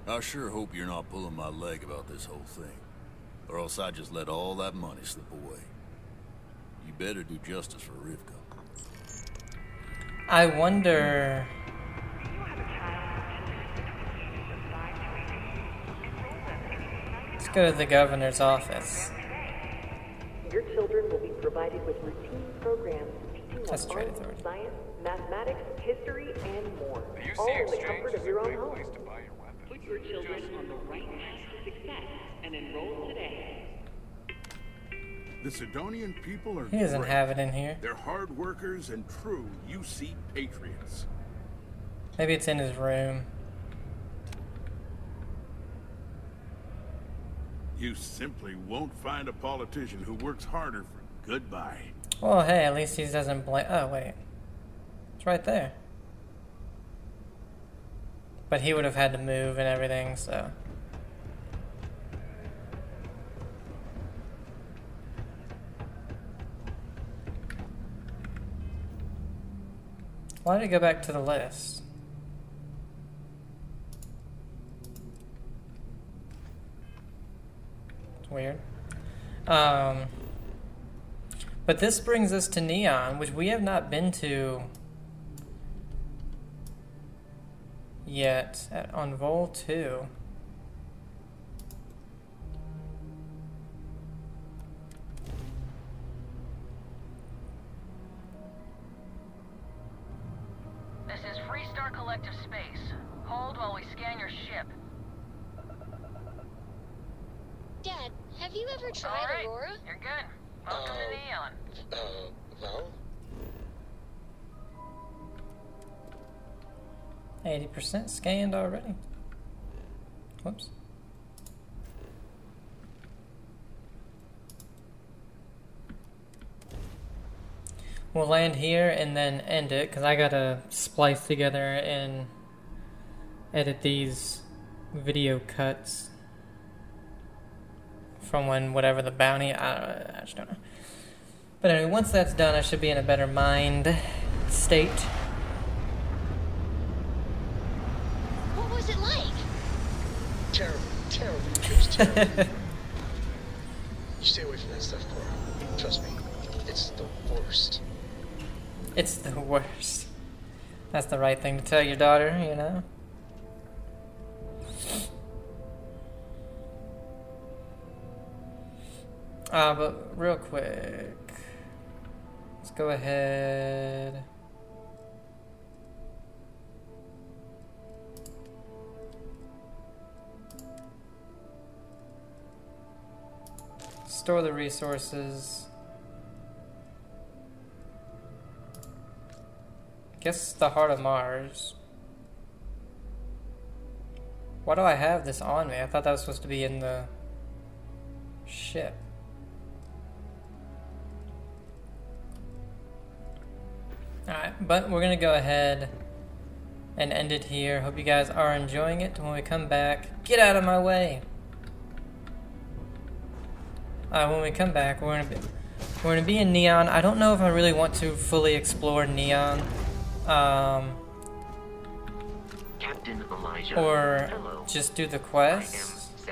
I sure hope you're not pulling my leg about this whole thing. Or else I just let all that money slip away. You better do justice for Rivka. I wonder... Let's go to the governor's office. Your children will be provided with routine programs teaching them science, mathematics, history, and more. All in the comfort of your own home. Put your children on the right path to success and enroll today. The Sidonian people are He doesn't great. have it in here. They're hard workers and true UC patriots. Maybe it's in his room. You simply won't find a politician who works harder for goodbye. Well, hey, at least he doesn't blame... Oh, wait. It's right there. But he would have had to move and everything, so... Why did it go back to the list? Weird. But this brings us to Neon, which we have not been to yet on Vol 2. This is Freestar Collective Space. Hold while we scan your ship. Dad, have you ever tried Aurora? You're good. Welcome to Neon. Well? 80% scanned already. Whoops. We'll land here and then end it, because I gotta splice together and edit these video cuts from when whatever the bounty, I just don't know. But anyway, once that's done, I should be in a better mind state. What was it like? Terrible, terrible. It was terrible. You stay away from that stuff, Cora. Trust me, it's the worst. It's the worst. That's the right thing to tell your daughter, you know? But real quick, let's go ahead. Store the resources. Guess the heart of Mars. Why do I have this on me? I thought that was supposed to be in the ship. Alright, but we're gonna go ahead and end it here. Hope you guys are enjoying it. When we come back, get out of my way! When we come back, we're gonna be in Neon. I don't know if I really want to fully explore Neon. Captain Elijah, or hello. just do the quest. I am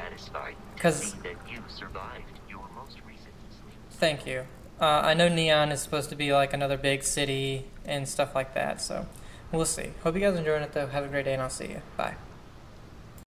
satisfied to 'cause see that you survived your most recent sleep. Thank you. I know Neon is supposed to be like another big city and stuff like that, so we'll see. Hope you guys are enjoying it though. Have a great day and I'll see you. Bye.